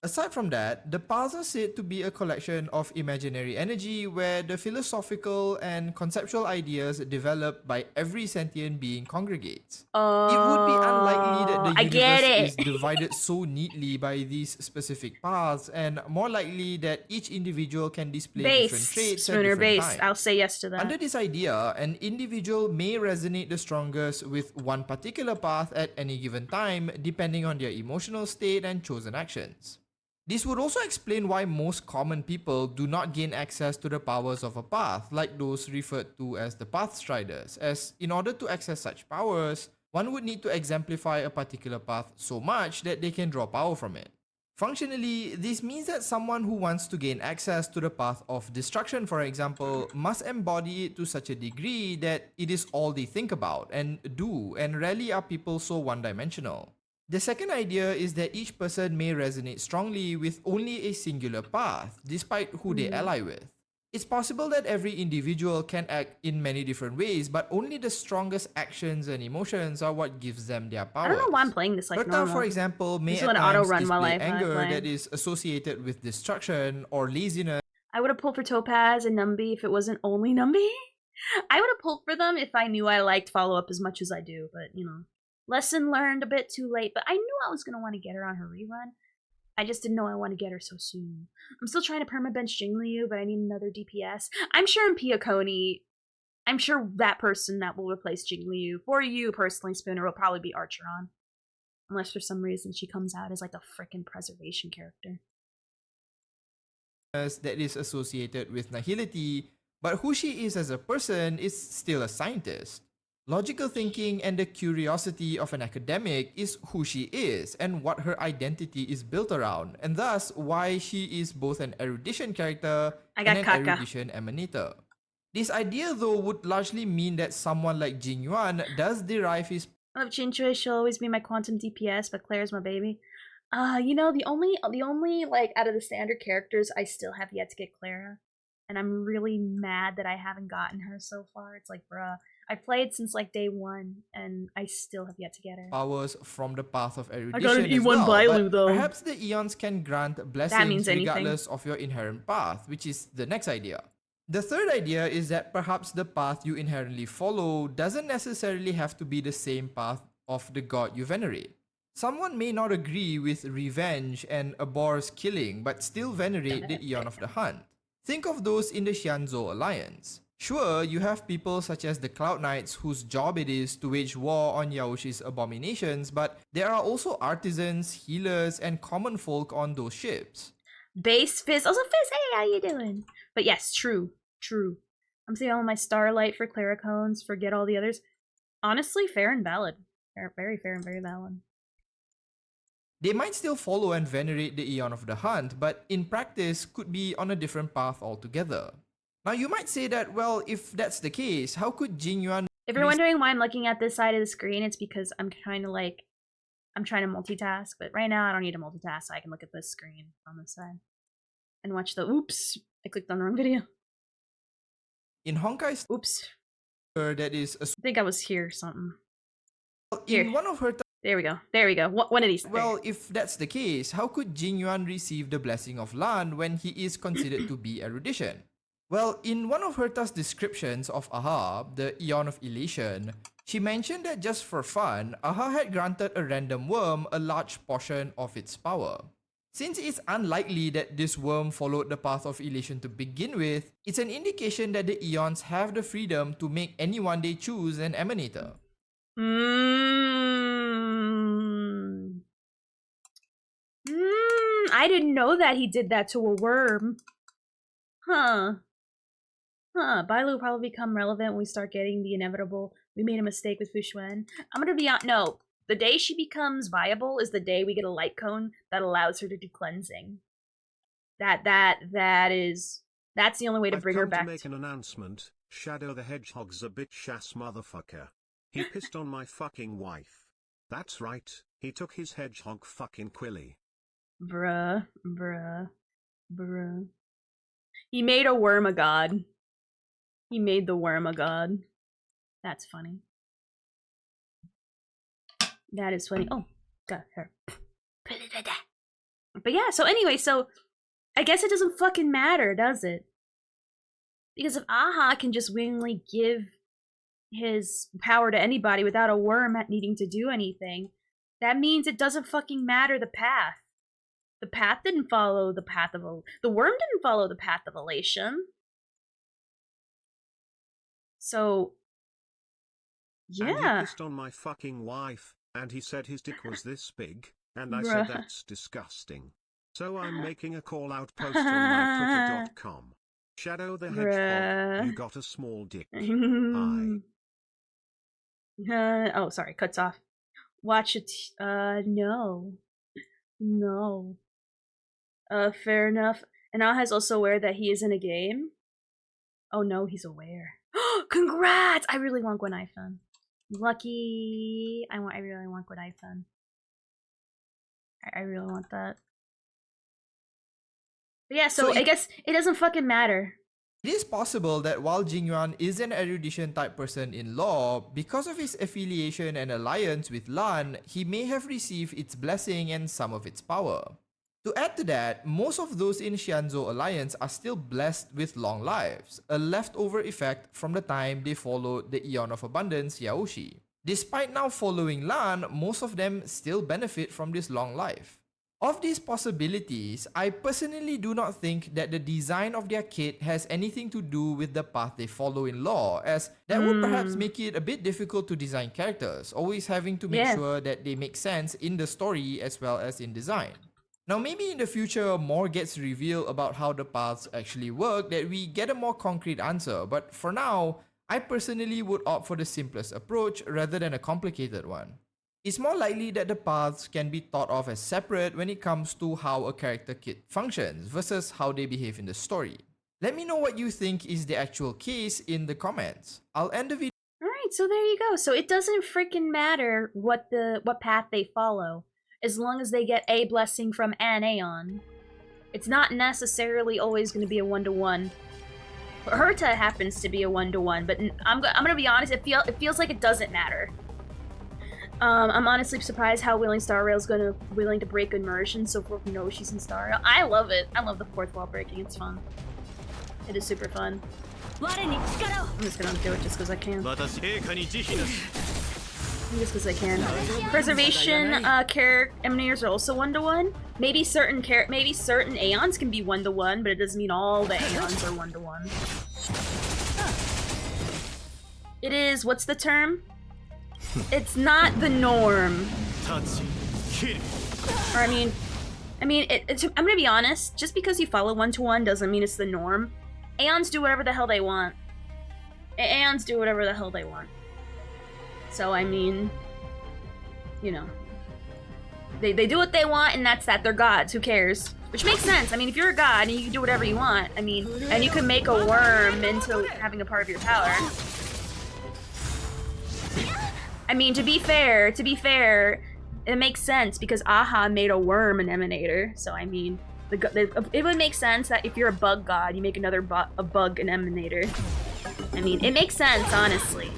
Aside from that, the paths are said to be a collection of imaginary energy where the philosophical and conceptual ideas developed by every sentient being congregates. It would be unlikely that the universe is divided so neatly by these specific paths, and more likely that each individual can display different traits at different times. I'll say yes to that. Under this idea, an individual may resonate the strongest with one particular path at any given time, depending on their emotional state and chosen actions. This would also explain why most common people do not gain access to the powers of a path, like those referred to as the Pathstriders, as in order to access such powers, one would need to exemplify a particular path so much that they can draw power from it. Functionally, this means that someone who wants to gain access to the path of destruction, for example, must embody it to such a degree that it is all they think about and do, and rarely are people so one-dimensional. The second idea is that each person may resonate strongly with only a singular path, despite who they ally with. It's possible that every individual can act in many different ways, but only the strongest actions and emotions are what gives them their powers. I don't know why I'm playing this like Herta, normal. for example, may Just at let it times auto-run while display I anger play. that is associated with destruction or laziness. I would have pulled for Topaz and Numby if it wasn't only Numby. I would have pulled for them if I knew I liked follow-up as much as I do, but, you know. Lesson learned a bit too late, but I knew I was going to want to get her on her rerun. I just didn't know I want to get her so soon. I'm still trying to permabench Jingliu, but I need another DPS. I'm sure in Piaconi, I'm sure that person that will replace Jingliu, for you personally, Spooner, will probably be Archeron. Unless for some reason she comes out as like a frickin' preservation character. That is associated with nihility, but who she is as a person is still a scientist. Logical thinking and the curiosity of an academic is who she is and what her identity is built around, and thus why she is both an erudition character and an erudition emanator. This idea, though, would largely mean that someone like Jing Yuan does derive his... I love Chinchue, she'll always be my quantum DPS, but Claire's my baby. You know, the only, like, out of the standard characters, I still have yet to get Clara. And I'm really mad that I haven't gotten her so far. It's like, bruh. I played since like day one, and I still have yet to get her. Powers from the path of erudition. I got an E1 well, Bailu though. Perhaps the Eons can grant blessings regardless of your inherent path, which is the next idea. The third idea is that perhaps the path you inherently follow doesn't necessarily have to be the same path of the god you venerate. Someone may not agree with revenge and abhors killing, but still venerate the Eon of the Hunt. Think of those in the Xianzhou Alliance. Sure, you have people such as the Cloud Knights whose job it is to wage war on Yaoshi's abominations, but there are also artisans, healers, and common folk on those ships. Base Fizz. Also, Fizz, hey, how you doing? But yes, true. I'm saving all my Starlight for Claricones, forget all the others. Honestly, fair and valid. Very fair and very valid. They might still follow and venerate the Eon of the Hunt, but in practice could be on a different path altogether. Now you might say that, well, if that's the case, how could Jing Yuan... If you're wondering why I'm looking at this side of the screen, it's because I'm trying to multitask, but right now I don't need to multitask, so I can look at this screen on this side. And watch the, oops, I clicked on the wrong video. In Honkai's... Oops. That is... I think I was here something. Here. In one of her... There we go. One of these. Well, if that's the case, how could Jing Yuan receive the blessing of Lan when he is considered to be erudition? Well, in one of Herta's descriptions of Aha, the Eon of Elation, she mentioned that just for fun, Aha had granted a random worm a large portion of its power. Since it's unlikely that this worm followed the path of elation to begin with, it's an indication that the Eons have the freedom to make anyone they choose an emanator. I didn't know that he did that to a worm. Bailu will probably become relevant when we start getting the inevitable. We made a mistake with Fuxuan. I'm gonna be on. No, the day she becomes viable is the day we get a light cone that allows her to do cleansing. That's the only way to bring her back. To make an announcement. Shadow the Hedgehog's a bitch-ass motherfucker. He pissed on my fucking wife. That's right. He took his hedgehog fucking Quilly. Bruh. He made a worm a god. He made the worm a god. That's funny. That is funny. Oh, got her. But yeah, so anyway, so I guess it doesn't fucking matter, does it? Because if Aha can just willingly give his power to anybody without a worm needing to do anything, that means it doesn't fucking matter the path. The path didn't follow the path of... The worm didn't follow the path of elation. So... yeah. And he pissed on my fucking wife, and he said his dick was this big, and I said that's disgusting. So I'm making a call out post on my twitter.com. Shadow the Hedgehog, you got a small dick. I. Oh, sorry, cuts off. Watch it. No. No. Fair enough. And Aha's also aware that he is in a game. Oh no, he's aware. Congrats! I really want Gwen iPhone. Lucky. I really want Gwen iPhone. I really want that. But yeah, so I guess it doesn't fucking matter. It is possible that while Jingyuan is an erudition type person in law, because of his affiliation and alliance with Lan, he may have received its blessing and some of its power. To add to that, most of those in Xianzhou alliance are still blessed with long lives, a leftover effect from the time they followed the Eon of Abundance Yaoshi. Despite now following Lan, most of them still benefit from this long life. Of these possibilities, I personally do not think that the design of their kit has anything to do with the path they follow in law, as that would perhaps make it a bit difficult to design characters, always having to make sure that they make sense in the story as well as in design. Now maybe in the future more gets revealed about how the paths actually work, that we get a more concrete answer, but for now, I personally would opt for the simplest approach rather than a complicated one. It's more likely that the paths can be thought of as separate when it comes to how a character kit functions versus how they behave in the story. Let me know what you think is the actual case in the comments. I'll end the video. Alright, so there you go. So it doesn't freaking matter what path they follow, as long as they get a blessing from an Aeon. It's not necessarily always going to be a one-to-one. Herta happens to be a one-to-one, but I'm gonna be honest, it feels like it doesn't matter. I'm honestly surprised how willing Star Rail's willing to break immersion so forth knows she's in Star Rail. I love it. I love the fourth wall breaking. It's fun. It is super fun. I'm just gonna do it just because I can. Just because I can. Preservation emanators are also one-to-one. Maybe certain Aeons can be one-to-one, but it doesn't mean all the Aeons are one-to-one. It is, what's the term? It's not the norm. Or I mean, I'm gonna be honest. Just because you follow one-to-one doesn't mean it's the norm. Aeons do whatever the hell they want. Aeons do whatever the hell they want. So I mean, you know, they do what they want, and that's that. They're gods. Who cares? Which makes sense. I mean, if you're a god and you can do whatever you want, I mean, and you can make a worm into having a part of your power. I mean, to be fair, it makes sense because Aha made a worm an emanator. So I mean, it would make sense that if you're a bug god, you make another bug an emanator. I mean, it makes sense, honestly.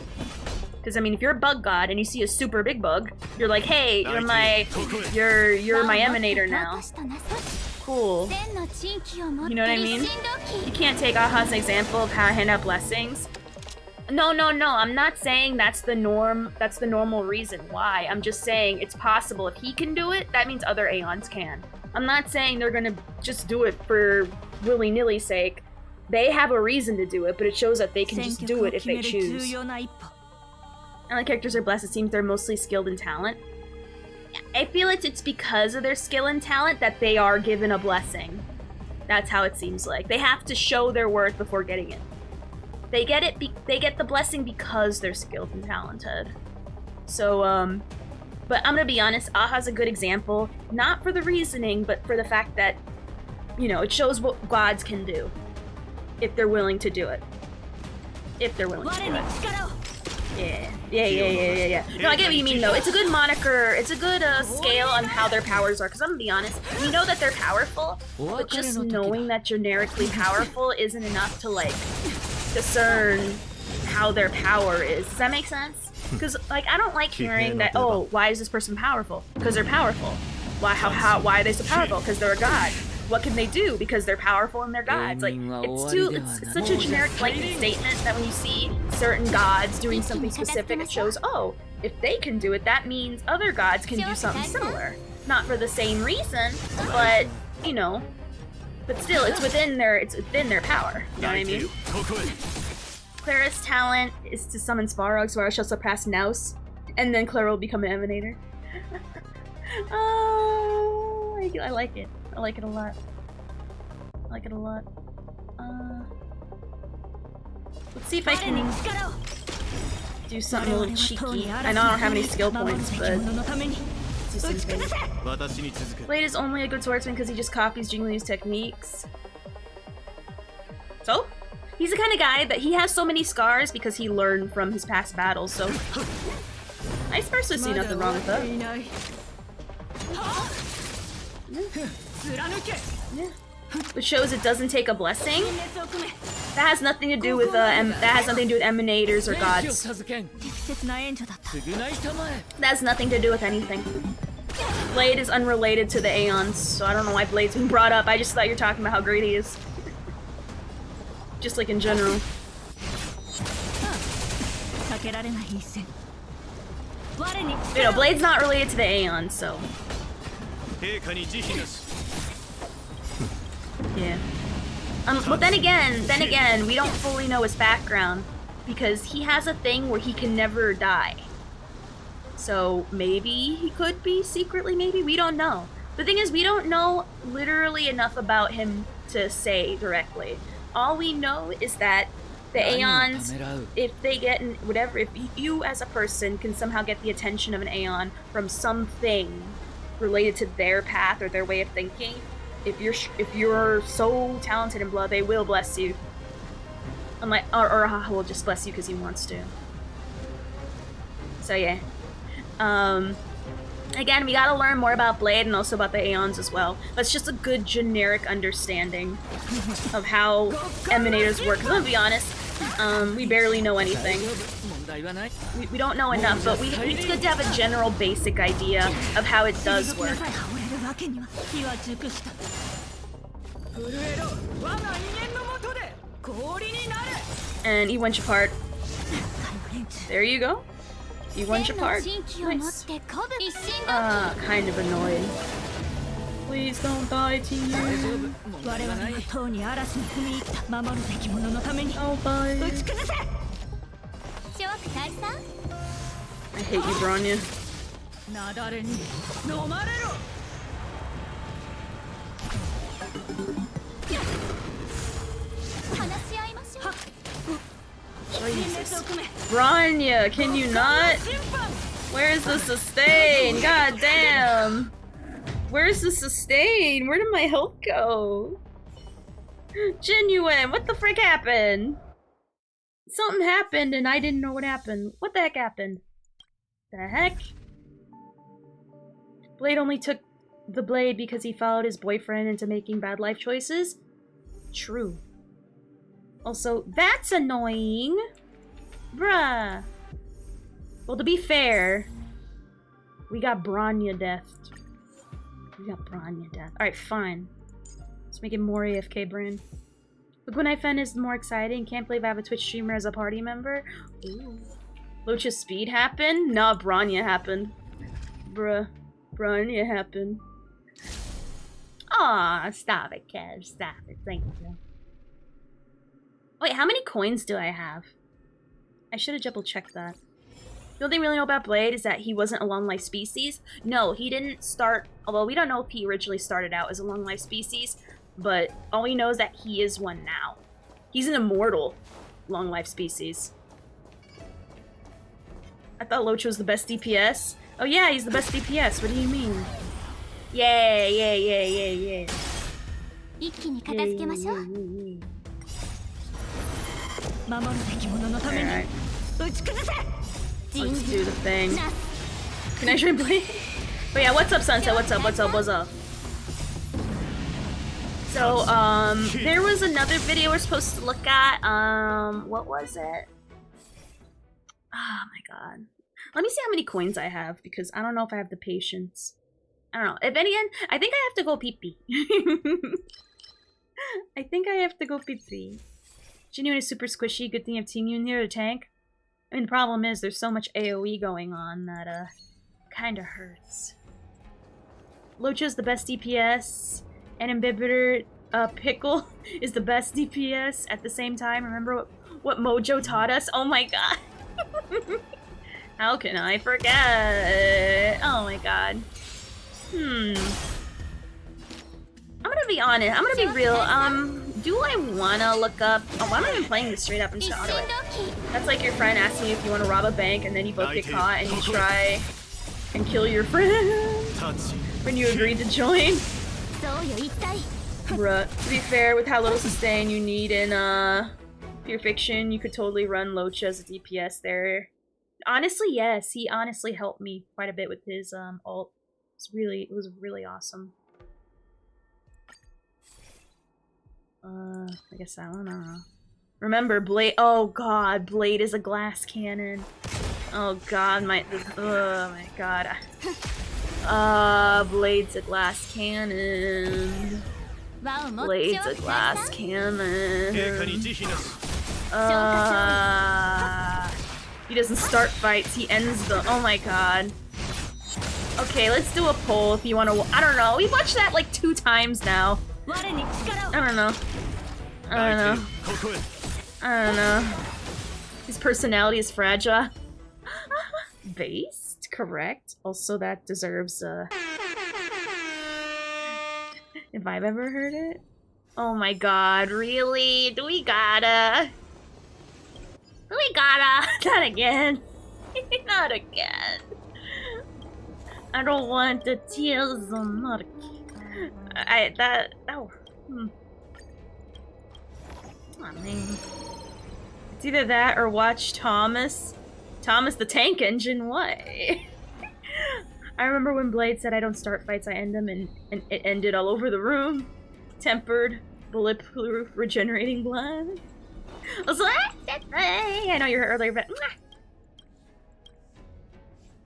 Because I mean, if you're a bug god and you see a super big bug, you're like, hey, you're my emanator now. Cool. You know what I mean? You can't take Aha's example of how I hand out blessings. No, I'm not saying that's the norm, that's the normal reason why. I'm just saying it's possible if he can do it, that means other Aeons can. I'm not saying they're gonna just do it for willy-nilly's sake. They have a reason to do it, but it shows that they can just do it if they choose. And the characters are blessed, it seems they're mostly skilled in talent. I feel it's because of their skill and talent that they are given a blessing. That's how it seems like. They have to show their worth before getting it. They get the blessing because they're skilled and talented. So, but I'm gonna be honest, Aha's a good example, not for the reasoning, but for the fact that, you know, it shows what gods can do. If they're willing to do it. If they're willing to do it. Yeah. No, I get what you mean though. It's a good moniker, it's a good scale on how their powers are, because I'm gonna be honest, we know that they're powerful, but just knowing that generically powerful isn't enough to, like, discern how their power is. Does that make sense? Because, like, I don't like hearing that, oh, why is this person powerful? Because they're powerful. Why are they so powerful? Because they're a god. What can they do? Because they're powerful and they're gods. Like, it's such a generic blanket statement that when you see certain gods doing something specific, it shows, oh, if they can do it, that means other gods can do something similar. Not for the same reason, but, you know, but still, it's within their power. You know what I mean? Clara's talent is to summon Svarog, where I shall surpass Naus, and then Clara will become an emanator. Oh, I like it. I like it a lot. I like it a lot. Let's see if I can do something a little cheeky. I know I don't have any skill points, but let's do something. Blade is only a good swordsman because he just copies Jingliu's techniques. So? He's the kind of guy that he has so many scars because he learned from his past battles, so I personally see nothing wrong with that. Yeah. Which shows it doesn't take a blessing. That has nothing to do with emanators or gods. That has nothing to do with anything. Blade is unrelated to the Aeons, so I don't know why Blade's been brought up. I just thought you were talking about how great he is. Just like in general. You know, Blade's not related to the Aeons, so. Yeah. But then again, we don't fully know his background because he has a thing where he can never die. So maybe he could be secretly, maybe, we don't know. The thing is, we don't know literally enough about him to say directly. All we know is that the Aeons, if they get in whatever, if you as a person can somehow get the attention of an Aeon from something related to their path or their way of thinking, if you're so talented in blood, they will bless you. Unlike, or will just bless you because he wants to. So yeah. Again, we gotta learn more about Blade and also about the Aeons as well. That's just a good generic understanding of how emanators work. 'Cause I'm gonna be honest, we barely know anything. We don't know enough, but it's good to have a general basic idea of how it does work. And he went apart. There you go. He went apart. Nice. Kind of annoying. Please don't die to you. Oh, bye. I hate you, Bronya. Jesus. Bronya, can you not? Where's the sustain? God damn. Where's the sustain? Where did my health go? Genuine, what the frick happened? Something happened and I didn't know what happened. What the heck happened? The heck? Blade only took the blade because he followed his boyfriend into making bad life choices? True. Also, that's annoying. Bruh. Well, to be fair, we got Bronya death. Alright, fine. Let's make it more AFK Brand. Look, when I found is more exciting. Can't believe I have a Twitch streamer as a party member. Ooh. Locha's speed happened? Nah, Bronya happened. Bruh. Bronya happened. Aw, stop it, Kev. Stop it. Thank you. Wait, how many coins do I have? I should have double checked that. The only thing we really know about Blade is that he wasn't a long life species. No, he didn't start, although we don't know if he originally started out as a long life species, but all we know is that he is one now. He's an immortal long life species. I thought Locha was the best DPS. Oh yeah, he's the best DPS. What do you mean? Yeah. Alright. Let's do the thing. Can I try and play? But yeah, what's up, Sunset? What's up? So, there was another video we're supposed to look at. What was it? Oh my god. Let me see how many coins I have, because I don't know if I have the patience. I don't know. If any, I think I have to go pee-pee. I think I have to go pee-pee. Genuine is super squishy. Good thing I've seen you near the tank. I mean, the problem is there's so much AoE going on that, kinda hurts. Locha's the best DPS, and Imbibitor, Pickle is the best DPS at the same time. Remember what Mojo taught us? Oh my god. How can I forget? Oh my god. gonna be honest. I'm gonna be real. Do I wanna look up? Oh, why am I even playing this straight up and just auto it? That's like your friend asking you if you want to rob a bank, and then you both get caught, and you try and kill your friend when you agreed to join. Bruh. To be fair, with how little sustain you need in Pure Fiction, you could totally run Locha as a DPS there. Honestly, yes. He honestly helped me quite a bit with his ult. It was really awesome. I guess I don't know. Remember, Blade. Oh god, Blade is a glass cannon. Oh god, oh my god. Blade's a glass cannon. Blade's a glass cannon. He doesn't start fights, he ends them. Oh my god. Okay, let's do a poll if you want to. I don't know. We watched that like 2 times now. I don't know. I don't know. His personality is fragile. Based? Correct. Also, that deserves if I've ever heard it. Oh my god, really? Do we gotta? Not again. Not again. I don't want the tears. Not again. I mean, it's either that or watch Thomas the Tank Engine. What? I remember when Blade said I don't start fights, I end them, and it ended all over the room. Tempered, bulletproof, regenerating blood. I was like, I know you heard earlier, but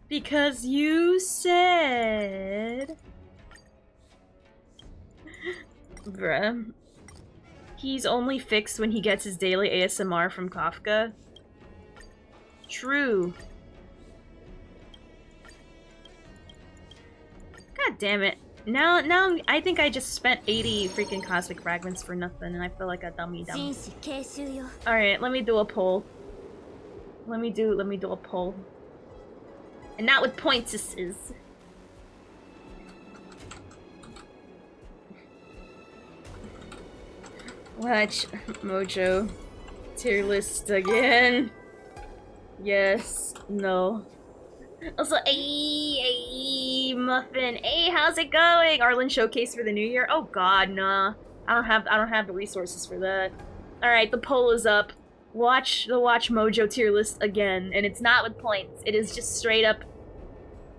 because you said, bruh, he's only fixed when he gets his daily ASMR from Kafka. True. God damn it. Now I think I just spent 80 freaking cosmic fragments for nothing, and I feel like a dummy. Alright, let me do a poll. Let me do a poll. And not with pointses. Watch Mojo tier list again. Yes, no. Also, hey, Muffin. Hey, how's it going? Arlen showcase for the new year? Oh god, nah. I don't have the resources for that. Alright, the poll is up. Watch the Watch Mojo tier list again, and it's not with points. It is just straight up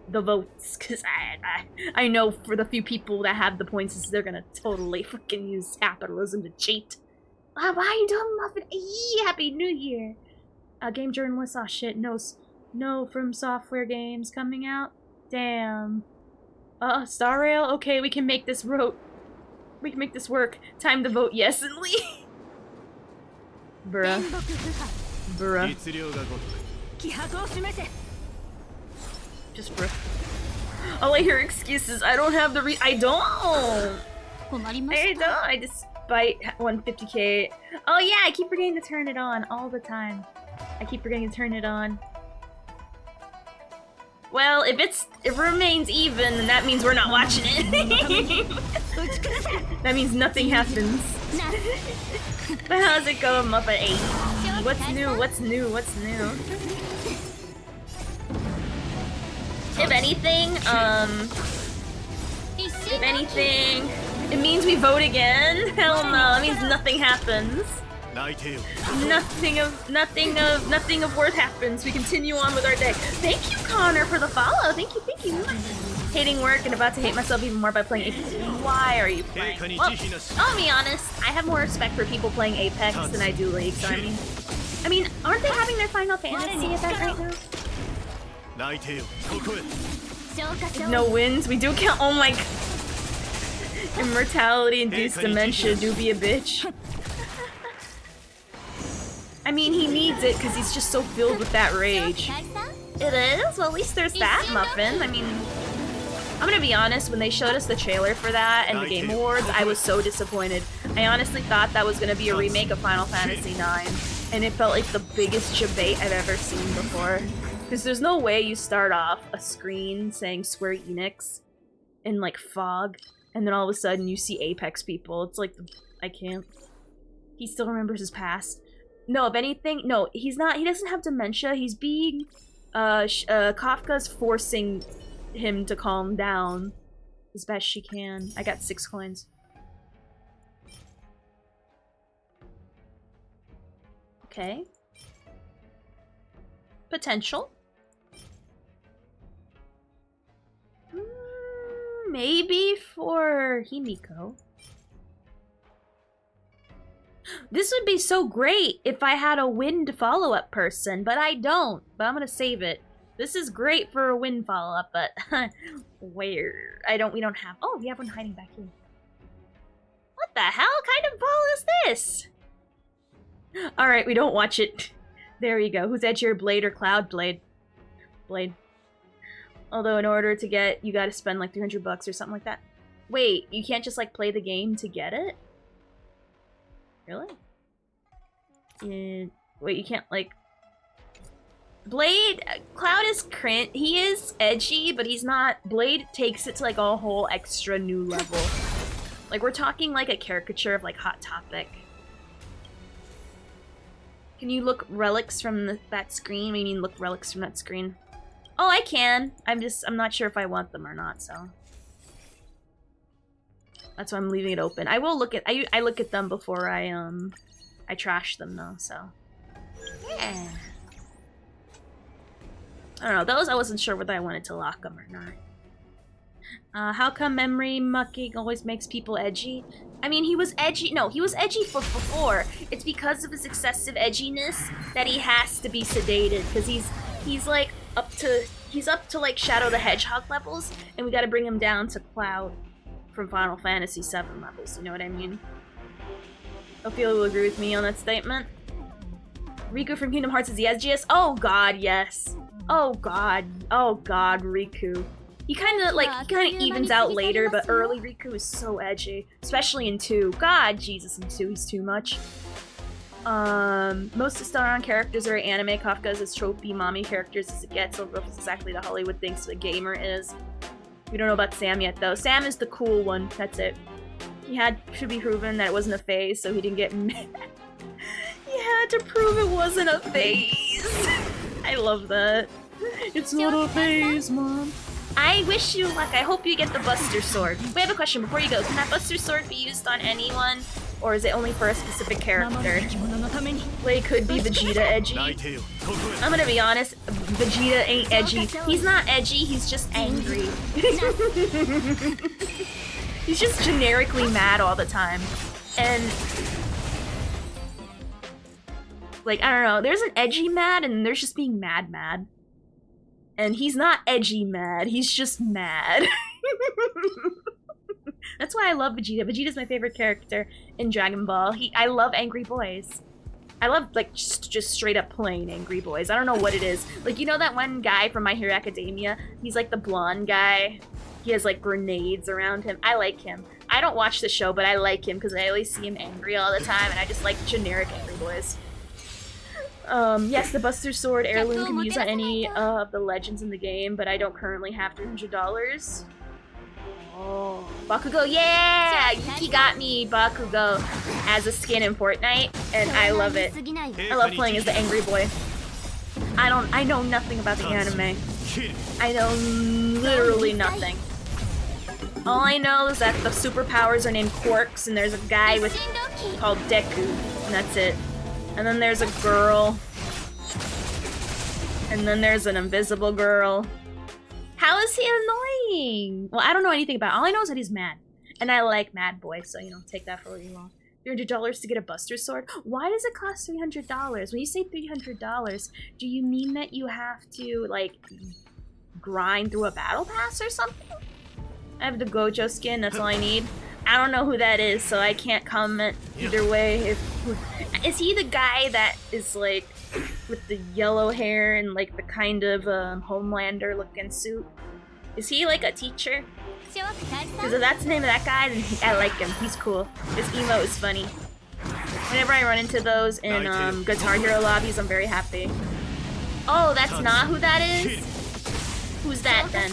the votes, because I know for the few people that have the points, they're gonna totally fucking use capitalism to cheat. Why are you doing, Muffin? Hey, Happy New Year! Game journalist, aw shit, no From Software games coming out? Damn. Star Rail? Okay, we can make this we can make this work. Time to vote yes and leave. Bruh. Just bruh. Oh, I hear excuses. I don't have the I don't! I despite 150k. Oh yeah, I keep forgetting to turn it on all the time. I keep forgetting to turn it on. Well, if it remains even, then that means we're not watching it. That means nothing happens. But how's it going, Muppet 8? What's new? What's new? What's new? If anything, it means we vote again. Hell no, that means nothing happens. Nothing of worth happens. We continue on with our day. Thank you, Connor, for the follow. Thank you. Hating work and about to hate myself even more by playing Apex. Why are you playing? Well, I'll be honest. I have more respect for people playing Apex than I do League. So I mean, aren't they having their Final Fantasy event right now? No wins. We do count. Oh my. Immortality-induced dementia do be a bitch. I mean, he needs it because he's just so filled with that rage. It is? Well, at least there's that, Muffin. I mean, I'm gonna be honest, when they showed us the trailer for that and the Game Awards, I was so disappointed. I honestly thought that was gonna be a remake of Final Fantasy IX, and it felt like the biggest debate I've ever seen before. Because there's no way you start off a screen saying Square Enix in, like, fog, And then all of a sudden you see Apex people. It's like, I can't. He still remembers his past. No, if anything, no, he's not, he doesn't have dementia. He's being, Kafka's forcing him to calm down as best she can. I got 6 coins. Okay. Potential. Maybe for Himiko. This would be so great if I had a wind follow-up person, but I don't. But I'm gonna save it. This is great for a wind follow-up, but where? We don't have. Oh, we have one hiding back here. What the hell kind of ball is this? Alright, we don't watch it. There you go. Who's edgier, Blade or Cloud? Blade. Blade. Although in order to get, you gotta spend like 300 bucks or something like that. Wait, you can't just like play the game to get it? Really? Wait, you can't like... Blade, Cloud is cringe. He is edgy, but he's not... Blade takes it to like a whole extra new level. Like we're talking like a caricature of like Hot Topic. Can you look relics from that screen? I mean, look relics from that screen. Oh, I can. I'm not sure if I want them or not, so. That's why I'm leaving it open. I will look at, I look at them before I trash them though, so. Yeah. I don't know, those I wasn't sure whether I wanted to lock them or not. How come memory mucking always makes people edgy? I mean, he was edgy. No, he was edgy before. It's because of his excessive edginess that he has to be sedated, because he's like up to like Shadow the Hedgehog levels, and we got to bring him down to Cloud from Final Fantasy VII levels. You know what I mean? Ophelia will agree with me on that statement. Riku from Kingdom Hearts is the edgiest. Oh God, yes. Oh God, Riku. He kind of evens out later, but early Riku is so edgy, especially in 2. God, Jesus, in 2 he's too much. Most of Stellar characters are anime. Kafka's as tropey mommy characters as it gets. So it's exactly the Hollywood thinks the gamer is. We don't know about Sam yet, though. Sam is the cool one. That's it. He had to be proven that it wasn't a phase, so he didn't get mad. He had to prove it wasn't a phase. I love that. It's not a phase, Mom. I wish you luck. I hope you get the Buster Sword. We have a question before you go. Can that Buster Sword be used on anyone? Or is it only for a specific character? Like, could be Vegeta edgy. I'm gonna be honest, Vegeta ain't edgy. He's not edgy, he's just angry. He's just generically mad all the time. And... like, I don't know, there's an edgy mad and there's just being mad. And he's not edgy mad, he's just mad. That's why I love Vegeta. Vegeta's my favorite character in Dragon Ball. I love angry boys. I love, like, just straight up plain angry boys. I don't know what it is. Like, you know that one guy from My Hero Academia? He's like the blonde guy. He has like grenades around him. I like him. I don't watch the show, but I like him because I always see him angry all the time, and I just like generic angry boys. Yes, the Buster Sword heirloom can be used on any of the legends in the game, but I don't currently have $300. Oh, Bakugo, yeah! Yuki got me Bakugo as a skin in Fortnite, and I love it. I love playing as the angry boy. I know nothing about the anime. I know literally nothing. All I know is that the superpowers are named Quarks, and there's a guy called Deku, and that's it. And then there's a girl. And then there's an invisible girl. How is he annoying? Well, I don't know anything about it. All I know is that he's mad. And I like mad boys, so, you know, take that for what you want. $300 to get a Buster Sword? Why does it cost $300? When you say $300, do you mean that you have to, like, grind through a battle pass or something? I have the Gojo skin, that's all I need. I don't know who that is, so I can't comment either way. Is he the guy that is, like, with the yellow hair and, like, the kind of Homelander-looking suit? Is he, like, a teacher? Because if that's the name of that guy, then I like him. He's cool. His emo is funny. Whenever I run into those in Guitar Hero lobbies, I'm very happy. Oh, that's not who that is? Who's that, then?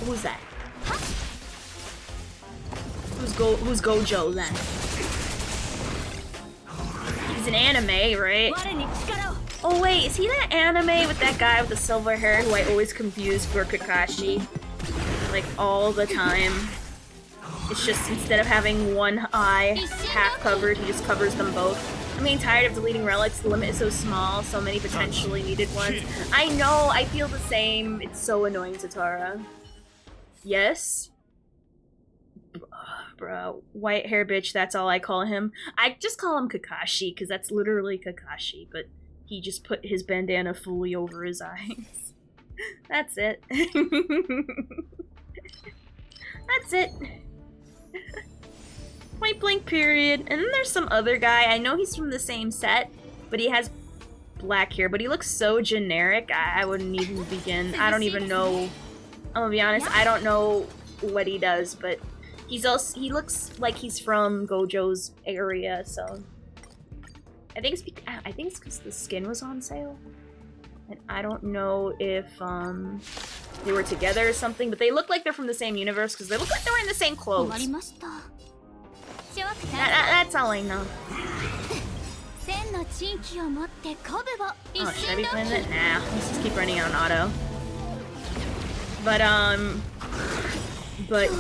Who's that? Who's Gojo then? He's an anime, right? Oh wait, is he that anime with that guy with the silver hair who I always confuse for Kakashi? Like all the time. It's just instead of having one eye half covered, he just covers them both. I'm getting tired of deleting relics. The limit is so small, so many potentially needed ones. I know, I feel the same. It's so annoying, Tatara. Yes? Bro, white hair bitch, that's all I call him. I just call him Kakashi, because that's literally Kakashi, but he just put his bandana fully over his eyes. That's it. That's it. Point blank period. And then there's some other guy. I know he's from the same set, but he has black hair, but he looks so generic, I wouldn't even begin. I don't even know. I'm gonna be honest, I don't know what he does, but he looks like he's from Gojo's area, so I think it's because the skin was on sale. And I don't know if they were together or something, but they look like they're from the same universe because they look like they're wearing the same clothes. That's all I know. Oh, should I be playing that? Nah, let's just keep running on auto. But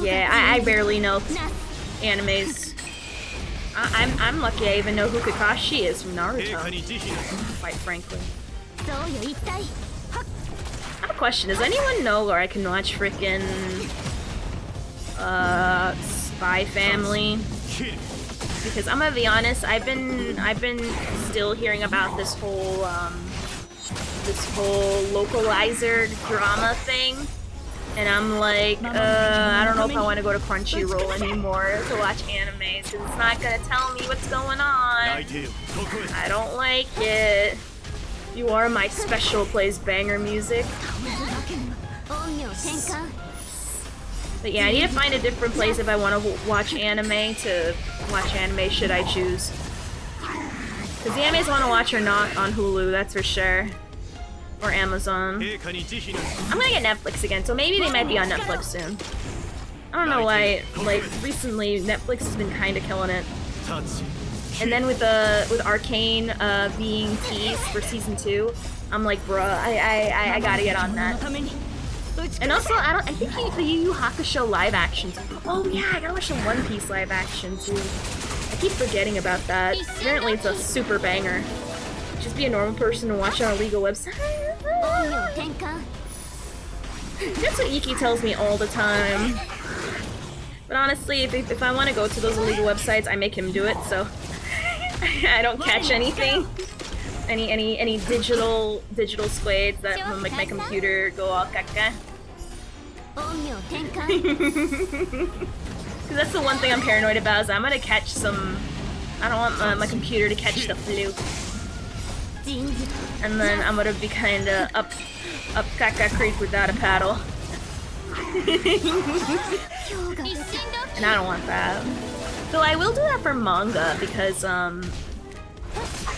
yeah, I barely know animes. I'm lucky I even know who Kakashi is from Naruto, quite frankly. I have a question. Does anyone know where I can watch frickin' Spy Family? Because I'm gonna be honest, I've been still hearing about this whole localizer drama thing, and I'm like, I don't know if I want to go to Crunchyroll anymore to watch animes, because it's not gonna tell me what's going on. I don't like it. You Are My Special plays banger music. But yeah, I need to find a different place if I want to watch anime to watch anime should I choose. Because the animes I want to watch are not on Hulu, that's for sure. Or Amazon. I'm gonna get Netflix again, so maybe they might be on Netflix soon. I don't know why, like, recently Netflix has been kinda killing it. And then with Arcane being teased for season 2, I'm like, bruh, I gotta get on that. And also, I think the Yu Yu Hakusho live action. Oh yeah, I gotta watch the One Piece live action too. I keep forgetting about that. Apparently it's a super banger. Just be a normal person and watch it on a legal website. That's what Iki tells me all the time. But honestly, if I want to go to those illegal websites, I make him do it, so I don't catch anything. Any digital squades that will make my computer go all caca. Because that's the one thing I'm paranoid about, is I'm gonna catch some... I don't want my computer to catch the flu. And then I'm gonna be kinda up caca creek without a paddle. And I don't want that. Though I will do that for manga, because I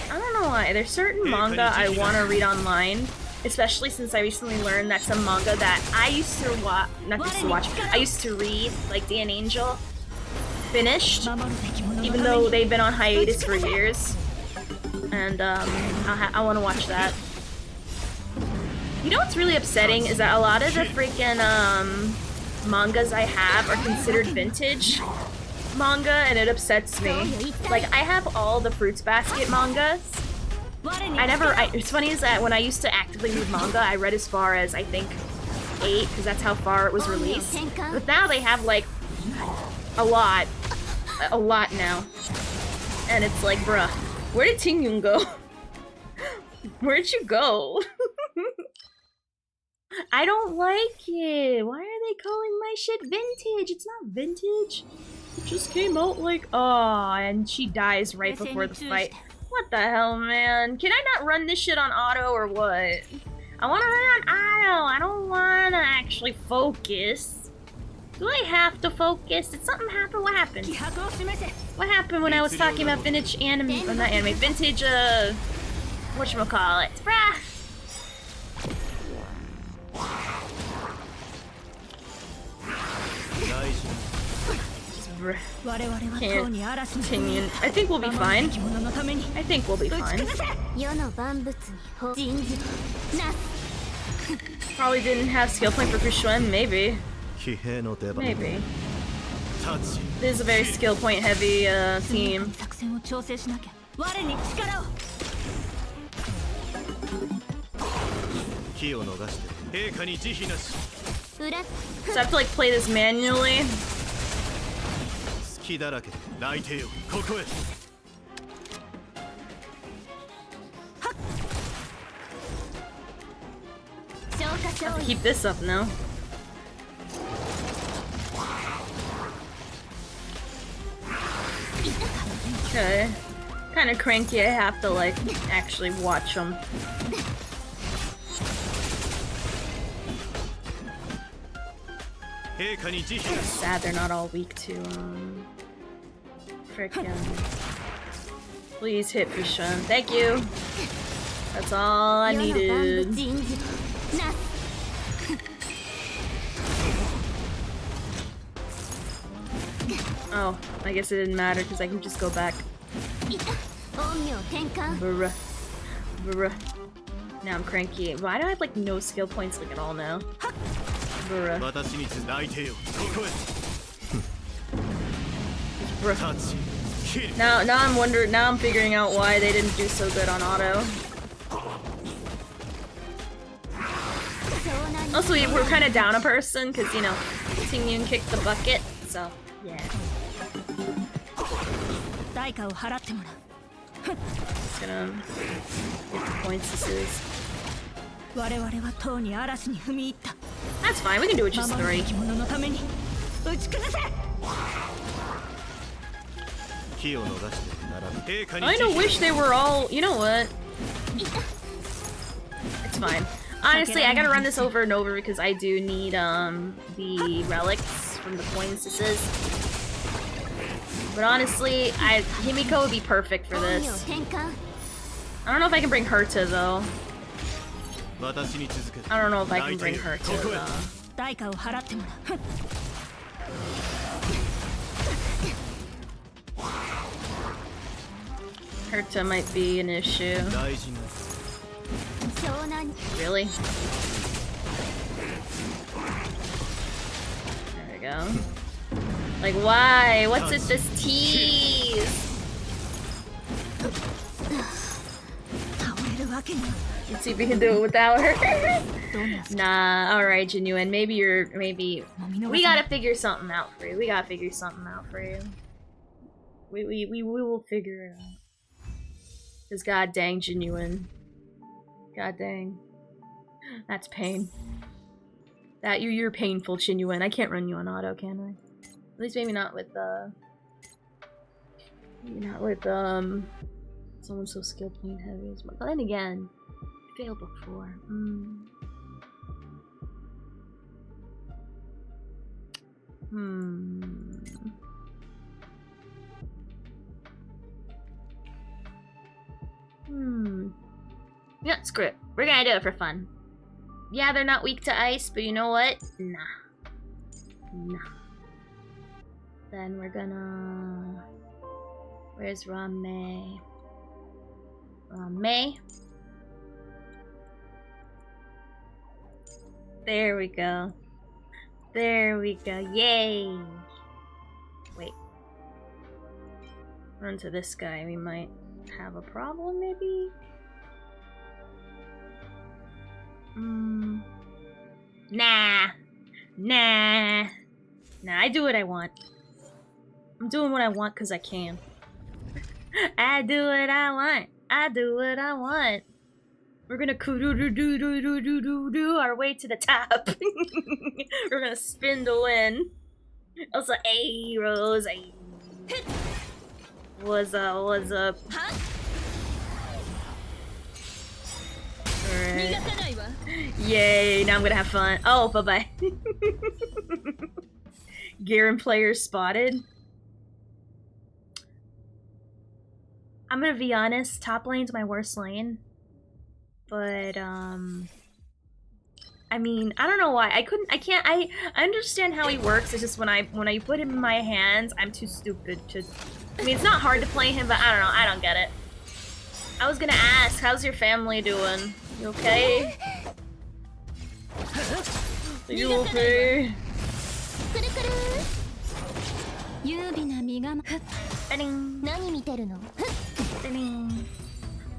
don't know why. There's certain manga I want to read online, especially since I recently learned that some manga that I used to watch, I used to read, like Dan Angel, finished, even though they've been on hiatus for years. And I want to watch that. You know what's really upsetting is that a lot of the freaking mangas I have are considered vintage manga, and it upsets me. Like, I have all the Fruits Basket mangas. It's funny is that when I used to actively read manga, I read as far as, I think, 8, because that's how far it was released. But now they have, like, a lot now. And it's like, bruh, where did Tingyun go? Where'd you go? I don't like it. Why are they calling my shit vintage? It's not vintage. It just came out like, aw, and she dies right before the fight. What the hell, man? Can I not run this shit on auto or what? I want to run on auto. I don't want to actually focus. Do I have to focus? Did something happen? What happened? What happened when I was talking about vintage anime? Or not anime, vintage, whatchamacallit? Brah! Just Continue. I think we'll be fine. I think we'll be fine. Probably didn't have skill point for Fushun, maybe. Maybe. This is a very skill point heavy team. So I have to like play this manually. I have to keep this up now. Okay. Kind of cranky, I have to like actually watch them. Sad they're not all weak to frickin'. Please hit Fushun. Thank you. That's all I needed. Oh, I guess it didn't matter because I can just go back. Bruh. Bruh. Now I'm cranky. Why do I have like no skill points like at all now? Bruh. Bruh. Now I'm wondering. Now I'm figuring out why they didn't do so good on auto. Also, we're kind of down a person because you know, Tingyun kicked the bucket. So yeah. Just gonna get the points this is. That's fine, we can do it just 3. I don't wish they were all. You know what? It's fine. Honestly, I gotta run this over and over because I do need the relics from the coins this is. But honestly, Himiko would be perfect for this. I don't know if I can bring Herta though. I don't know if I can bring Herta though. Herta might be an issue. Really? There we go. Like, why? What's it this tease? Let's see if we can do it without her. Nah, alright, Genuine. Maybe we gotta figure something out for you. We gotta figure something out for you. We will figure it out. Cause god dang, Genuine. God dang. That's pain. You're painful, Genuine. I can't run you on auto, can I? At least maybe not with someone so skill point heavy as well. But then again, I failed before. Yeah, screw it. We're gonna do it for fun. Yeah, they're not weak to ice, but you know what? Nah. Then we're gonna... Where's Rame? Rame? There we go. There we go. Yay! Wait. Run to this guy. We might have a problem, maybe? Nah. Nah, I do what I want. I'm doing what I want because I can. I do what I want. I do what I want. We're gonna do our way to the top. We're gonna spin to win. Also, hey, Rose. Hey. What's up? What's up? Alright. Yay, now I'm gonna have fun. Oh, bye-bye. Garen players spotted. I'm gonna be honest, top lane's my worst lane. But, I I mean, I don't know why. I understand how he works. It's just when I put him in my hands, I'm too stupid to... I mean, it's not hard to play him, but I don't know. I don't get it. I was gonna ask, how's your family doing? You okay? Are you okay?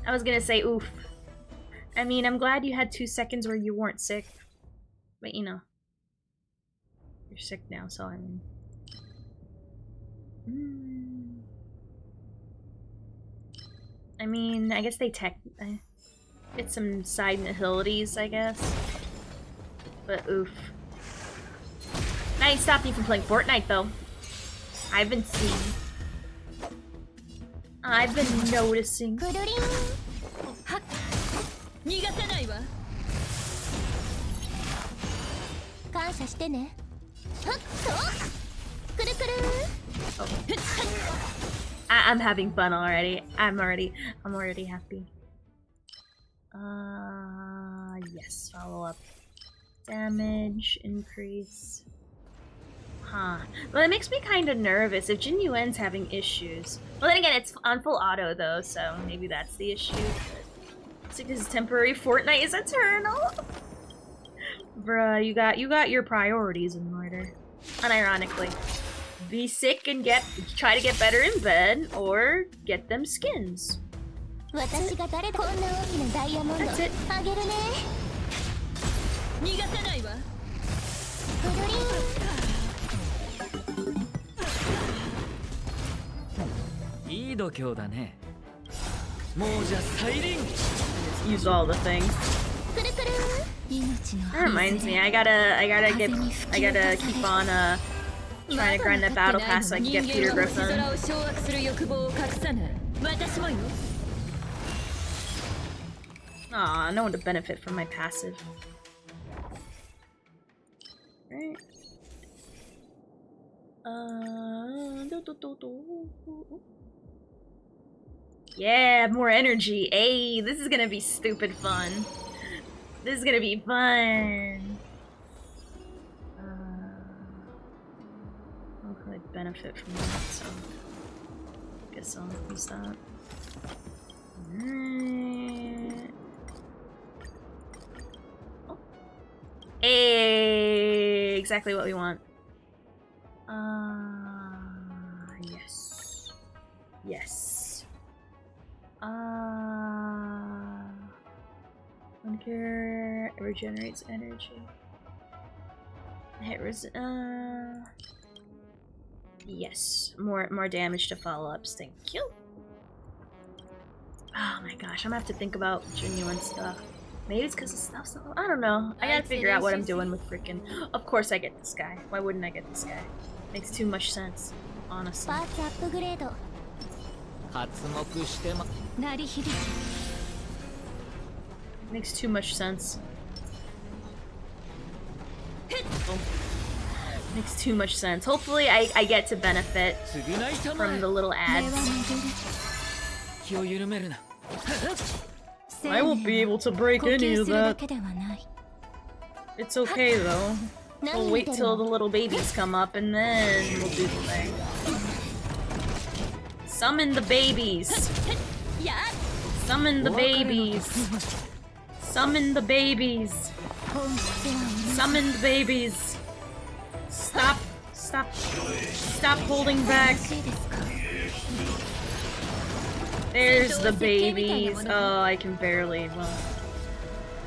I was gonna say oof. I mean, I'm glad you had 2 seconds where you weren't sick. But you know. You're sick now, so I mean. I mean, I guess they get some side nihilities, I guess. But oof. That ain't stopped me from playing Fortnite, though. I've been seeing. I've been noticing. I'm having fun already. I'm already happy. Yes, follow up. Damage increase. Huh. Well, it makes me kind of nervous if Jin Yuan's having issues. Well, then again, it's on full auto though, so maybe that's the issue. Sickness is temporary. Fortnite is eternal. Bruh, you got your priorities in order. Unironically, be sick and try to get better in bed, or get them skins. That's it. That's it. Use all the things. That reminds me, I gotta keep on trying to grind that battle pass so I can get Peter Griffin. Aw, no one to benefit from my passive. Right. Yeah, more energy. Hey, this is gonna be stupid fun. This is gonna be fun. I'll probably benefit from that, so I guess I'll use that. Oh. Hey, exactly what we want. Yes. Yes. One care regenerates energy. Hit yes. More damage to follow-ups. Thank you. Oh my gosh, I'm gonna have to think about genuine stuff. Maybe it's because of stuff. I don't know. I gotta figure out what I'm doing with freaking. Of course, I get this guy. Why wouldn't I get this guy? Makes too much sense, honestly. Makes too much sense. Oh. Makes too much sense. Hopefully, I get to benefit from the little ads. I won't be able to break any of that. It's okay though. We'll wait till the little babies come up and then we'll do the thing. Summon the babies! Summon the babies! Summon the babies! Summon the babies! Stop! Stop! Stop holding back! There's the babies. Oh, I can barely. Well,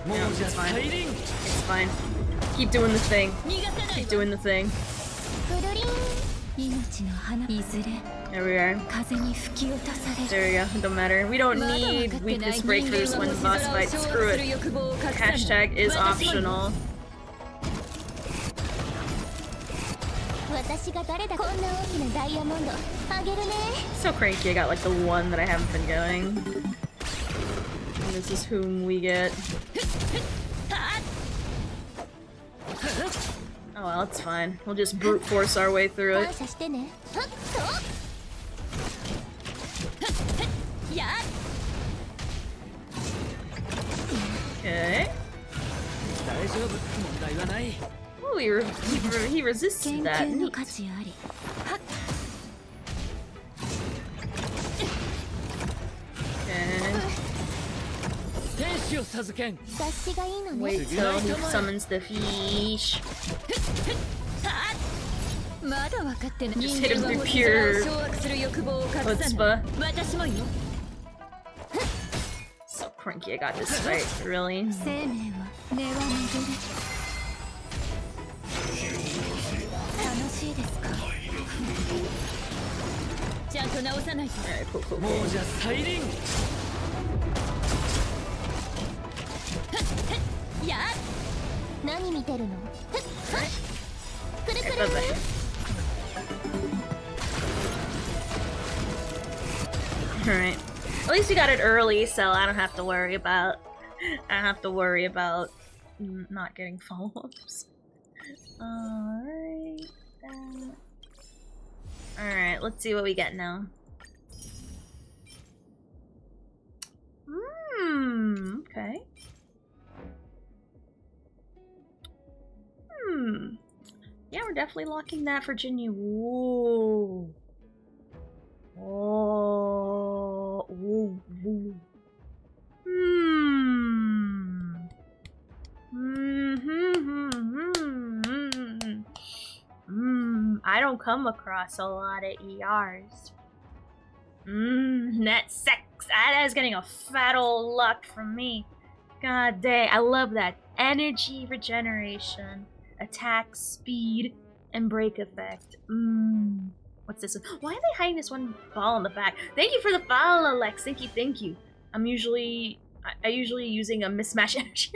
no, it's fine. It's fine. Keep doing the thing. Keep doing the thing. There we are. There we go. Don't matter. We don't need weakness break for this one boss fight. Screw it. Hashtag is optional. So cranky I got like the one that I haven't been going. And this is whom we get. Oh well, it's fine. We'll just brute force our way through it. Okay. Oh, he resisted that. Neat. Okay. Wait till he summons the fish. Just hit him through pure chutzpah. So cranky I got this fight, really. Alright, cool. Alright. At least we got it early, so I don't have to worry about not getting follow-ups. Alright. Alright, let's see what we get now. Okay. Yeah, we're definitely locking that Virginia. Whoa. Oh. Whoa. I don't come across a lot of ERs. That sex. That is getting a fat old luck from me. God dang, I love that. Energy regeneration, attack, speed, and break effect. What's this one? Why are they hiding this one ball in the back? Thank you for the follow, Lex. Thank you. I usually using a mismatch energy.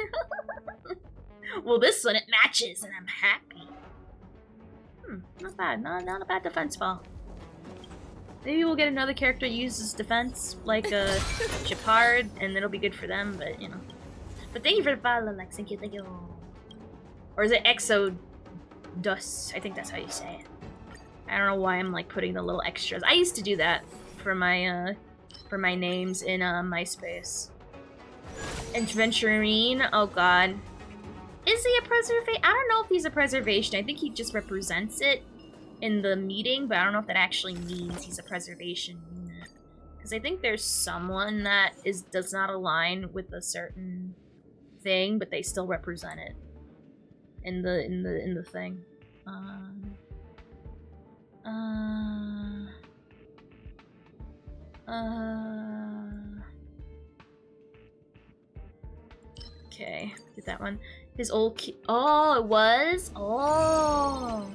Well, this one, it matches, and I'm happy. Not bad. Not a bad defense ball. Maybe we'll get another character that uses defense, like Shepard, and it'll be good for them, but, you know. But thank you for the follow, Lex. Thank you. Or is it Exodus? I think that's how you say it. I don't know why I'm, like, putting the little extras. I used to do that for my names in MySpace. Adventurine, oh god. Is he a preservation? I don't know if he's a preservation. I think he just represents it in the meeting, but I don't know if that actually means he's a preservation unit. Because I think there's someone that does not align with a certain thing, but they still represent it in the thing. Okay, get that one. His old key. Oh, it was? Oh.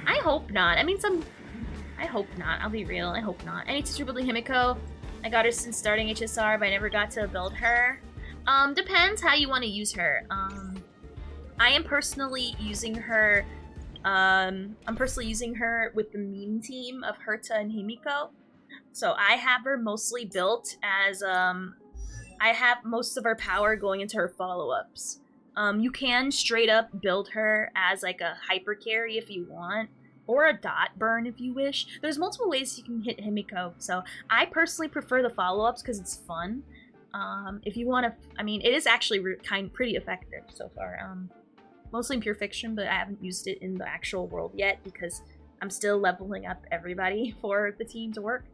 I hope not. I mean, I hope not. I'll be real. I hope not. I need to super building Himiko. I got her since starting HSR, but I never got to build her. Depends how you want to use her. I am personally using her. I'm personally using her with the meme team of Herta and Himiko. So I have her mostly built as I have most of her power going into her follow-ups. You can straight up build her as like a hyper carry if you want, or a dot burn if you wish. There's multiple ways you can hit Himiko, so I personally prefer the follow-ups because it's fun. If you want to, I mean, it is actually pretty effective so far. Mostly in pure fiction, but I haven't used it in the actual world yet because I'm still leveling up everybody for the team to work.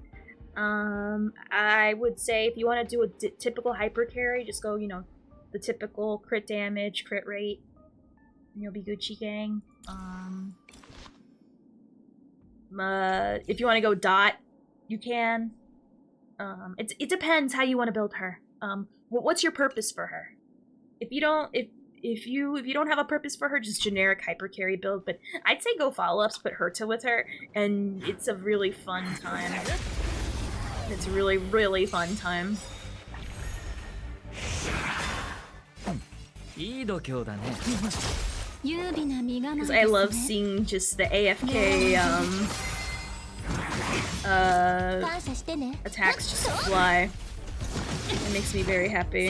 I would say if you want to do a typical hyper carry, just go, you know, the typical crit damage, crit rate, and you'll be Gucci gang. If you want to go dot, you can. It depends how you want to build her. What's your purpose for her? If you don't have a purpose for her, just generic hyper carry build. But I'd say go follow-ups, put Herta with her, and it's a really fun time. It's really, really fun time. Because I love seeing just the AFK attacks just fly. It makes me very happy.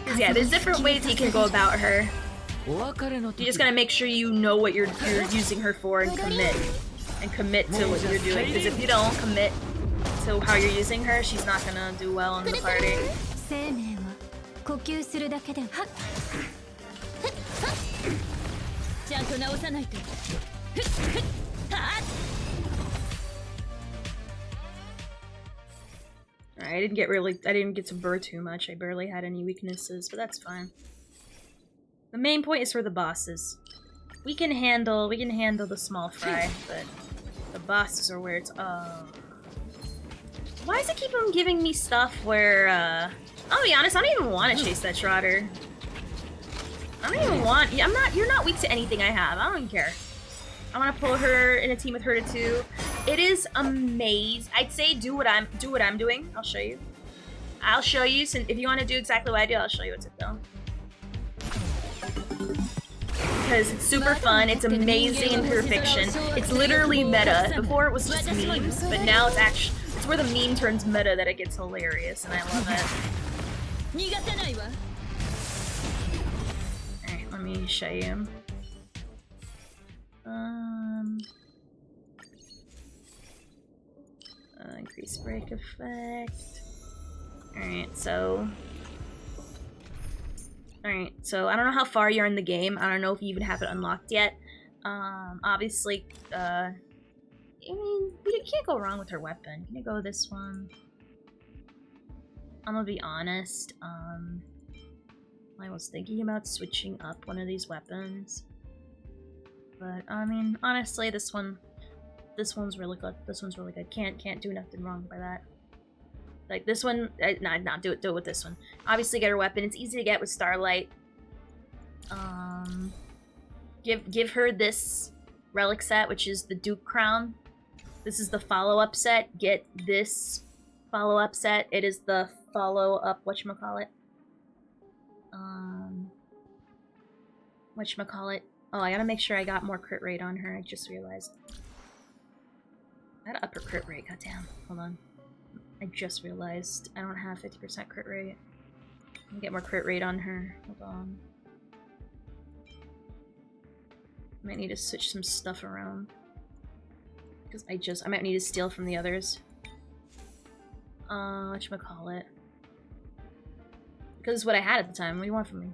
'Cause yeah, there's different ways you can go about her. You just gotta make sure you know what you're using her for and commit. And commit to what you're doing. Because if you don't commit to how you're using her, she's not gonna do well in the party. Alright, I didn't get to burr too much. I barely had any weaknesses, but that's fine. The main point is for the bosses. We can handle the small fry, but the bosses are where it's Why does it keep on giving me stuff where I'll be honest, I don't even want to chase that Trotter. I don't even want you're not weak to anything I have. I don't even care. I want to pull her in a team with her to 2. It is amazing. I'd say do what I'm doing. I'll show you. Since if you want to do exactly what I do, I'll show you what to do. Because it's super fun, it's amazing in perfection. It's literally meta. Before it was just memes, but now it's where the meme turns meta that it gets hilarious, and I love it. Alright, let me show you. Increase break effect. Alright, so I don't know how far you're in the game. I don't know if you even have it unlocked yet. Obviously, I mean, you can't go wrong with her weapon. Can you go with this one? I'm gonna be honest. I was thinking about switching up one of these weapons. But, I mean, honestly, this one's really good. This one's really good. Can't do nothing wrong by that. Like this one, nah, do it with this one. Obviously, get her weapon. It's easy to get with Starlight. Give her this relic set, which is the Duke Crown. This is the follow-up set. Get this follow-up set. It is the follow-up whatchamacallit. Whatchamacallit. Oh, I gotta make sure I got more crit rate on her. I just realized. I had upper crit rate. Goddamn. Hold on. I just realized I don't have 50% crit rate. I'm gonna get more crit rate on her. Hold on. Might need to switch some stuff around. Because I might need to steal from the others. Whatchamacallit. Because it's what I had at the time. What do you want from me?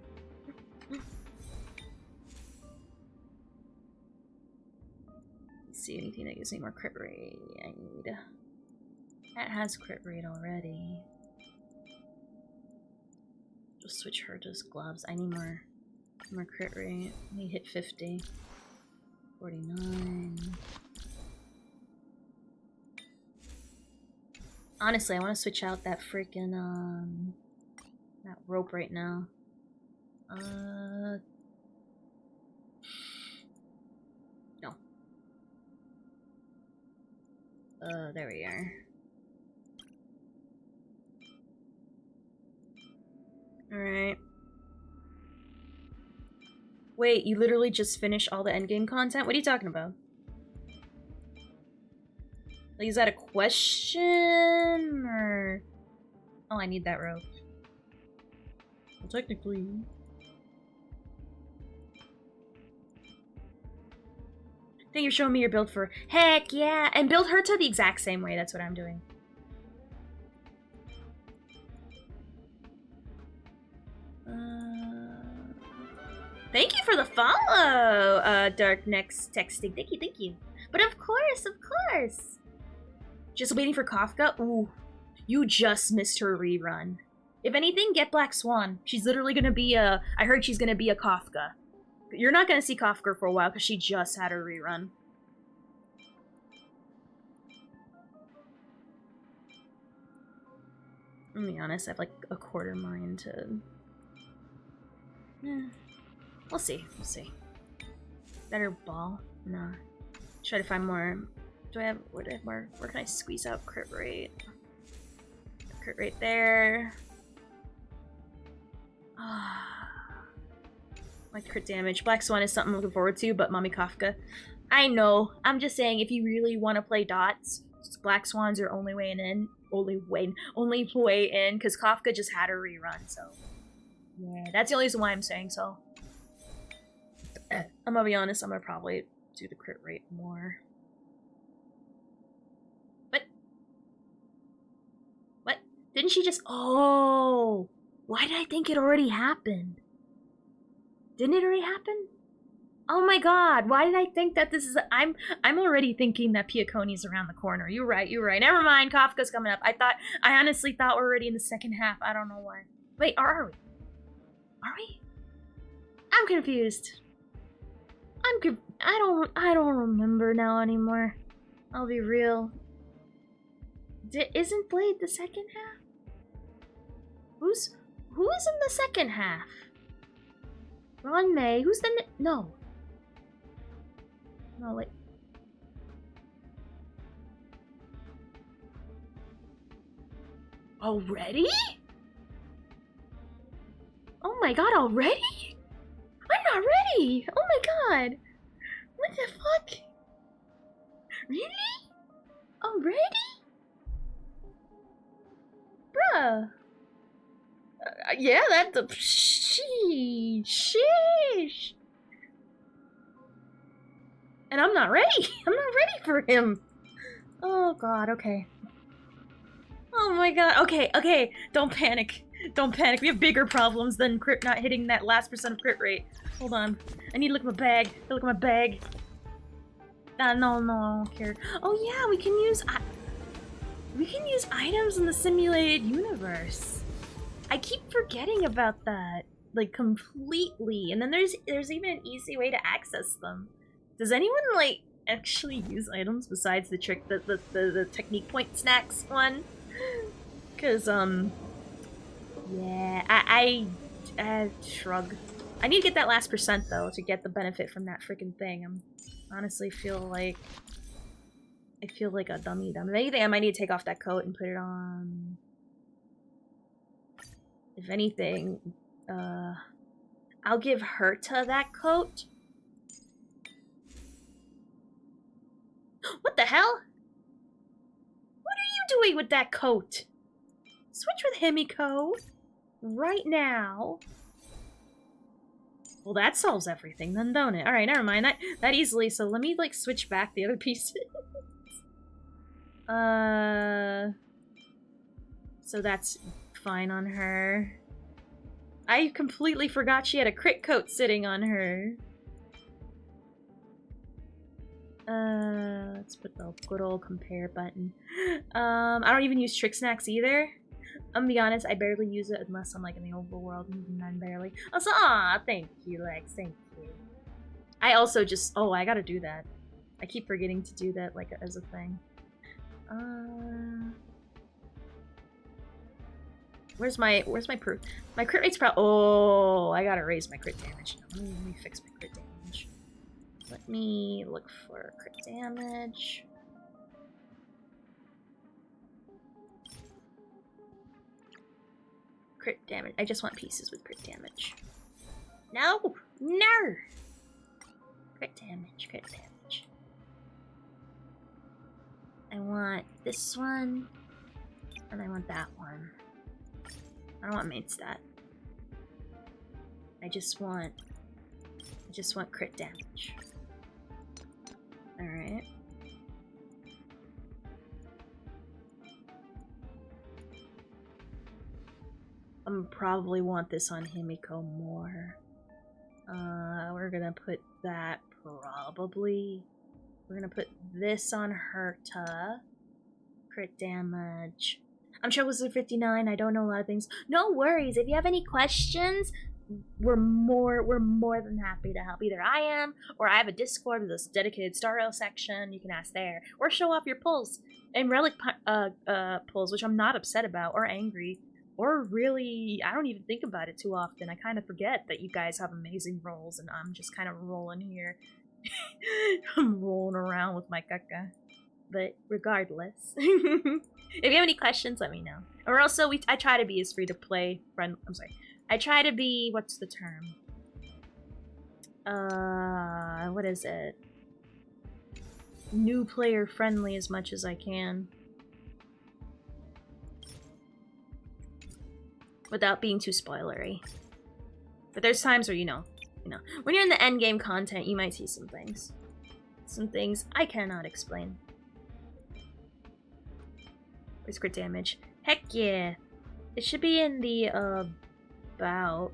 Let's see, anything that gives me more crit rate. I need... That has crit rate already. Just switch her to gloves. I need more crit rate. I need to hit 50. 49. Honestly, I want to switch out that freaking that rope right now. No. There we are. Alright. Wait, you literally just finished all the endgame content? What are you talking about? Like, is that a question? Or... Oh, I need that rope. Well, technically... I think you're showing me your build for... Heck yeah! And build her to the exact same way. That's what I'm doing. Thank you for the follow, Dark Next Texting. Thank you. But of course. Just waiting for Kafka? Ooh, you just missed her rerun. If anything, get Black Swan. She's literally gonna be I heard she's gonna be a Kafka. You're not gonna see Kafka for a while because she just had her rerun. I'll be honest, I have like a quarter mine to... We'll see. Better ball? Nah. Try to find more. Where can I squeeze out crit rate? Crit rate there. Like crit damage. Black Swan is something I'm looking forward to, but Mommy Kafka. I know. I'm just saying, if you really want to play dots, Black Swan's your only way in. Only way in, because Kafka just had her rerun, so... Yeah, that's the only reason why I'm saying so. I'm gonna be honest, I'm gonna probably do the crit rate more. What? Didn't she just... Oh! Why did I think it already happened? Didn't it already happen? Oh my god, why did I think that this is... I'm already thinking that Piacconi's around the corner. You're right. Never mind, Kafka's coming up. I honestly thought we're already in the second half. I don't know why. Wait, are we? Are we? I'm confused. I don't remember now anymore. I'll be real. Isn't Blade the second half? Who is in the second half? Ron May. Who's the no? No, wait. Already? Oh my god, already? I'm not ready! Oh my god! What the fuck? Really? Already? Bruh. Yeah, that's a... Sheesh. And I'm not ready. I'm not ready for him. Oh god, okay. Oh my god, okay. Don't panic. Don't panic. We have bigger problems than crit not hitting that last % of crit rate. Hold on. I need to look at my bag. Look at my bag. No, I don't care. Oh yeah, we can use items in the simulated universe. I keep forgetting about that, like, completely. And then there's even an easy way to access them. Does anyone, like, actually use items besides the trick, the technique point snacks one? Cause, yeah, I shrug. I need to get that last %, though, to get the benefit from that freaking thing. I'm honestly feel like a dummy. If anything, I might need to take off that coat and put it on. If anything, I'll give Herta that coat. What the hell? What are you doing with that coat? Switch with Himiko right now. Well, that solves everything then, don't it? Alright, never mind. That easily, so let me, like, switch back the other pieces. So that's fine on her. I completely forgot she had a crit coat sitting on her. Let's put the good old compare button. I don't even use trick snacks either. I'm gonna be honest, I barely use it unless I'm like in the overworld, and then barely. Also, thank you, Lex, thank you. I also just, I gotta do that. I keep forgetting to do that, like, as a thing. Where's my proof? My crit rate's I gotta raise my crit damage. Let me fix my crit damage. Let me look for crit damage. Crit damage. I just want pieces with crit damage. No! No! Crit damage, crit damage. I want this one, and I want that one. I don't want main stat. I just want crit damage. Alright. I'm probably want this on Himiko more. We're gonna put that probably. We're gonna put this on Herta. Crit damage. I'm sure it was 59. I don't know a lot of things. No worries. If you have any questions, we're more than happy to help. Either I am, or I have a Discord with a dedicated Star Rail section. You can ask there, or show off your pulls and relic pulls, which I'm not upset about or angry, or really. I don't even think about it too often. I kind of forget that you guys have amazing rolls, and I'm just kind of rolling here. I'm rolling around with my caca. But regardless, if you have any questions, let me know. Or also, I try to be as free to play friend. I'm sorry. I try to be, what's the term? What is it? New player friendly as much as I can. Without being too spoilery. But there's times where, you know, when you're in the end game content, you might see some things. Some things I cannot explain. Where's crit damage? Heck yeah! It should be in the, about.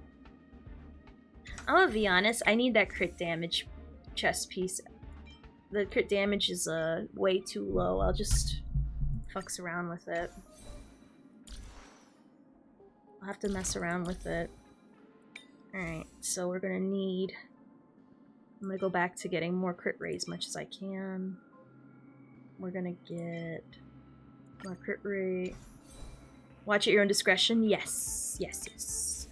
I'm gonna be honest, I need that crit damage chest piece. The crit damage is, way too low. I'll just fucks around with it. I'll have to mess around with it. Alright, so we're gonna need... I'm gonna go back to getting more crit rate as much as I can. We're gonna get more crit rate. Watch at your own discretion. Yes. Yes, yes.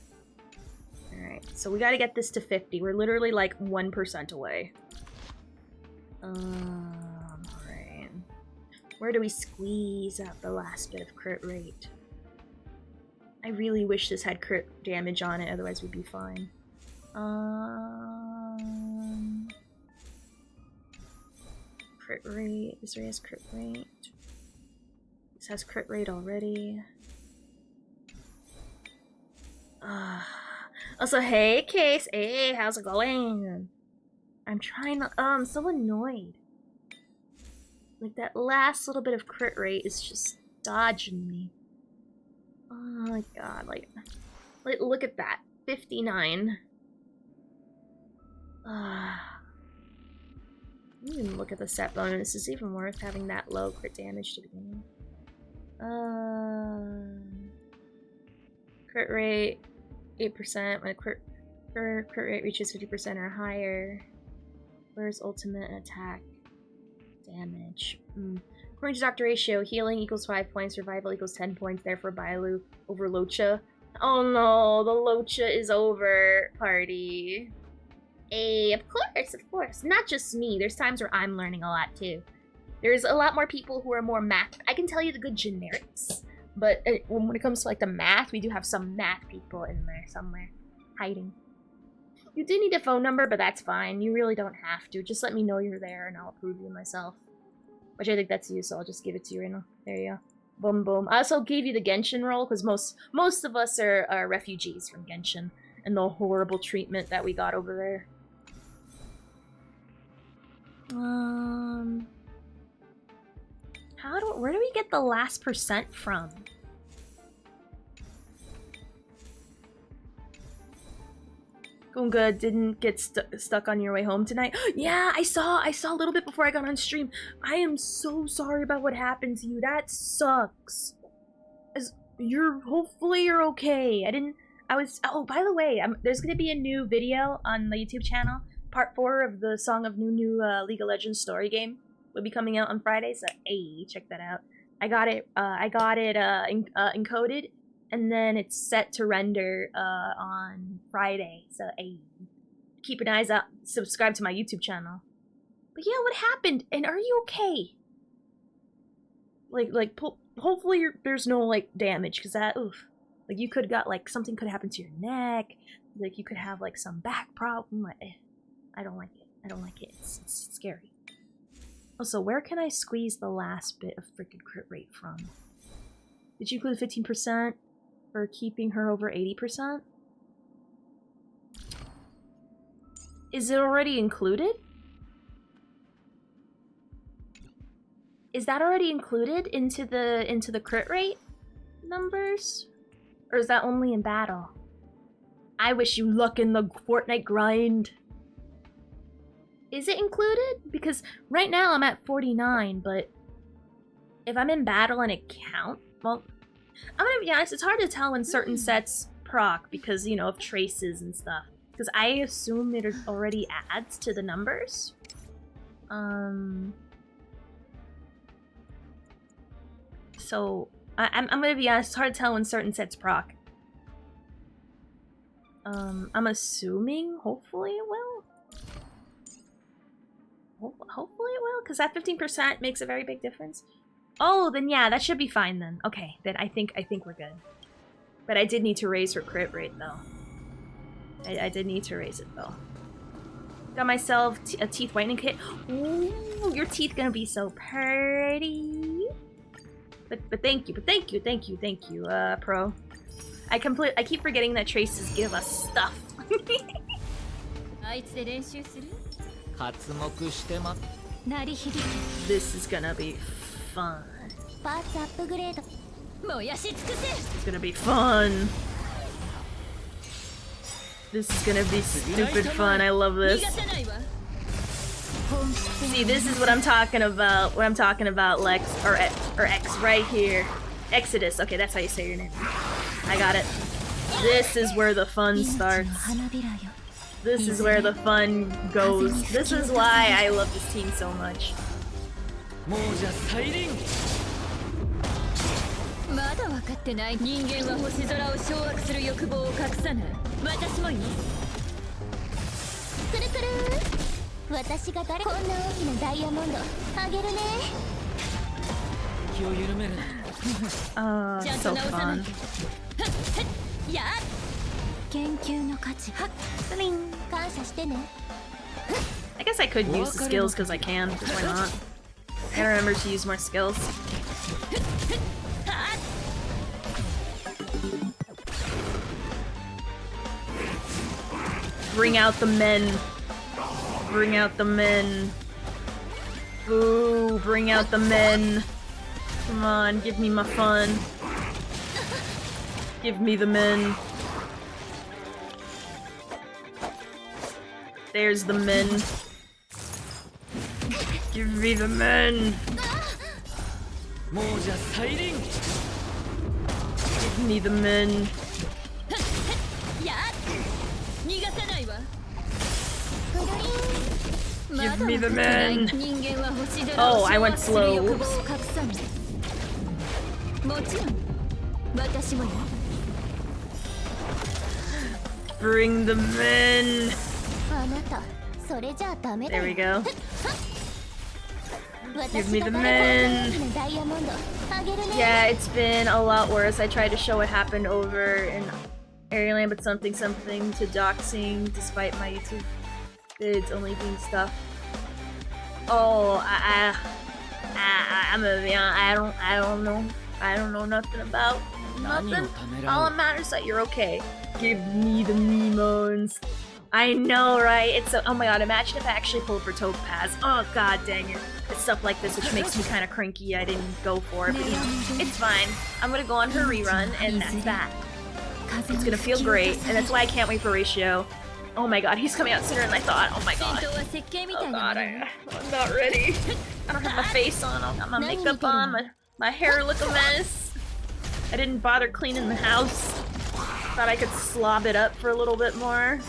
Alright, so we gotta get this to 50. We're literally like 1% away. Alright. Where do we squeeze out the last bit of crit rate? I really wish this had crit damage on it, otherwise we'd be fine. Crit rate. This one has crit rate. This has crit rate already. Also, hey, Case. Hey, how's it going? I'm trying to. I'm so annoyed. Like, that last little bit of crit rate is just dodging me. Oh my god, like look at that. 59. Even look at the set bonus. Is it even worth having that low crit damage to begin with? Crit rate 8% when a crit rate reaches 50% or higher. Where's ultimate and attack damage? According to Dr. Ratio, healing equals 5 points, survival equals 10 points, therefore Bailu over Locha. Oh no, the Locha is over, party. Hey, of course. Not just me, there's times where I'm learning a lot too. There's a lot more people who are more math. I can tell you the good generics, but when it comes to like the math, we do have some math people in there somewhere, hiding. You do need a phone number, but that's fine. You really don't have to. Just let me know you're there and I'll approve you myself. Which I think that's you, so I'll just give it to you right now. There you go. Boom, boom. I also gave you the Genshin role, because most of us are refugees from Genshin, and the horrible treatment that we got over there. Where do we get the last percent from? Going good. Didn't get stuck on your way home tonight. Yeah, I saw a little bit before I got on stream. I am so sorry about what happened to you. That sucks. Hopefully you're okay. Oh, by the way, there's gonna be a new video on the YouTube channel. Part 4 of the Song of New League of Legends story game will be coming out on Friday. So, hey, check that out. I got it encoded. And then it's set to render on Friday, so hey, keep an eyes out. Subscribe to my YouTube channel. But yeah, what happened? And are you okay? Hopefully there's no like damage, cause that oof, like you could got like something could happen to your neck, like you could have like some back problem. I don't like it. I don't like it. It's scary. Also, where can I squeeze the last bit of freaking crit rate from? Did you include 15%? For keeping her over 80%? Is it already included? Is that already included into the crit rate numbers? Or is that only in battle? I wish you luck in the Fortnite grind. Is it included? Because right now I'm at 49, but if I'm in battle and it counts, well, I'm gonna be honest, it's hard to tell when certain sets proc because, you know, of traces and stuff. Because I assume it already adds to the numbers. So, I'm gonna be honest, it's hard to tell when certain sets proc. I'm assuming, hopefully it will. Hopefully it will, because that 15% makes a very big difference. Oh, then yeah, that should be fine then. Okay, then I think we're good. But I did need to raise her crit rate though. I did need to raise it though. Got myself a teeth whitening kit. Ooh, your teeth gonna be so pretty. But thank you, pro. I keep forgetting that traces give us stuff. This is gonna be fun. It's gonna be fun. This is gonna be stupid fun. I love this. See, this is what I'm talking about. What I'm talking about, Lex, or X, right here. Exodus. Okay, that's how you say your name. I got it. This is where the fun starts. This is where the fun goes. This is why I love this team so much. So fun. I guess I could use the skills because I can, because why not? I gotta remember to use more skills. Bring out the men. Bring out the men. Ooh, bring out the men. Come on, give me my fun. Give me the men. There's the men. Give me the men. Give me the men. Give me the men. Oh, I went slow. Oops. Bring the men. There we go. Give me the men. Yeah, it's been a lot worse. I tried to show what happened over in Airland, but something to doxing, despite my YouTube vids only being stuff. Oh, I'm gonna be honest. I don't know. I don't know nothing about nothing. All that matters is that you're okay. Give me the Nemons. I know, right? It's so. Oh my god! Imagine if I actually pulled for Topaz. Oh god, dang it! It's stuff like this which makes me kind of cranky. I didn't go for it, but you know, it's fine. I'm gonna go on her rerun, and that's that. It's gonna feel great, and that's why I can't wait for Ratio. Oh my god, he's coming out sooner than I thought. Oh my god. Oh god, I'm not ready. I don't have my face on. I don't got my makeup on. My hair look a mess. I didn't bother cleaning the house. Thought I could slob it up for a little bit more.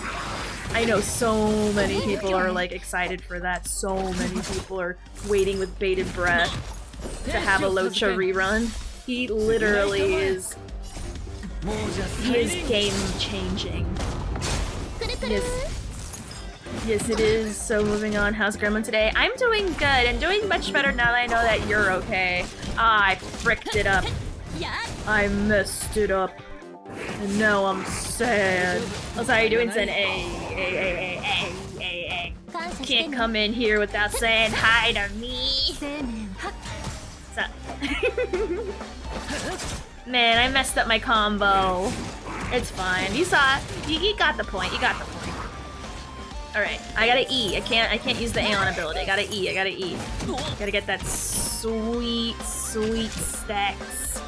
I know so many people are like excited for that. So many people are waiting with bated breath to have a Locha rerun. He literally is. He is game changing. Yes, it is. So moving on, how's Gremlin today? I'm doing good and doing much better now that I know that you're okay. I fricked it up. I messed it up. And now I'm sad. Oh, sorry, you're doing Zen. Can't come in here without saying hi to me. What's up? Man, I messed up my combo. It's fine. You saw it. You got the point. You got the point. Alright, I gotta E. I can't use the Aeon ability. I gotta E. Gotta get that sweet stacks.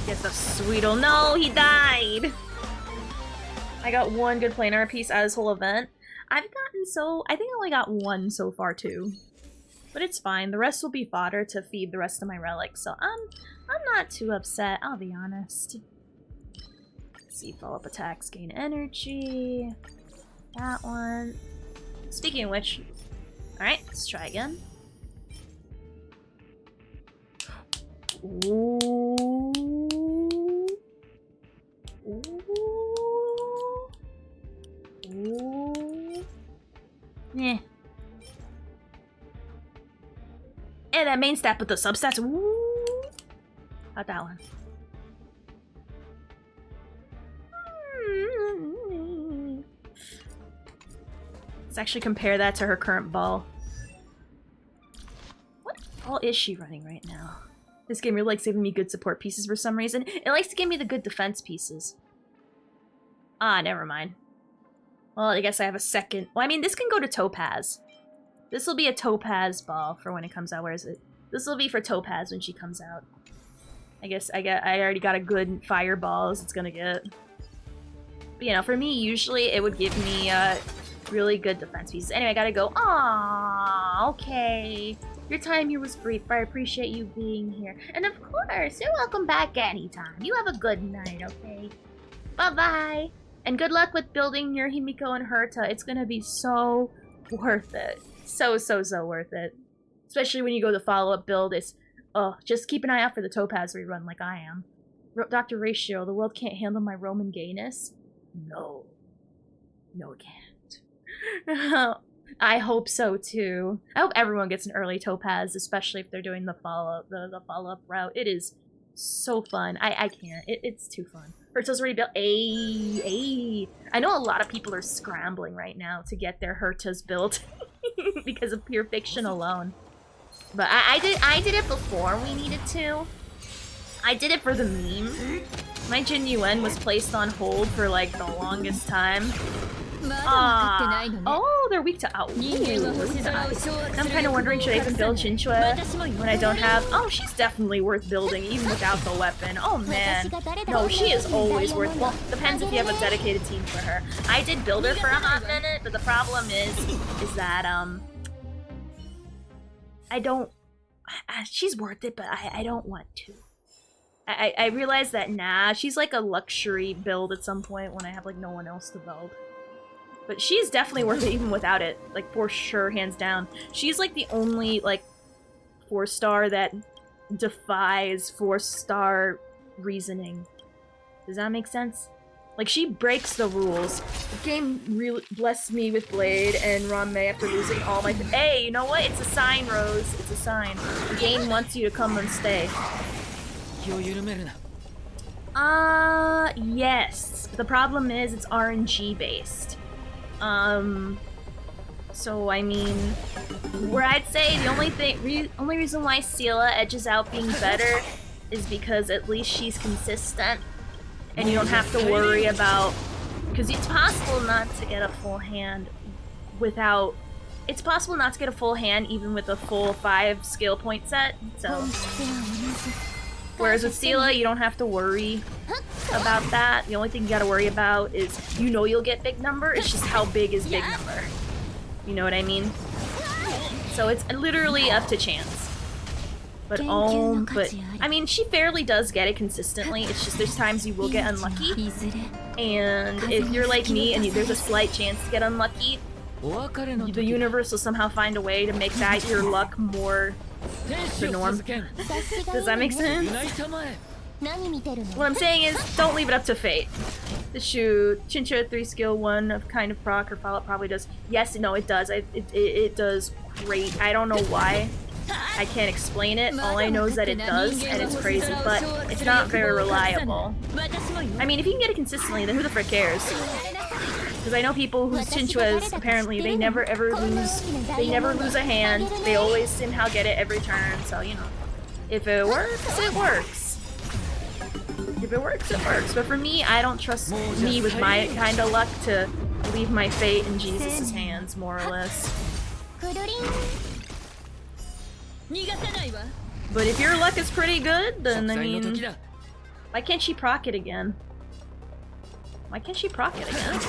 Get the sweet. Oh no, he died! I got one good planar piece out of this whole event. I think I only got one so far too. But it's fine. The rest will be fodder to feed the rest of my relics, so I'm not too upset, I'll be honest. Let's see, follow-up attacks gain energy. That one. Speaking of which, alright, let's try again. Ooh. Yeah. And that main stat with the substats. Ooh. How'd that one? Let's actually compare that to her current ball. What ball is she running right now? This game really likes giving me good support pieces for some reason. It likes to give me the good defense pieces. Ah, never mind. Well, I guess I have a second. Well, I mean, this can go to Topaz. This will be a Topaz ball for when it comes out. Where is it? This will be for Topaz when she comes out. I guess I already got a good fireball as it's gonna get. But, you know, for me, usually it would give me really good defense pieces. Anyway, I gotta go. Aww, okay. Your time here was brief, but I appreciate you being here. And of course, you're welcome back anytime. You have a good night, okay? Bye-bye. And good luck with building your Himiko and Herta. It's gonna be so worth it. So worth it. Especially when you go the follow-up build. It's, just keep an eye out for the Topaz rerun like I am. Dr. Ratio, the world can't handle my Roman gayness? No. No, it can't. I hope so too. I hope everyone gets an early Topaz, especially if they're doing the follow-up route. It is so fun. I can't. It's too fun. Herta's already built. I know a lot of people are scrambling right now to get their Hertas built because of pure fiction alone. But I did it before we needed to. I did it for the meme. My Jin Yuen was placed on hold for like the longest time. Oh, they're weak to out. I'm kind of wondering, should I even build Chinchua when I don't have... Oh, she's definitely worth building, even without the weapon. Oh, man. No, she is always worth... Well, depends if you have a dedicated team for her. I did build her for a hot minute, but the problem is that, I don't... She's worth it, but I don't want to. I realized that, nah, she's like a luxury build at some point when I have, like, no one else to build. But she's definitely worth it even without it. Like, for sure, hands down. She's, like, the only, like, 4-star that defies 4-star reasoning. Does that make sense? Like, she breaks the rules. The game really blessed me with Blade and Ranmei after losing all my... Hey, you know what? It's a sign, Rose. It's a sign. The game wants you to come and stay. Yes. The problem is it's RNG based. So I mean, where I'd say the only reason why Sela edges out being better is because at least she's consistent, and you don't have to worry about, because it's possible not to get a full hand without. It's possible not to get a full hand even with a full 5 skill point set. So. Whereas with Sela, you don't have to worry about that. The only thing you gotta worry about is, you know you'll get big number, it's just how big is big number. You know what I mean? So it's literally up to chance. But I mean, she fairly does get it consistently, it's just there's times you will get unlucky. And if you're like me and there's a slight chance to get unlucky, the universe will somehow find a way to make that your luck more the norm. Does that make sense? What I'm saying is, don't leave it up to fate. The shoot, Chinchua 3 skill 1 of kind of proc or follow-up probably does. Yes, no, it does. It does great. I don't know why. I can't explain it. All I know is that it does, and it's crazy, but it's not very reliable. I mean, if you can get it consistently, then who the frick cares? Because I know people whose Chinchuas, apparently, they never lose a hand. They always somehow get it every turn, so, you know. If it works, it works. If it works, it works. But for me, I don't trust me with my kind of luck to leave my fate in Jesus' hands, more or less. But if your luck is pretty good, then, I mean... Why can't she proc it again? Why can't she proc it again?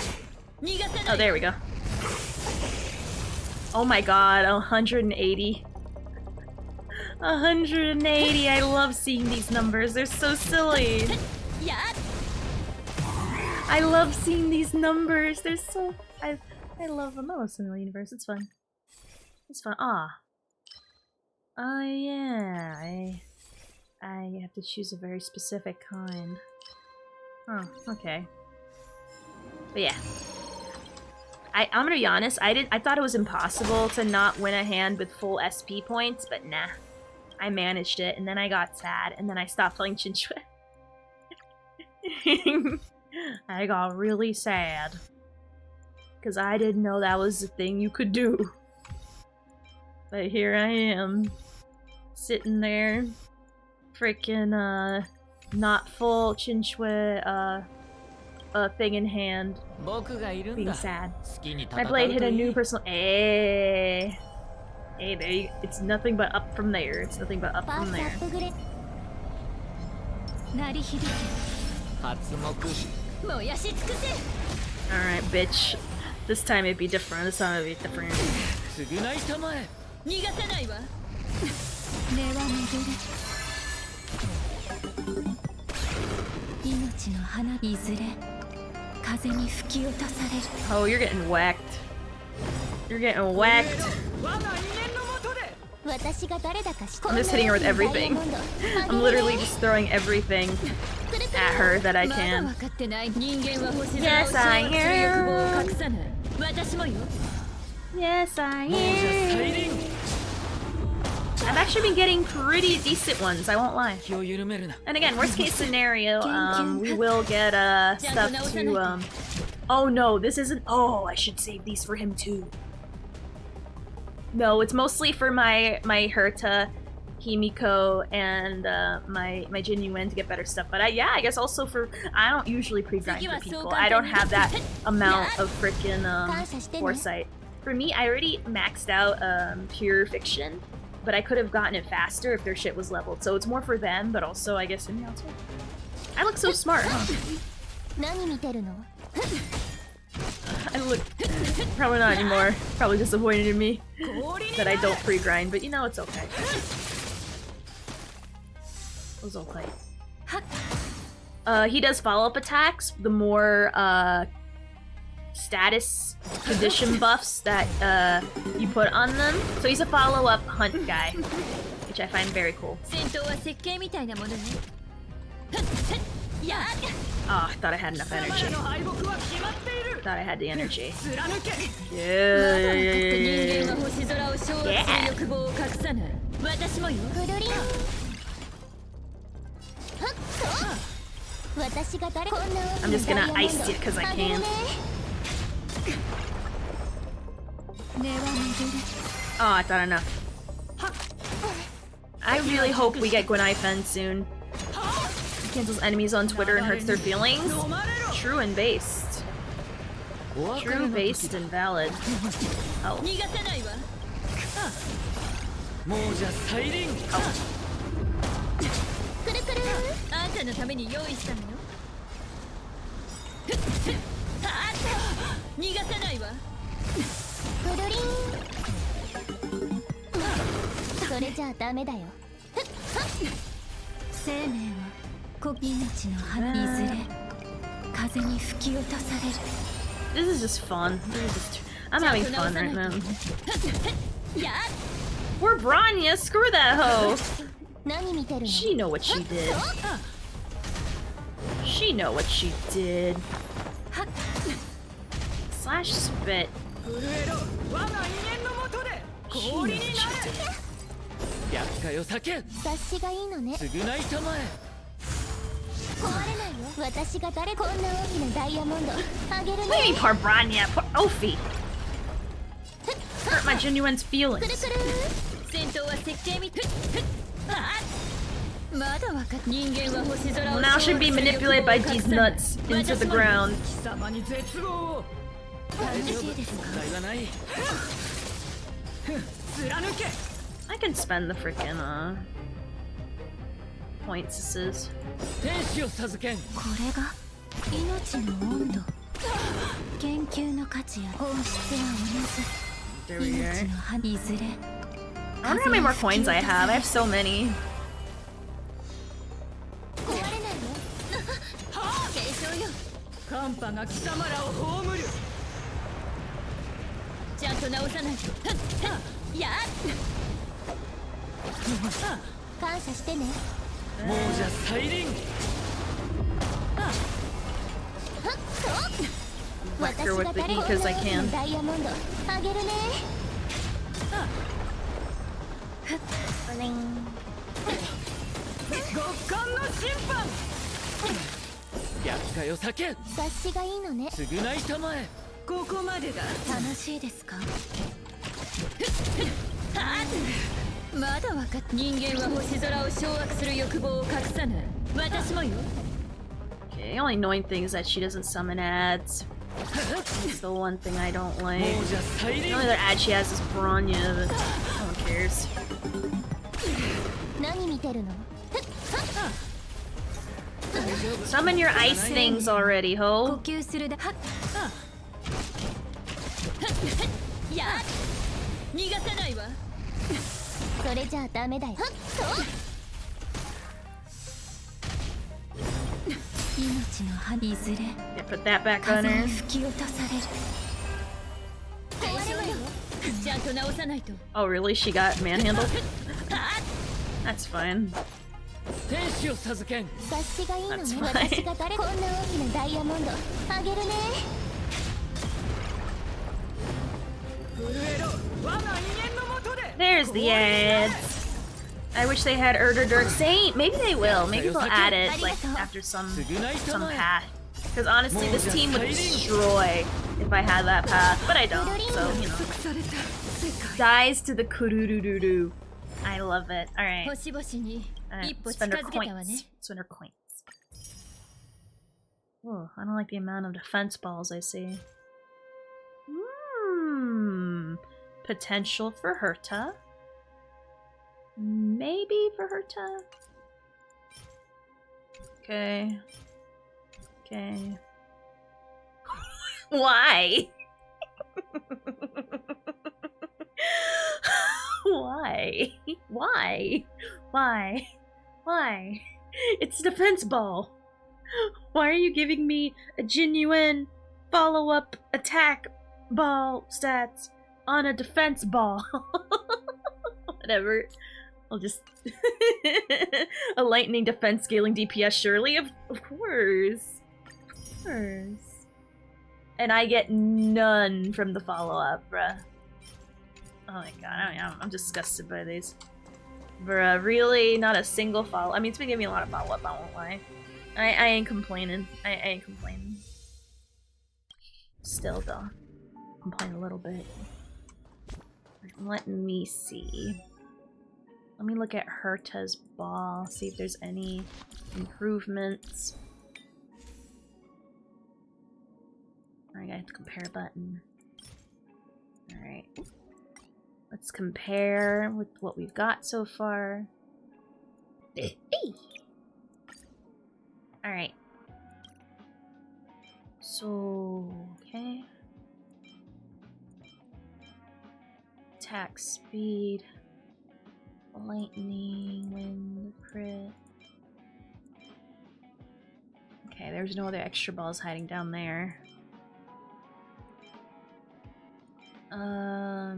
Oh, there we go. Oh my god, 180. 180, I love seeing these numbers, they're so silly. I love seeing these numbers, they're so... I love them. Oh, Cinema Universe, it's fun. It's fun. Yeah, I have to choose a very specific kind. Oh, okay. But yeah. I'm gonna be honest, I thought it was impossible to not win a hand with full SP points, but nah. I managed it, and then I got sad, and then I stopped playing Chinchua. I got really sad. Because I didn't know that was the thing you could do. But here I am. Sitting there. Freaking, not full Chinchua, thing in hand, being sad. My blade hit a new personal. Hey, there you, it's nothing but up from there. It's nothing but up from there. Alright, bitch. This time it'd be different. This time it'd be different. Oh, you're getting whacked. You're getting whacked. I'm just hitting her with everything. I'm literally just throwing everything at her that I can. Yes, I am. Yes, I am. I've actually been getting pretty decent ones, I won't lie. And again, worst case scenario, we will get stuff to oh no, this isn't. Oh, I should save these for him too. No, it's mostly for my Herta, Himiko, and my Genuine to get better stuff. But yeah, I guess also for, I don't usually pre-grind for people. I don't have that amount of freaking foresight. For me, I already maxed out pure fiction, but I could have gotten it faster if their shit was leveled. So it's more for them, but also I guess in too. I look so smart, huh? I look probably not anymore. Probably disappointed in me that I don't pre-grind, but you know it's okay. It was okay. He does follow-up attacks. The more status condition buffs that you put on them. So he's a follow-up hunt guy, which I find very cool. Oh, I thought I had enough energy. Thought I had the energy. Yeah. I'm just gonna ice it because I can. Oh, I thought enough. I really hope we get Gwenaifen soon. Cancels enemies on Twitter and hurts their feelings. True and based. True, based, and valid. Oh. This is just fun. I'm having fun right now. We're Branya, screw that hoe! She know what she did. She know what she did. Slash spit. She know what she did. What do you mean, poor Branya? Poor Ophi. Hurt my Genuine's feelings. Well, now she'll be manipulated by these nuts into the ground. I can spend the frickin' points. This is. There we go. I wonder how many more coins I have. I have so many. Whack her with the E because I can. Okay, The only annoying thing is that she doesn't summon ads. It's the one thing I don't like. The only other ad she has is Bronya, but no one cares. Summon your ice things already, ho. Yeah, put that back on her. Oh really? She got manhandled? That's fine. That's fine. There's the ads. I wish they had Erder Dirk Saint. Maybe they will. Maybe they'll add it like after some path. Because honestly, this team would destroy if I had that path, but I don't. So you know, dies to the kurururu. I love it. All right. Spend her coins. Spend her coins. Oh, I don't like the amount of defense balls I see. Potential for Herta. Maybe for Herta. Okay. Okay. Why? Why? Why? Why? Why? It's a defense ball. Why are you giving me a genuine follow-up attack ball stats on a defense ball? Whatever. I'll just... a lightning defense scaling DPS, surely? Of course. Of course. And I get none from the follow-up, bruh. Oh my god, I'm disgusted by these. Bruh, really? Not a single follow- I mean, it's been giving me a lot of follow-up, I won't lie. I ain't complaining. I ain't complaining. Still, though. Complain a little bit. Let me see. Let me look at Herta's ball, see if there's any improvements. Alright, I have to compare button. Alright. Let's compare with what we've got so far. Alright. So, okay. Attack speed. Lightning, wind, crit. Okay, there's no other extra balls hiding down there. Or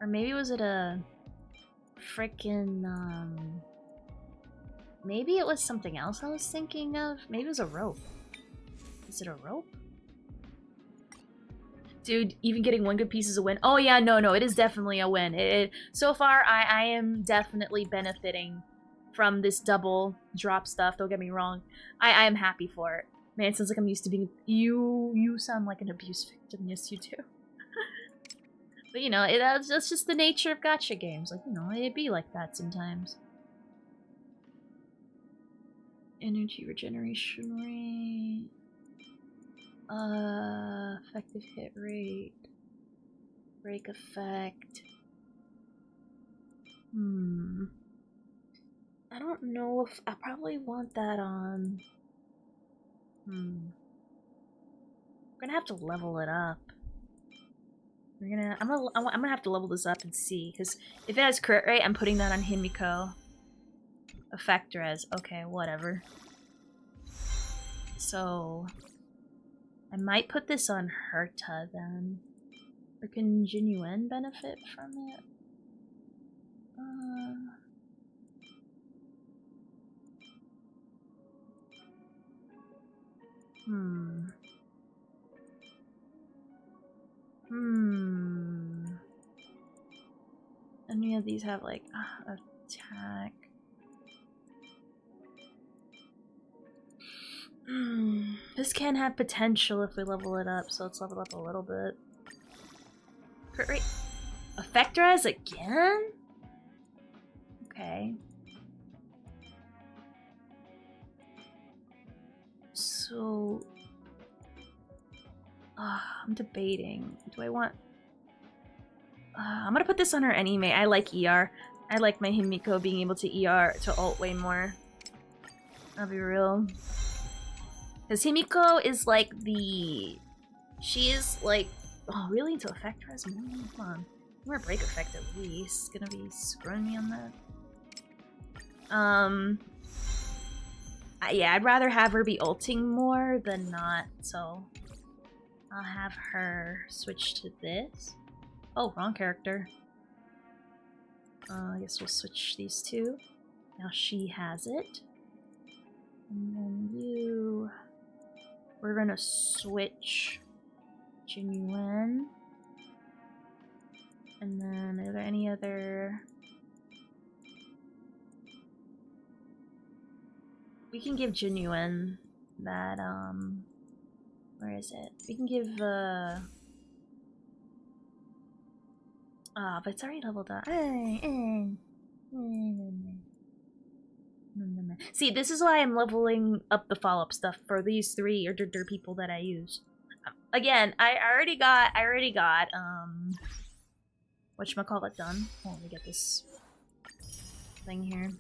maybe was it a frickin' maybe it was something else I was thinking of? Maybe it was a rope. Is it a rope? Dude, even getting one good piece is a win. Oh yeah, no, it is definitely a win. So far, I am definitely benefiting from this double drop stuff, don't get me wrong. I am happy for it. Man, it sounds like I'm used to being- You sound like an abuse victim, yes you do. But you know, that's just the nature of gacha games. Like, you know, it'd be like that sometimes. Energy regeneration rate. Effective hit rate. Break effect. I don't know if I probably want that on. I'm gonna have to level it up. I'm gonna have to level this up and see, because if it has crit rate, I'm putting that on Himiko. Effector as okay, whatever. So I might put this on Herta then. Or can Jinuen benefit from it? Any of these have like attack? This can have potential if we level it up, so let's level it up a little bit. Crit rate. Effector as again? Okay. So... I'm debating. Do I want... I'm gonna put this on her anime. I like ER. I like my Himiko being able to ER to ult way more. I'll be real. Because Himiko is like the... She is like... Oh, really? Into effect res? Come on. More break effect at least. Gonna be screwing me on that. Yeah, I'd rather have her be ulting more than not, so... I'll have her switch to this. Oh, wrong character. I guess we'll switch these two. Now she has it. And then you... We're gonna switch Genuine. And then, are there any other... We can give Genuine that, where is it? We can give, but it's already leveled up. See, this is why I'm leveling up the follow-up stuff for these three or people that I use. Again, I already got, whatchamacallit done. Oh, let me get this thing here.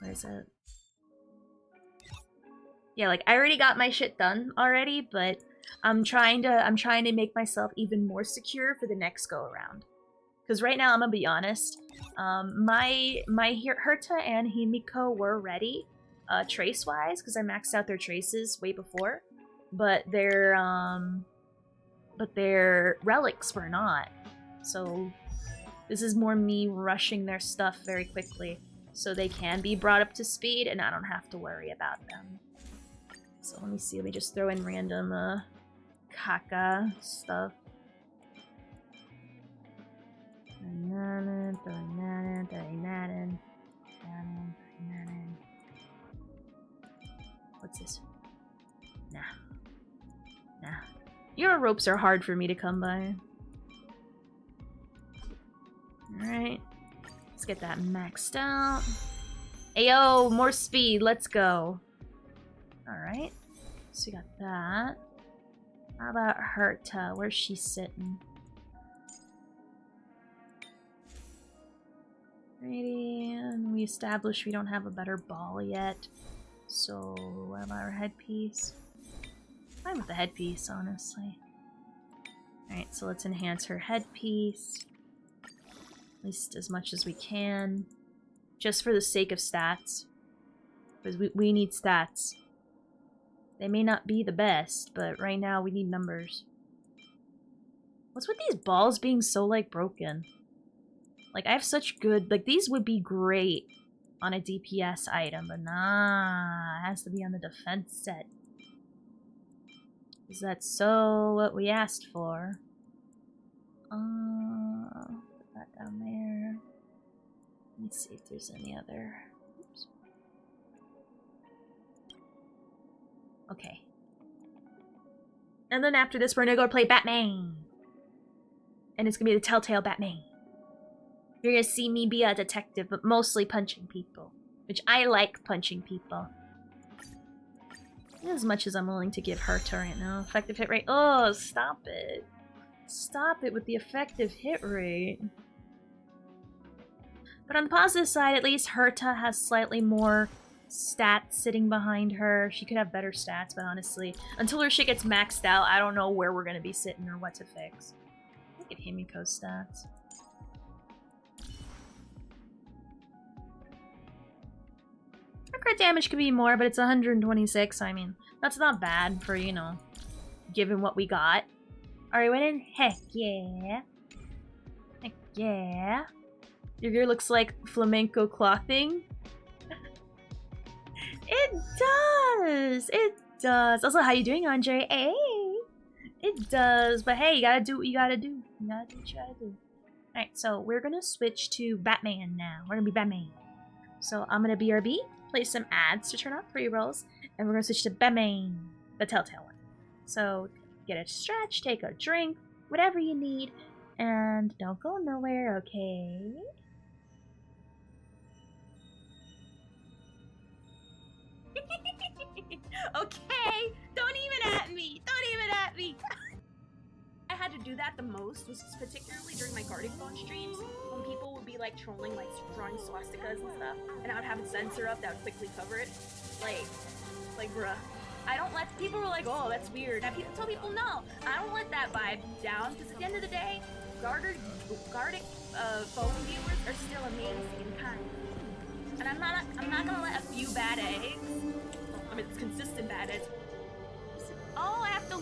Where is it? Yeah, like, I already got my shit done already, but I'm trying to make myself even more secure for the next go-around. Because right now, I'm gonna be honest, my Herta and Himiko were ready, trace-wise, because I maxed out their traces way before, but their relics were not. So this is more me rushing their stuff very quickly, so they can be brought up to speed, and I don't have to worry about them. So let me see, let me just throw in random, caca stuff. What's this? Nah. Your ropes are hard for me to come by. Alright. Let's get that maxed out. Ayo, more speed, let's go. Alright. So we got that. How about Herta? Where's she sitting? Alrighty, and we established we don't have a better ball yet. So, what about our headpiece? Fine with the headpiece, honestly. Alright, so let's enhance her headpiece. At least as much as we can. Just for the sake of stats. Because we need stats. They may not be the best, but right now we need numbers. What's with these balls being so, like, broken? Like, I have such good... Like, these would be great on a DPS item, but nah, it has to be on the defense set. Is that so what we asked for? Put that down there. Let me see if there's any other... Oops. Okay. And then after this, we're gonna go play Batman. And it's gonna be the Telltale Batman. You're gonna see me be a detective, but mostly punching people. Which I like punching people. As much as I'm willing to give her to right now. Effective hit rate. Oh, stop it. Stop it with the effective hit rate. But on the positive side, at least Herta has slightly more stats sitting behind her. She could have better stats, but honestly, until her shit gets maxed out, I don't know where we're gonna be sitting or what to fix. Look at Himiko's stats. Her crit damage could be more, but it's 126. I mean, that's not bad for, you know, given what we got. Alright, went in. Heck yeah. Heck yeah. Your gear looks like flamenco clothing. It does! It does. Also, how you doing, Andre? Hey! It does, but hey, you gotta do what you gotta do. You gotta do what you gotta do. Alright, so we're gonna switch to Batman now. We're gonna be Batman. So I'm gonna BRB, play some ads to turn off pre-rolls, and we're gonna switch to Batman, the Telltale one. So get a stretch, take a drink, whatever you need, and don't go nowhere, okay? the most was particularly during my garden phone streams when people would be like trolling, like drawing swastikas and stuff, and I would have a censor up that would quickly cover it. Like bruh. I don't let people were like, oh, that's weird. Now people tell people no. I don't let that vibe down because at the end of the day, garden phone viewers are still amazing and kind. And I'm not gonna let a few bad eggs. I mean, it's consistent bad eggs. Oh, I have to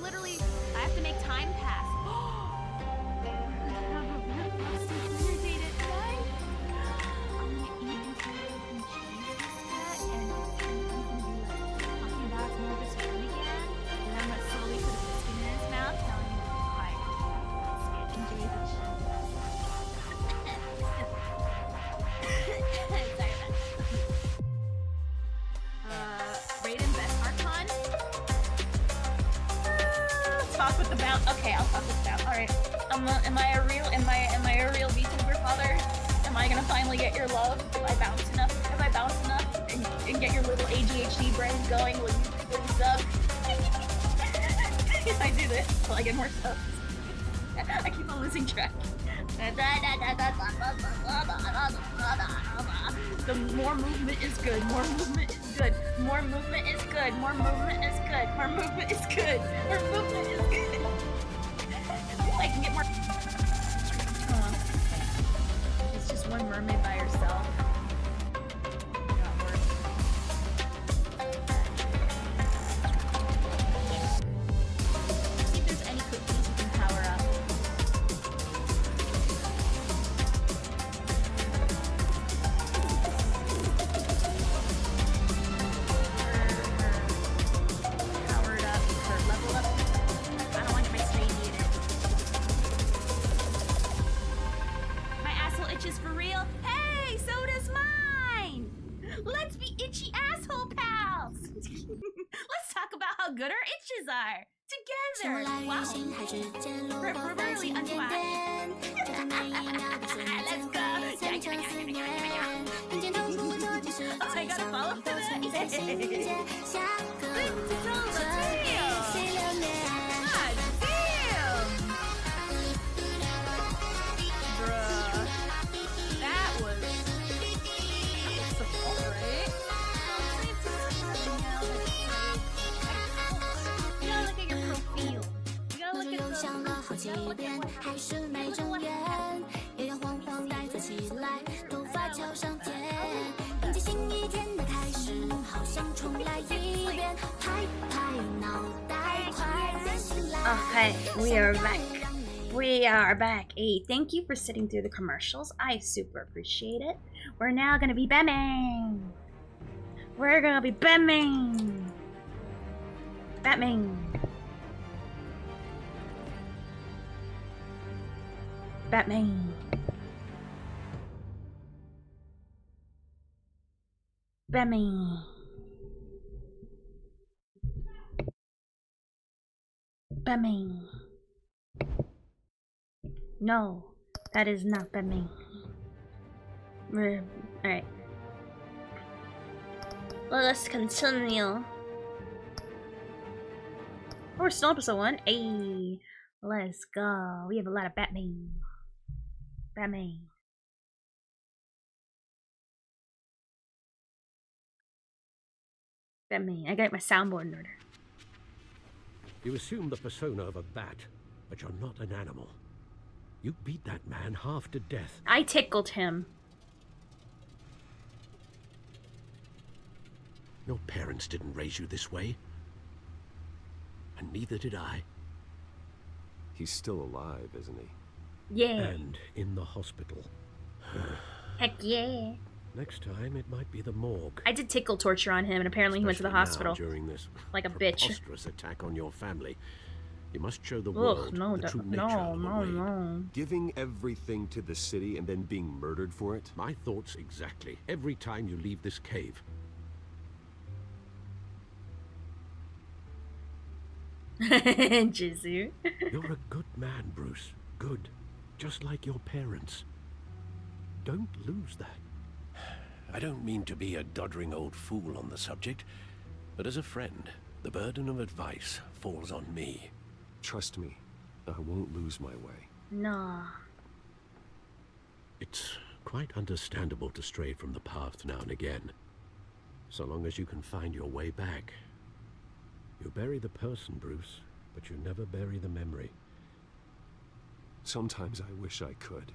make time pass. Okay, I'll talk with that. All right. Am I a real VTuber father? Am I gonna finally get your love? If I bounce enough and get your little ADHD brain going, will you sub? If I do this, will I get more subs? I keep on losing track. The more movement is good. More movement is good. More movement is good. More movement is good. More movement is good. More movement is good. I can get more. It's just one mermaid by herself. See if there's any cookies you can power up. Powered up or level up. I don't want my radiator. My asshole itches for real. Hey, so does mine. Let's be itchy asshole pals. Let's talk about how good our itches are together. Wow. We're really unwashed. Let's go. Oh, I gotta follow for that. This is all the deal. God damn. Bruh. That was alright. You gotta look at your profile. You gotta look at Okay, we are back. We are back. Hey, thank you for sitting through the commercials. I super appreciate it. We're now gonna be bamming. We're gonna be bamming. Batming. Batman. Batman. Batman. No, that is not Batman. Alright. Well, let's continue. Oh, we're still episode 1. Hey, let's go. We have a lot of Batman. Batman. Batman. I got my soundboard in order. You assume the persona of a bat, but you're not an animal. You beat that man half to death. I tickled him. Your parents didn't raise you this way. And neither did I. He's still alive, isn't he? Yeah. And in the hospital. Heck yeah. Next time, it might be the morgue. I did tickle torture on him, and apparently he went to the hospital. During this like a bitch. Preposterous attack on your family. You must show the world the true nature of the raid. No. Giving everything to the city and then being murdered for it? My thoughts exactly. Every time you leave this cave. Jizu. You're a good man, Bruce. Good. Just like your parents. Don't lose that. I don't mean to be a doddering old fool on the subject, but as a friend, the burden of advice falls on me. Trust me, I won't lose my way. Nah. It's quite understandable to stray from the path now and again, so long as you can find your way back. You bury the person, Bruce, but you never bury the memory. Sometimes I wish I could.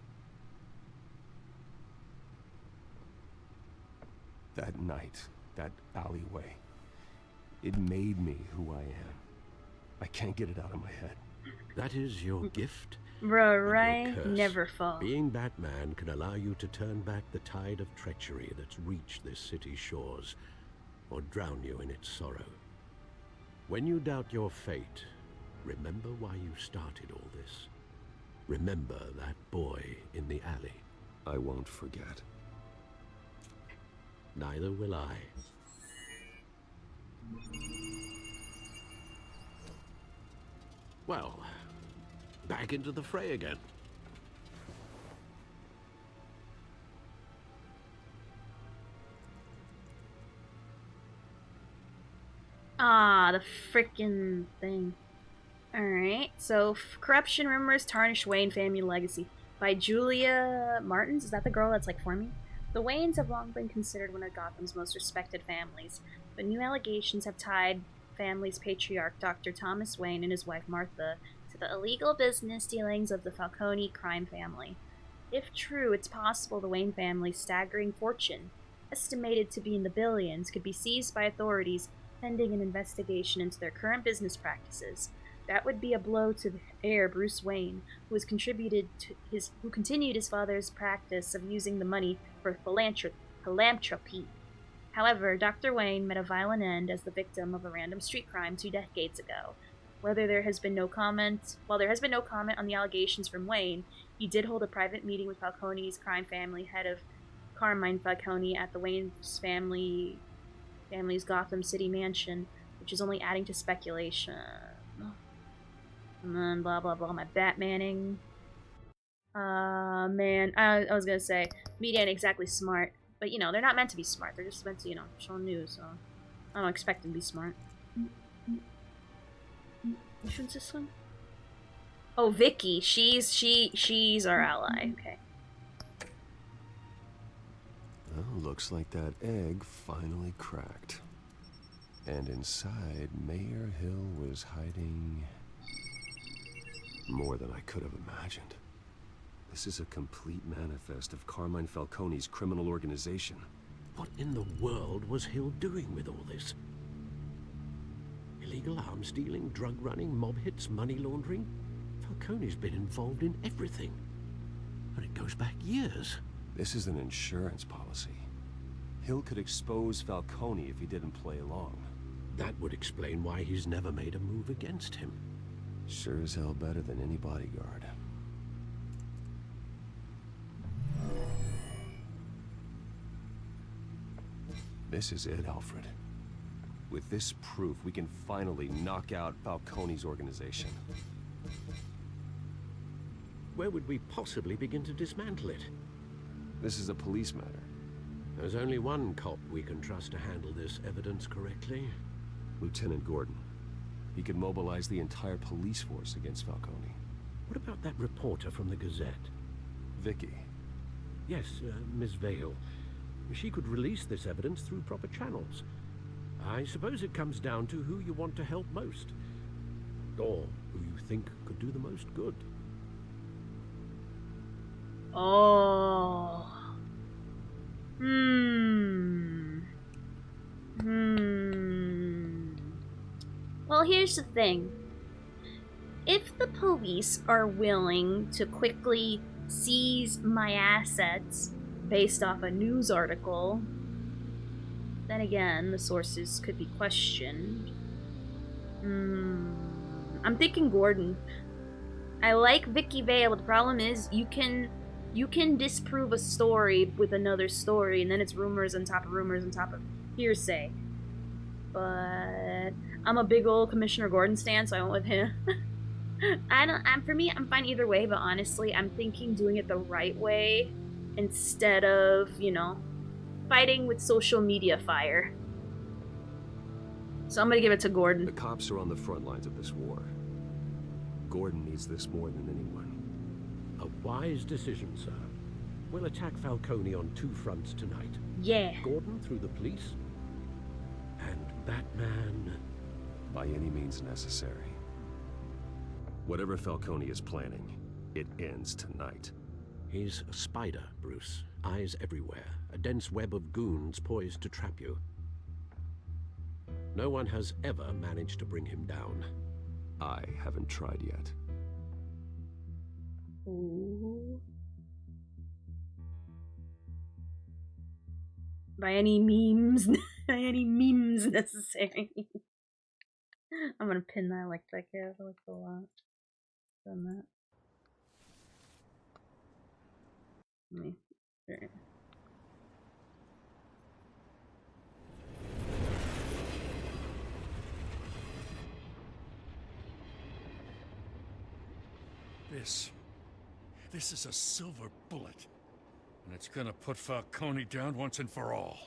That night, that alleyway, it made me who I am. I can't get it out of my head. That is your gift. Bruh, and right? your curse. Never fall. Being Batman can allow you to turn back the tide of treachery that's reached this city's shores, or drown you in its sorrow. When you doubt your fate, remember why you started all this. Remember that boy in the alley. I won't forget. Neither will I. Well, back into the fray again. Ah, the frickin' thing. Alright, so Corruption Rumors Tarnish Wayne Family Legacy by Julia Martins. Is that the girl that's like for me? The Waynes have long been considered one of Gotham's most respected families, but new allegations have tied family's patriarch, Dr. Thomas Wayne, and his wife Martha, to the illegal business dealings of the Falcone crime family. If true, it's possible the Wayne family's staggering fortune, estimated to be in the billions, could be seized by authorities pending an investigation into their current business practices. That would be a blow to the heir, Bruce Wayne, who continued his father's practice of using the money for philanthropy. However, Dr. Wayne met a violent end as the victim of a random street crime 2 decades ago. While there has been no comment on the allegations from Wayne, he did hold a private meeting with Falcone's crime family head of Carmine Falcone at the Wayne's family's Gotham City mansion, which is only adding to speculation. And then blah blah blah, my Batmaning. Man, I was gonna say, media ain't exactly smart, but you know, they're not meant to be smart, they're just meant to, you know, show news, so I don't expect them to be smart. Which one's this one? Oh, Vicky, she's our ally, okay. Well, looks like that egg finally cracked. And inside, Mayor Hill was hiding more than I could have imagined. This is a complete manifest of Carmine Falcone's criminal organization. What in the world was Hill doing with all this? Illegal arms dealing, drug running, mob hits, money laundering? Falcone's been involved in everything. And it goes back years. This is an insurance policy. Hill could expose Falcone if he didn't play along. That would explain why he's never made a move against him. Sure as hell better than any bodyguard. This is it, Alfred. With this proof, we can finally knock out Falcone's organization. Where would we possibly begin to dismantle it? This is a police matter. There's only one cop we can trust to handle this evidence correctly. Lieutenant Gordon. He could mobilize the entire police force against Falcone. What about that reporter from the Gazette? Vicky. Yes, Miss Vale. She could release this evidence through proper channels. I suppose it comes down to who you want to help most. Or who you think could do the most good. Oh. Well, here's the thing. If the police are willing to quickly seize my assets based off a news article, then again, the sources could be questioned. I'm thinking Gordon. I like Vicky Vale, but the problem is you can disprove a story with another story, and then it's rumors on top of rumors on top of hearsay. But I'm a big old Commissioner Gordon stan, so I went with him. For me, I'm fine either way, but honestly, I'm thinking doing it the right way instead of, you know, fighting with social media fire. So I'm gonna give it to Gordon. The cops are on the front lines of this war. Gordon needs this more than anyone. A wise decision, sir. We'll attack Falcone on 2 fronts tonight. Yeah. Gordon through the police, and Batman... By any means necessary. Whatever Falcone is planning, it ends tonight. He's a spider, Bruce. Eyes everywhere. A dense web of goons poised to trap you. No one has ever managed to bring him down. I haven't tried yet. Ooh. By any memes, by any memes necessary. I'm gonna pin that like that, yeah, I like a lot. Done that. Let me. There. This is a silver bullet. And it's gonna put Falcone down once and for all.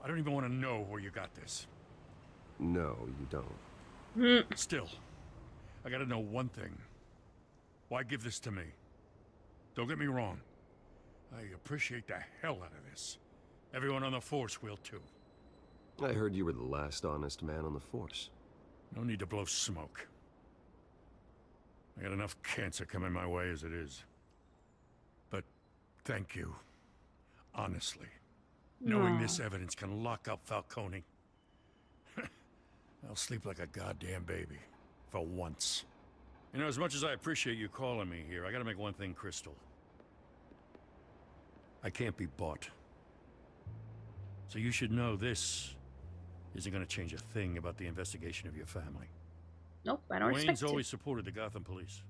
I don't even want to know where you got this. No, you don't. Still, I gotta know one thing. Why give this to me? Don't get me wrong. I appreciate the hell out of this. Everyone on the force will too. I heard you were the last honest man on the force. No need to blow smoke. I got enough cancer coming my way as it is. But thank you. Honestly. Knowing this evidence can lock up Falcone. I'll sleep like a goddamn baby. For once. You know, as much as I appreciate you calling me here, I gotta make one thing crystal. I can't be bought. So you should know this isn't gonna change a thing about the investigation of your family. Nope, I don't expect Wayne's to. always supported the Gotham police.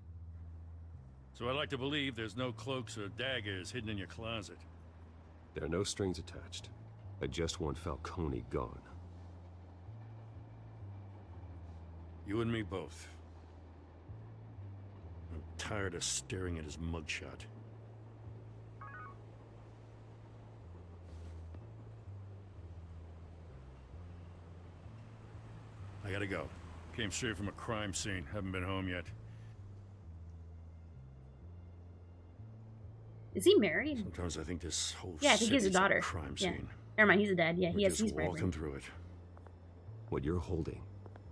So I like to believe there's no cloaks or daggers hidden in your closet. There are no strings attached. I just want Falcone gone. You and me both. I'm tired of staring at his mugshot. I gotta go. Came straight from a crime scene. Haven't been home yet. Is he married? Sometimes I think this whole Yeah, I think he has a city's daughter. crime Yeah. scene. Never mind, he's a dad. Yeah, We're he's just married. walking through it. What you're holding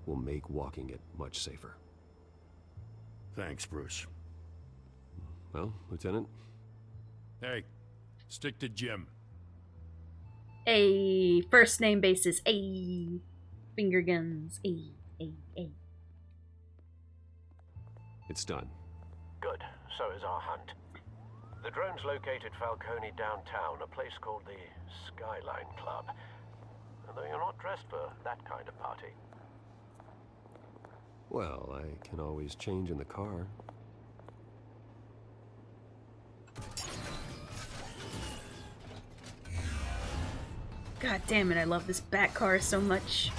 will make walking it much safer. Thanks, Bruce. Well, Lieutenant? Hey, stick to Jim. A first name basis. A finger guns. A. It's done. Good. So is our hunt. The drone's located Falcone downtown, a place called the Skyline Club. Although you're not dressed for that kind of party. Well, I can always change in the car. God damn it, I love this bat car so much.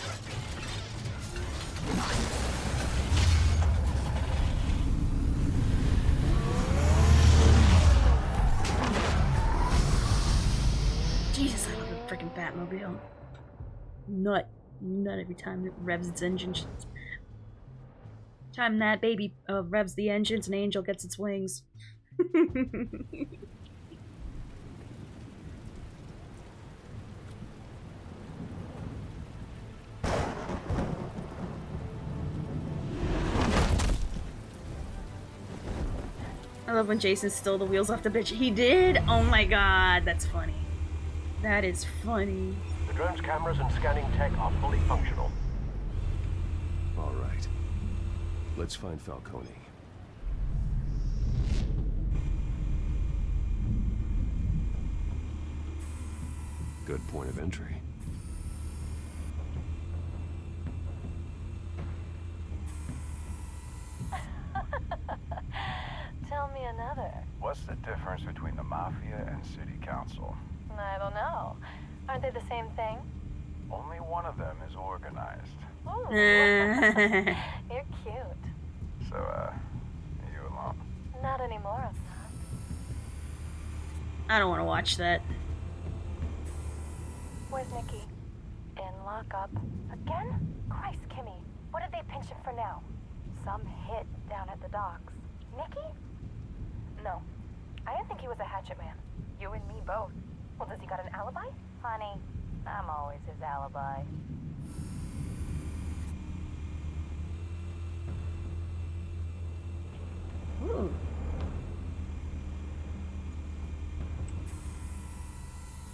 Jesus, I love the freaking Batmobile. Nut every time it revs its engines. Time that baby revs the engines, an angel gets its wings. I love when Jason stole the wheels off the bitch. He did? Oh my god, that's funny. That is funny. The drone's cameras and scanning tech are fully functional. All right. Let's find Falcone. Good point of entry. Tell me another. What's the difference between the Mafia and City Council? I don't know. Aren't they the same thing? Only one of them is organized. Ooh. You're cute. So, are you alone? Not anymore, I'm not. I don't want to watch that. Where's Nikki? In lockup. Again? Christ, Kimmy. What did they pinch him for now? some hit down at the docks. Nicky? No. I didn't think he was a hatchet man. You and me both. Well, does he got an alibi? Honey, I'm always his alibi. Ooh.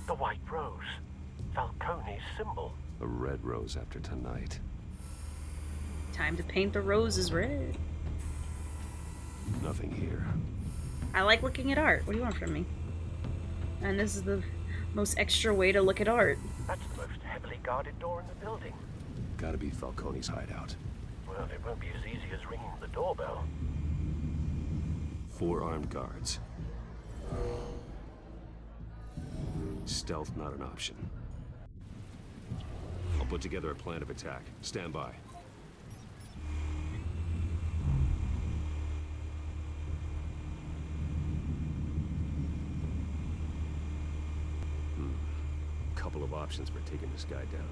The white rose. Falcone's symbol. A red rose after tonight. Time to paint the roses red. Nothing here. I like looking at art. What do you want from me? And this is the most extra way to look at art. That's the most heavily guarded door in the building. Gotta be Falcone's hideout. Well, it won't be as easy as ringing the doorbell. 4 armed guards. Stealth not an option. I'll put together a plan of attack. Stand by. Couple of options for taking this guy down.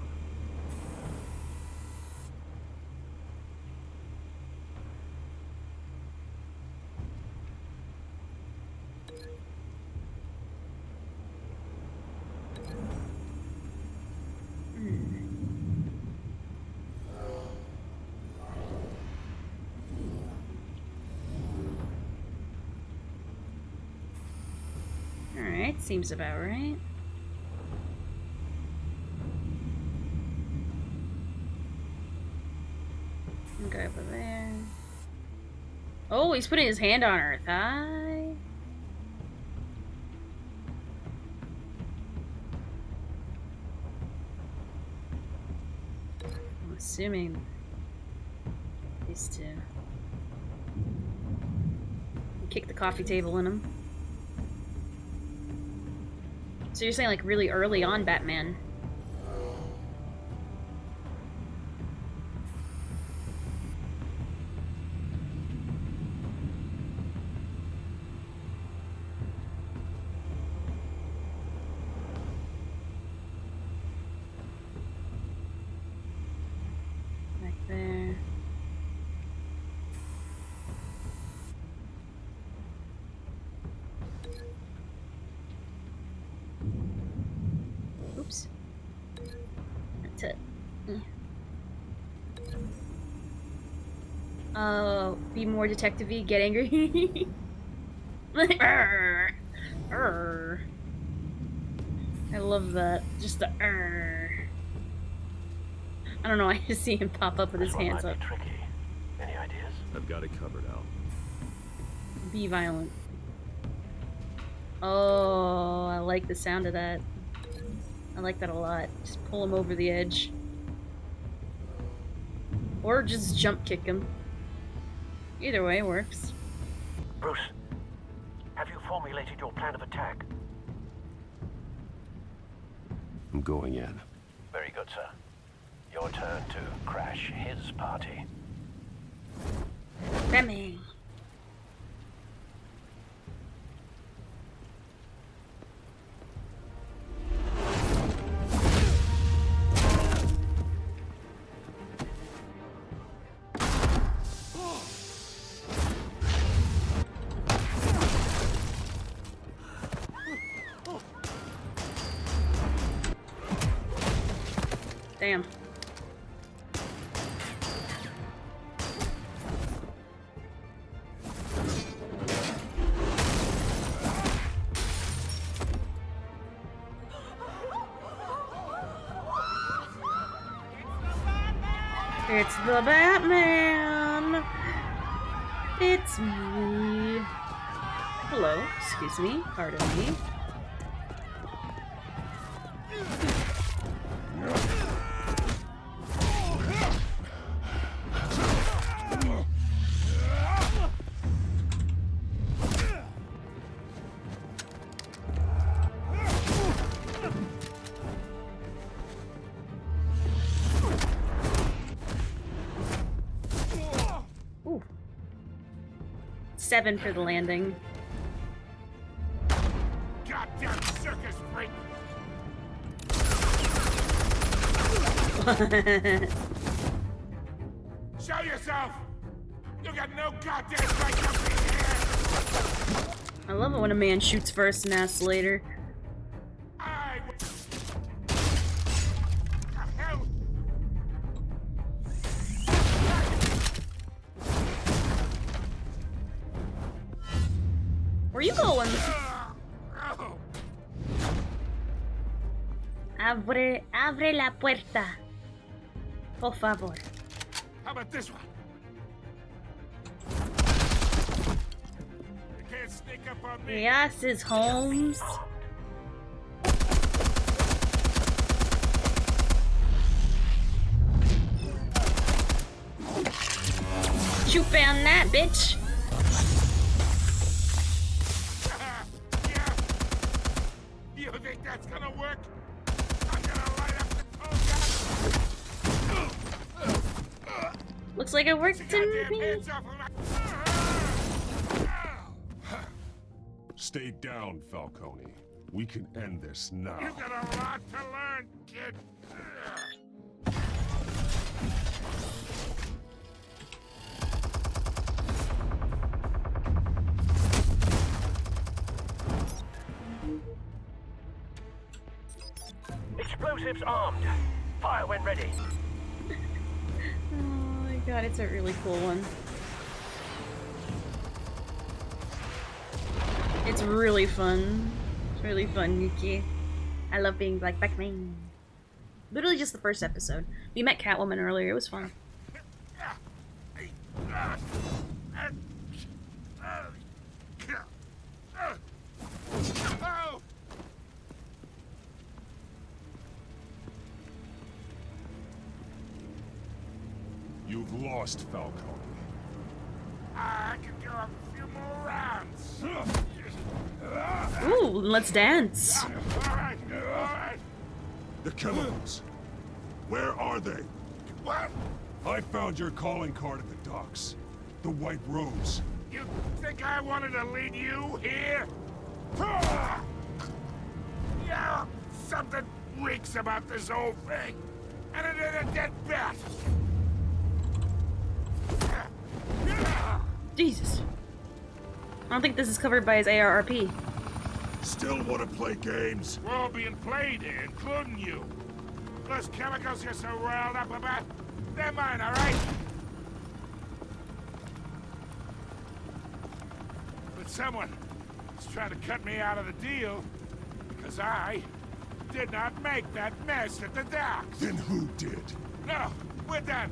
Alright, seems about right. Go over there. Oh, he's putting his hand on her thigh. I'm assuming these two. Kick the coffee table in him. So you're saying like really early on Batman? There. Oops. That's it. Be more detective-y, get angry. Arr, arr. I love that. Just the arr. I don't know, I just see him pop up with his hands up. Tricky. Any ideas? I've got it covered, Al. Be violent. Oh, I like the sound of that. I like that a lot. Just pull him over the edge. Or just jump kick him. Either way works. Bruce, have you formulated your plan of attack? I'm going in. Very good, sir. Your turn to crash his party. Batman. Damn. It's the Batman! It's me. Hello, excuse me, pardon me. Ooh. 7 for the landing. Goddamn circus freak! Show yourself! You got no goddamn right to be here! I love it when a man shoots first and asks later. Where you going? Abre la puerta. Por favor. How about this one? You can't sneak up on me. Yes, is Holmes. Shoot on that, bitch. Yeah. You think that's gonna work? I'm gonna light up the toll gun. Looks like it worked to me. Hands off of my... Stay down, Falcone. We can end this now. You got a lot to learn, kid. Explosives armed. Fire when ready. Oh my god, it's a really cool one. It's really fun. It's really fun, Yuki. I love being like Batman. Literally just the first episode. We met Catwoman earlier, it was fun. You've lost, Falcone. I can go a few more rounds. Ooh, let's dance. All right, all right. The chemicals. Where are they? What? I found your calling card at the docks. The White Rose. You think I wanted to lead you here? Yeah, something reeks about this whole thing. And it is a dead bat. Jesus. I don't think this is covered by his ARRP. Still want to play games? We're all being played here, including you. Those chemicals you're so riled up about, they're mine, all right? But someone is trying to cut me out of the deal because I did not make that mess at the docks. Then who did? No, we're done.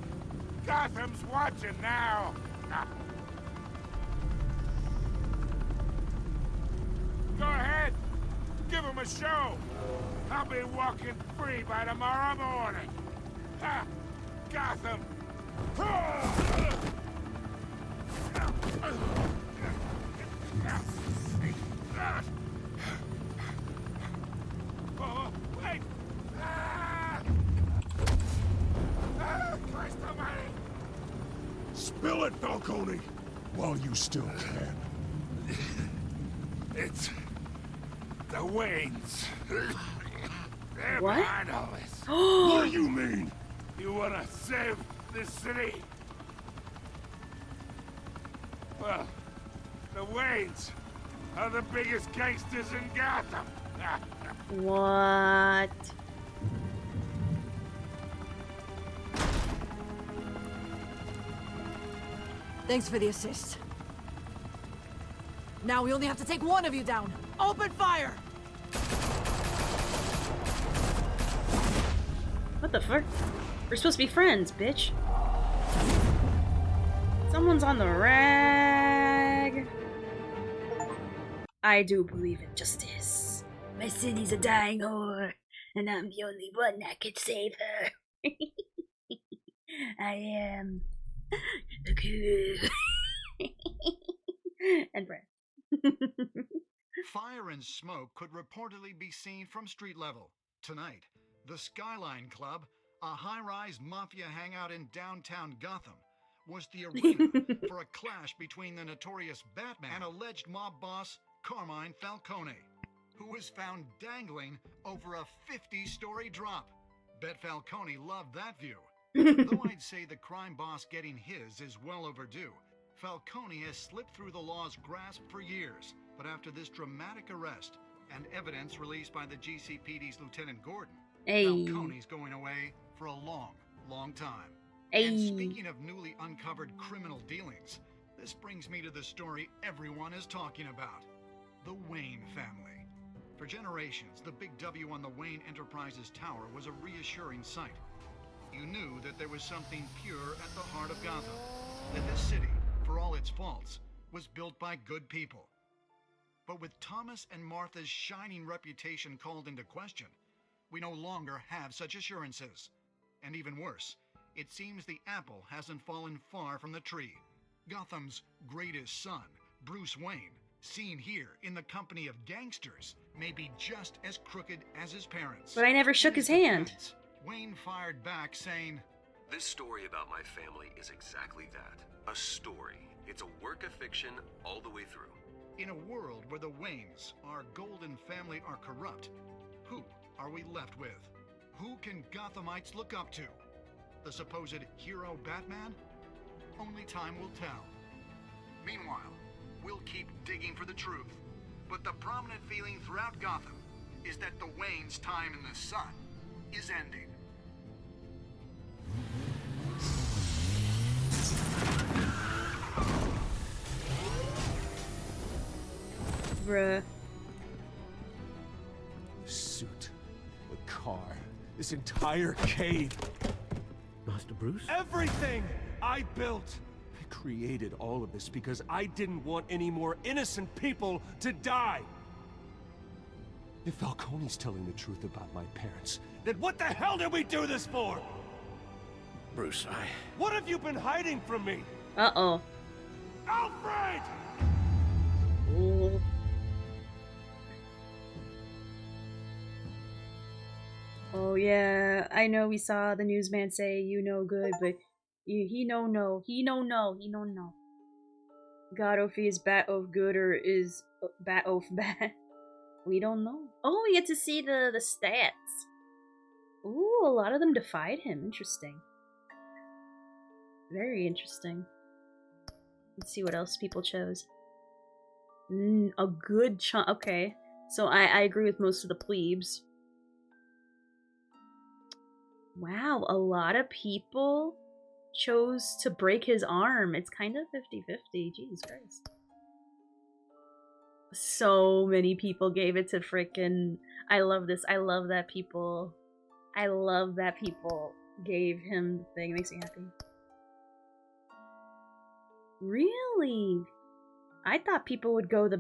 Gotham's watching now. Go ahead. Give him a show. I'll be walking free by tomorrow morning. Ha! Gotham. Oh, wait. Christ almighty. Spill it, Falcone, while you still can. It's the Waynes. They're What? behind all this. What do you mean? You wanna save this city? Well, the Waynes are the biggest gangsters in Gotham. What? Thanks for the assist. Now we only have to take one of you down. Open fire! What the fuck? We're supposed to be friends, bitch. Someone's on the rag. I do believe in justice. My city's a dying whore, and I'm the only one that can save her. I am the cool. And Brad. Fire and smoke could reportedly be seen from street level. Tonight, the Skyline Club, a high-rise mafia hangout in downtown Gotham, was the arena for a clash between the notorious Batman and alleged mob boss Carmine Falcone, who was found dangling over a 50-story drop. Bet Falcone loved that view. Though I'd say the crime boss getting his is well overdue. Falcone has slipped through the law's grasp for years, but after this dramatic arrest and evidence released by the GCPD's Lieutenant Gordon, Falcone's going away for a long, long time. And speaking of newly uncovered criminal dealings, this brings me to the story everyone is talking about. The Wayne family. For generations, the big W on the Wayne Enterprises Tower was a reassuring sight. You knew that there was something pure at the heart of Gotham, that this city, for all its faults, was built by good people. But with Thomas and Martha's shining reputation called into question, we no longer have such assurances. And even worse, it seems the apple hasn't fallen far from the tree. Gotham's greatest son, Bruce Wayne, seen here in the company of gangsters, may be just as crooked as his parents. But I never shook his hand. Wayne fired back saying, "This story about my family is exactly that. A story. It's a work of fiction all the way through." In a world where the Waynes, our golden family, are corrupt, who are we left with? Who can Gothamites look up to? The supposed hero Batman? Only time will tell. Meanwhile, we'll keep digging for the truth. But the prominent feeling throughout Gotham is that the Waynes' time in the sun is ending. Bruh. The suit, the car, this entire cave. Master Bruce? Everything I built! I created all of this because I didn't want any more innocent people to die! If Falcone's telling the truth about my parents, then what the hell did we do this for? Bruce, What have you been hiding from me? Uh-oh. Alfred! Ooh. Oh yeah, I know we saw the newsman say you know good, but he no. God if he is bat of good or is bat of bad. We don't know. Oh, we get to see the stats. Ooh, a lot of them defied him. Interesting. Very interesting. Let's see what else people chose. A good chunk. Okay, so I agree with most of the plebes. Wow, a lot of people chose to break his arm. It's kind of 50-50. Jesus Christ. So many people gave it to frickin'... I love this. I love that people gave him the thing. It makes me happy. Really? I thought people would go the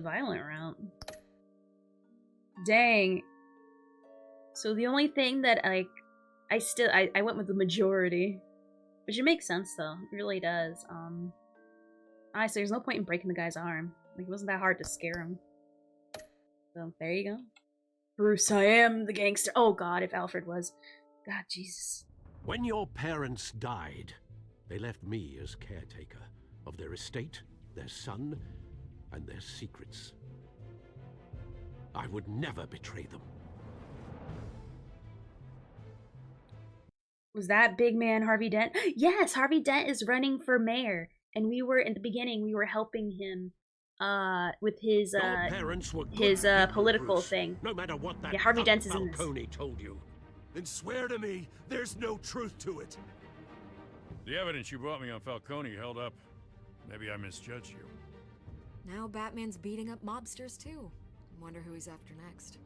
violent route. Dang. So the only thing that I went with the majority, which it makes sense though. It really does. Honestly, there's no point in breaking the guy's arm. Like, it wasn't that hard to scare him. So there you go. Bruce, I am the gangster. Oh God, if Alfred was. God, Jesus. When your parents died, they left me as caretaker of their estate, their son, and their secrets. I would never betray them. Was that big man Harvey Dent? Yes, Harvey Dent is running for mayor. And we were, in the beginning, we were helping him with his political Bruce. thing. No matter what that Harvey Dent is in this. Falcone told you. Then swear to me there's no truth to it. The evidence you brought me on Falcone held up. Maybe I misjudged you. Now Batman's beating up mobsters too. Wonder who he's after next.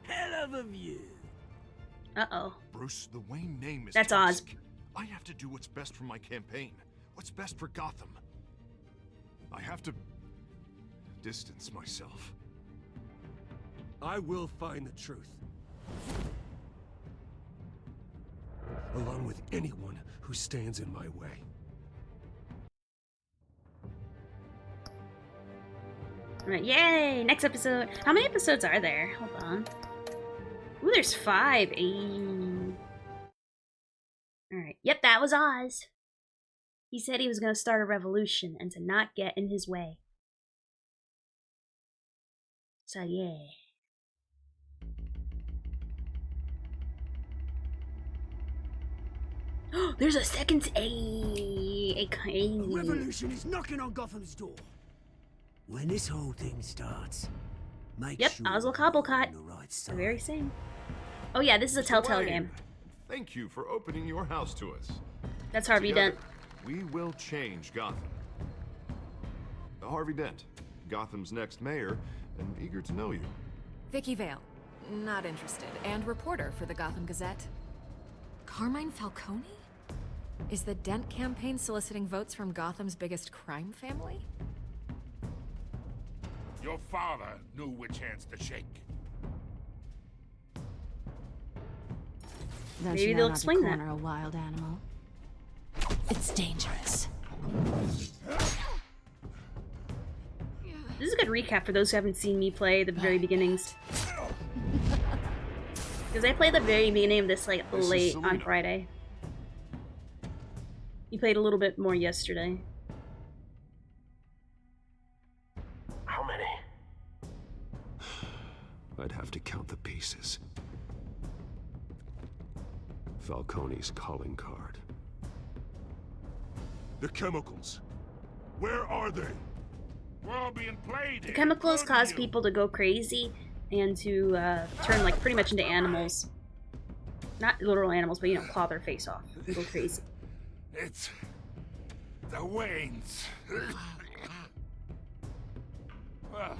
Hell of a view. Uh-oh. Bruce, the Wayne name is That's Oz. toxic. I have to do what's best for my campaign. What's best for Gotham. I have to distance myself. I will find the truth. Along with anyone who stands in my way. Alright, yay! Next episode. How many episodes are there? Hold on. Ooh, there's 5. Alright, yep, that was Oz. He said he was going to start a revolution and to not get in his way. So, yeah. There's a second a revolution is knocking on Gotham's door. When this whole thing starts, make Yep, sure Oswald you're Cobblepot. on the right The side. very same. Oh yeah, this is a Telltale Wayne, game. Thank you for opening your house to us. That's Harvey Together, Dent. We will change Gotham. Harvey Dent, Gotham's next mayor, and eager to know you. Vicky Vale, not interested, and reporter for the Gotham Gazette. Carmine Falcone? Is the Dent campaign soliciting votes from Gotham's biggest crime family? Your father knew which hands to shake. Don't Maybe you know they'll not to explain that. corner a wild animal? It's dangerous. This is a good recap for those who haven't seen me play the very beginnings. Because I played the very beginning of this like This is late on Selena. Friday. You played a little bit more yesterday. How many? I'd have to count the pieces. Falcone's calling card. The chemicals. Where are they? We're all being played. The chemicals cause people to go crazy and to turn like pretty much into animals. Not literal animals, but you know, claw their face off. Go crazy. It's the Waynes. Well,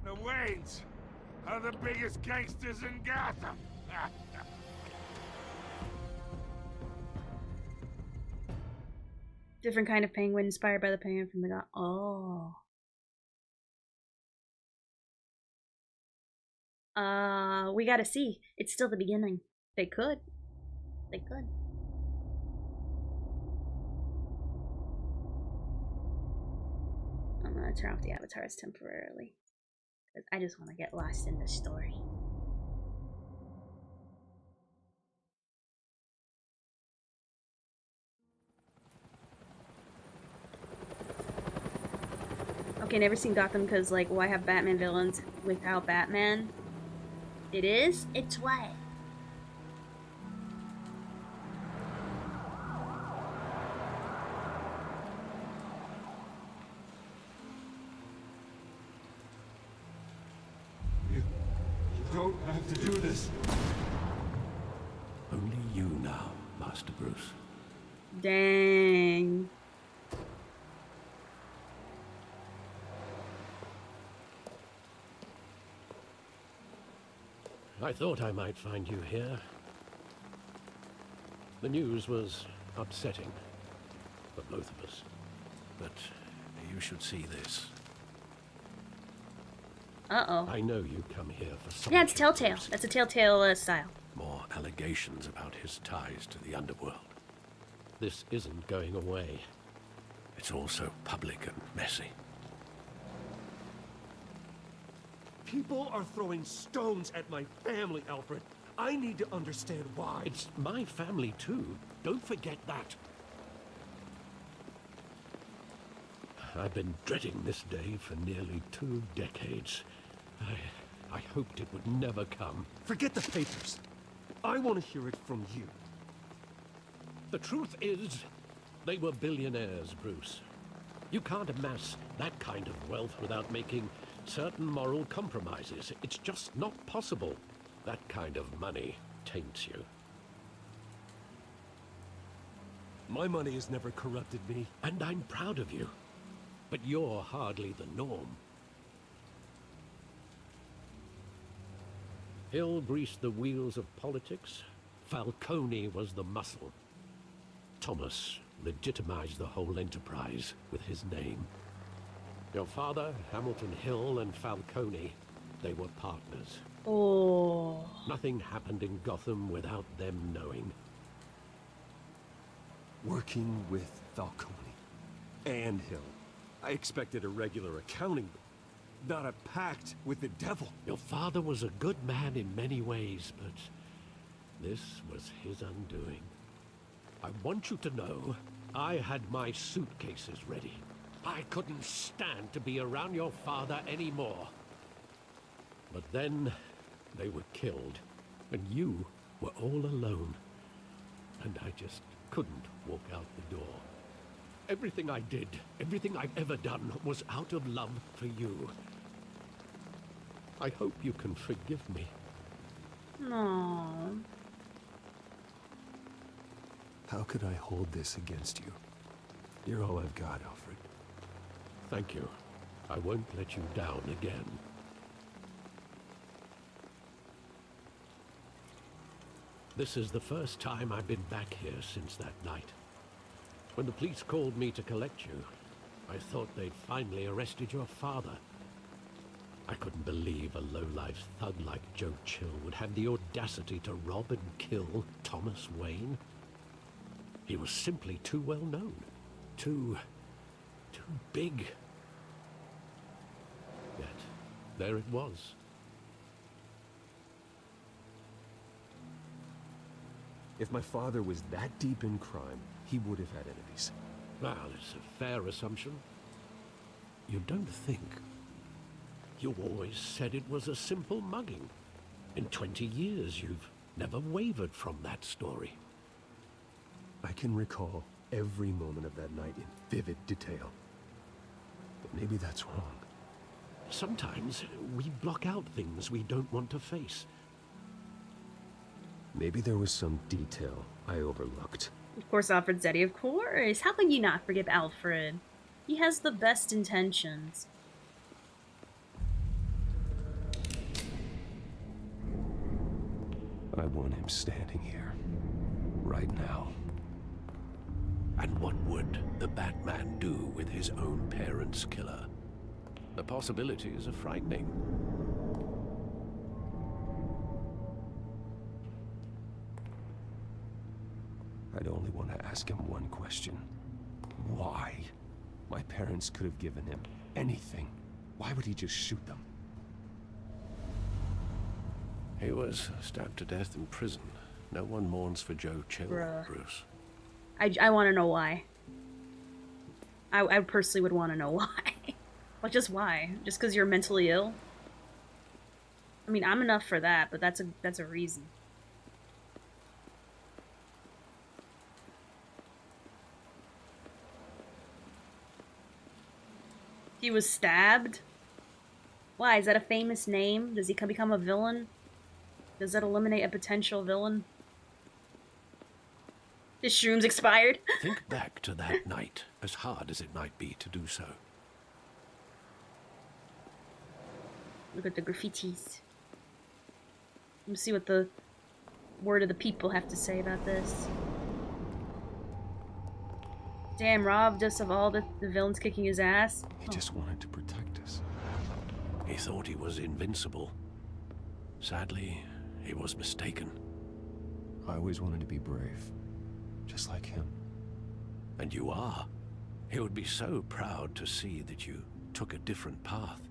the Waynes are the biggest gangsters in Gotham. Different kind of penguin inspired by the penguin from the god. Oh. We gotta see. It's still the beginning. They could. They could. I'm gonna turn off the avatars temporarily. Because I just want to get lost in the story. Okay, never seen Gotham because, like, why have Batman villains without Batman? It is? It's what? You don't have to do this. Only you now, Master Bruce. Dang. I thought I might find you here. The news was upsetting for both of us. But you should see this. Uh-oh. I know you come here for something. Yeah, it's Telltale. That's a Telltale style. More allegations about his ties to the underworld. This isn't going away. It's all so public and messy. People are throwing stones at my family, Alfred. I need to understand why. It's my family too. Don't forget that. I've been dreading this day for nearly 2 decades. I hoped it would never come. Forget the papers. I want to hear it from you. The truth is, they were billionaires, Bruce. You can't amass that kind of wealth without making certain moral compromises. It's just not possible. That kind of money taints you. My money has never corrupted me. And I'm proud of you. But you're hardly the norm. Hill greased the wheels of politics. Falcone was the muscle. Thomas legitimized the whole enterprise with his name. Your father, Hamilton Hill, and Falcone, they were partners. Oh. Nothing happened in Gotham without them knowing. Working with Falcone and Hill. I expected a regular accounting, but not a pact with the devil. Your father was a good man in many ways, but this was his undoing. I want you to know, I had my suitcases ready. I couldn't stand to be around your father anymore. But then, they were killed, and you were all alone. And I just couldn't walk out the door. Everything I did, everything I've ever done, was out of love for you. I hope you can forgive me. Aww. How could I hold this against you? You're all I've got, Alfred. Thank you. I won't let you down again. This is the first time I've been back here since that night. When the police called me to collect you, I thought they'd finally arrested your father. I couldn't believe a low-life thug like Joe Chill would have the audacity to rob and kill Thomas Wayne. He was simply too well known. Too big. Yet, there it was. If my father was that deep in crime, he would have had enemies. Well, it's a fair assumption. You don't think? You always said it was a simple mugging. In 20 years, you've never wavered from that story. I can recall every moment of that night in vivid detail. But maybe that's wrong. Sometimes we block out things we don't want to face. Maybe there was some detail I overlooked. Of course, Alfred said, of course. How can you not forgive Alfred? He has the best intentions. I want him standing here, right now. And what would the Batman do with his own parents' killer? The possibilities are frightening. I'd only want to ask him one question. Why? My parents could have given him anything. Why would he just shoot them? He was stabbed to death in prison. No one mourns for Joe Chill, Bruce. I want to know why. I personally would want to know why. Well, just why? Just because you're mentally ill? I mean, I'm enough for that, but that's a reason. He was stabbed? Why? Is that a famous name? Does he become a villain? Does that eliminate a potential villain? His shrooms expired? Think back to that night, as hard as it might be to do so. Look at the graffitis. Let's see what the word of the people have to say about this. Damn, robbed us of all the villains kicking his ass. He just wanted to protect us. He thought he was invincible. Sadly, he was mistaken. I always wanted to be brave, just like him. And you are. He would be so proud to see that you took a different path.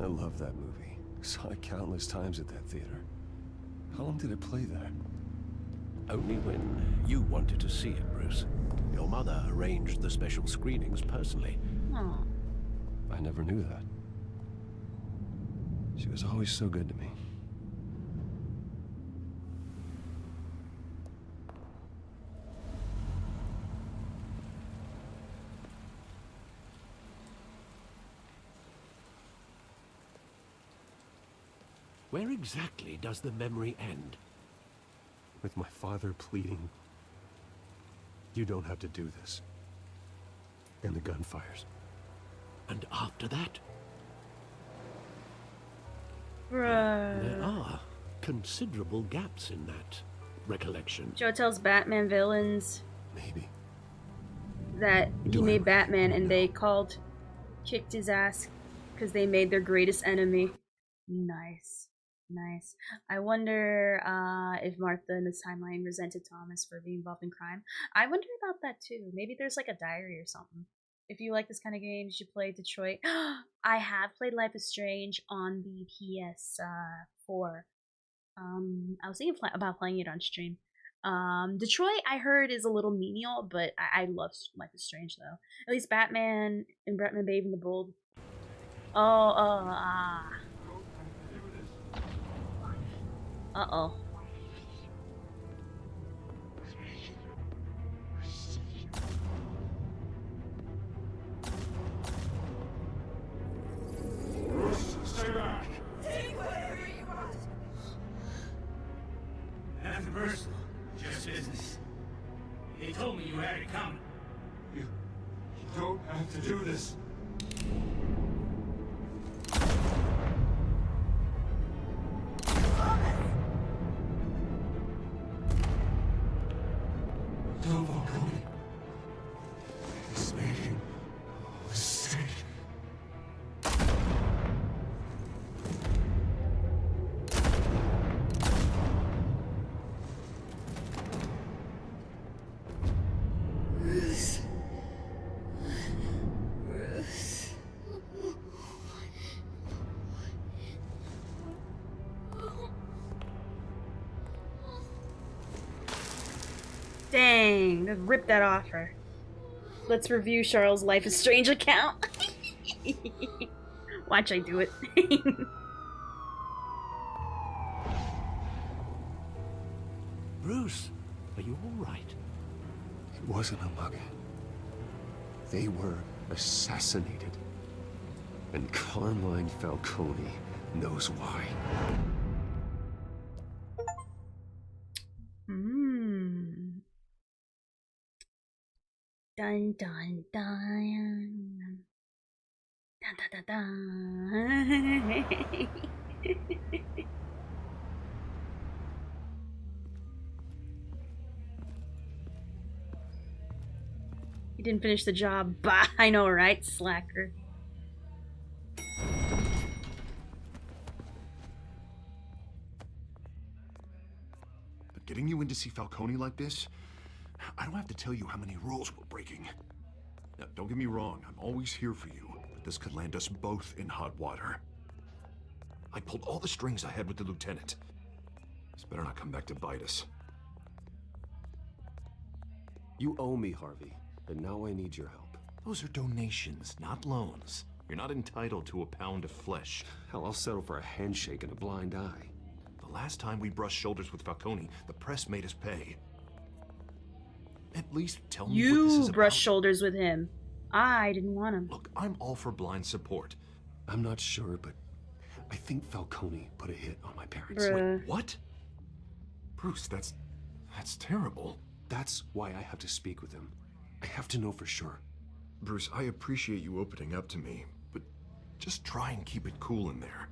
I love that movie. Saw it countless times at that theater. How long did it play there? Only when you wanted to see it, Bruce. Your mother arranged the special screenings personally. Aww. I never knew that. She was always so good to me. Where exactly does the memory end? With my father pleading, "You don't have to do this." And the gunfires. And after that? Bruh. There are considerable gaps in that recollection. Joe tells Batman villains Maybe. that he made Batman and they kicked his ass because they made their greatest enemy. Nice. Nice. I wonder if Martha in this timeline resented Thomas for being involved in crime. I wonder about that too. Maybe there's like a diary or something. If you like this kind of game, you should play Detroit. I have played Life is Strange on the PS4. I was thinking about playing it on stream. Detroit, I heard, is a little menial, but I love Life is Strange, though. At least Batman and Batman Babe and the Bold. Uh-oh. Stay back. Take whatever you want. Nothing personal, just business. He told me you had it coming. You don't have to do this. Don't walk on me. He's making a mistake. Bruce. Dang, just rip that off her. Let's review Charles' Life is Strange account. Watch I do it. Bruce, are you all right? It wasn't a mug. They were assassinated. And Carmine Falcone knows why. Dun dun dun. Dun dun dun dun. You didn't finish the job. Bah, I know, right? Slacker. But getting you in to see Falcone like this, I don't have to tell you how many rules we're breaking. Now, don't get me wrong, I'm always here for you, but this could land us both in hot water. I pulled all the strings I had with the lieutenant. This better not come back to bite us. You owe me, Harvey, and now I need your help. Those are donations, not loans. You're not entitled to a pound of flesh. Hell, I'll settle for a handshake and a blind eye. The last time we brushed shoulders with Falcone, the press made us pay. At least tell me what this is You brushed about. shoulders with him. I didn't want him. Look, I'm all for blind support. I'm not sure, but I think Falcone put a hit on my parents. Bruh. Wait, what? Bruce, that's terrible. That's why I have to speak with him. I have to know for sure. Bruce, I appreciate you opening up to me, but just try and keep it cool in there.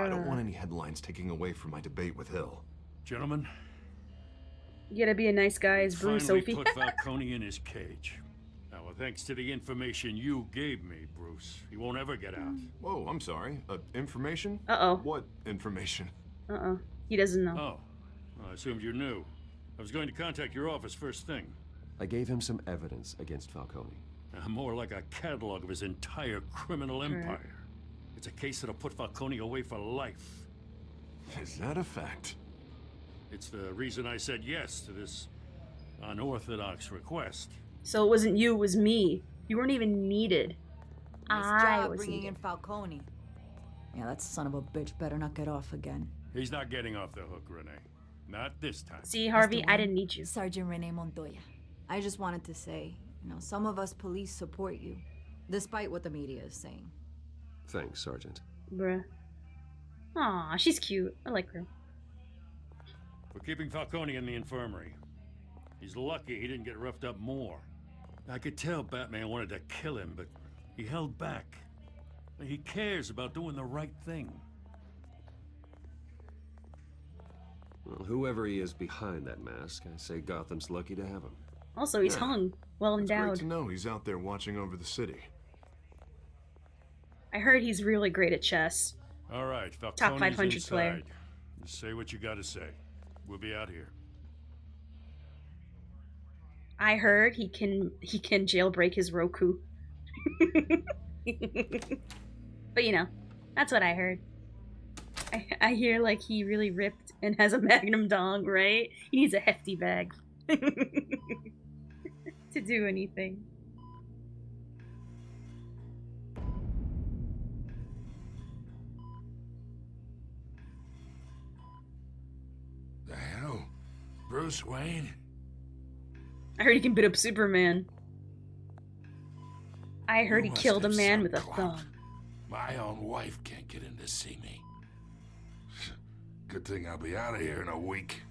I don't want any headlines taking away from my debate with Hill. Gentlemen, You gotta be a nice guy as Bruce, finally Sophie. put Falcone in his cage. Now, thanks to the information you gave me, Bruce, he won't ever get out. Whoa, I'm sorry. Information? Uh-oh. What information? Uh-oh. He doesn't know. Oh, well, I assumed you knew. I was going to contact your office first thing. I gave him some evidence against Falcone. More like a catalog of his entire criminal empire. It's a case that'll put Falcone away for life. Is that a fact? It's the reason I said yes to this unorthodox request. So it wasn't you, it was me. You weren't even needed. Nice I job was bringing needed. in Falcone. Yeah, that son of a bitch better not get off again. He's not getting off the hook, Renee. Not this time. See, Harvey, Mr. I Wayne, didn't need you. Sergeant Renee Montoya. I just wanted to say, some of us police support you, despite what the media is saying. Thanks, Sergeant. Bruh. Aw, she's cute. I like her. We're keeping Falcone in the infirmary. He's lucky he didn't get roughed up more. I could tell Batman wanted to kill him, but he held back. He cares about doing the right thing. Well, whoever he is behind that mask, I say Gotham's lucky to have him. Also, he's hung. Well It's great endowed. to know he's out there watching over the city. I heard he's really great at chess. All right, Falcone's Top 500 inside. player. Just say what you gotta say. We'll be out here. I heard he can jailbreak his Roku. But that's what I heard. I hear like he really ripped and has a magnum dong, right? He needs a hefty bag to do anything. The hell? Bruce Wayne? I heard he can beat up Superman. I heard You he must killed a have man some with a clout. thumb. My own wife can't get in to see me. Good thing I'll be out of here in a week.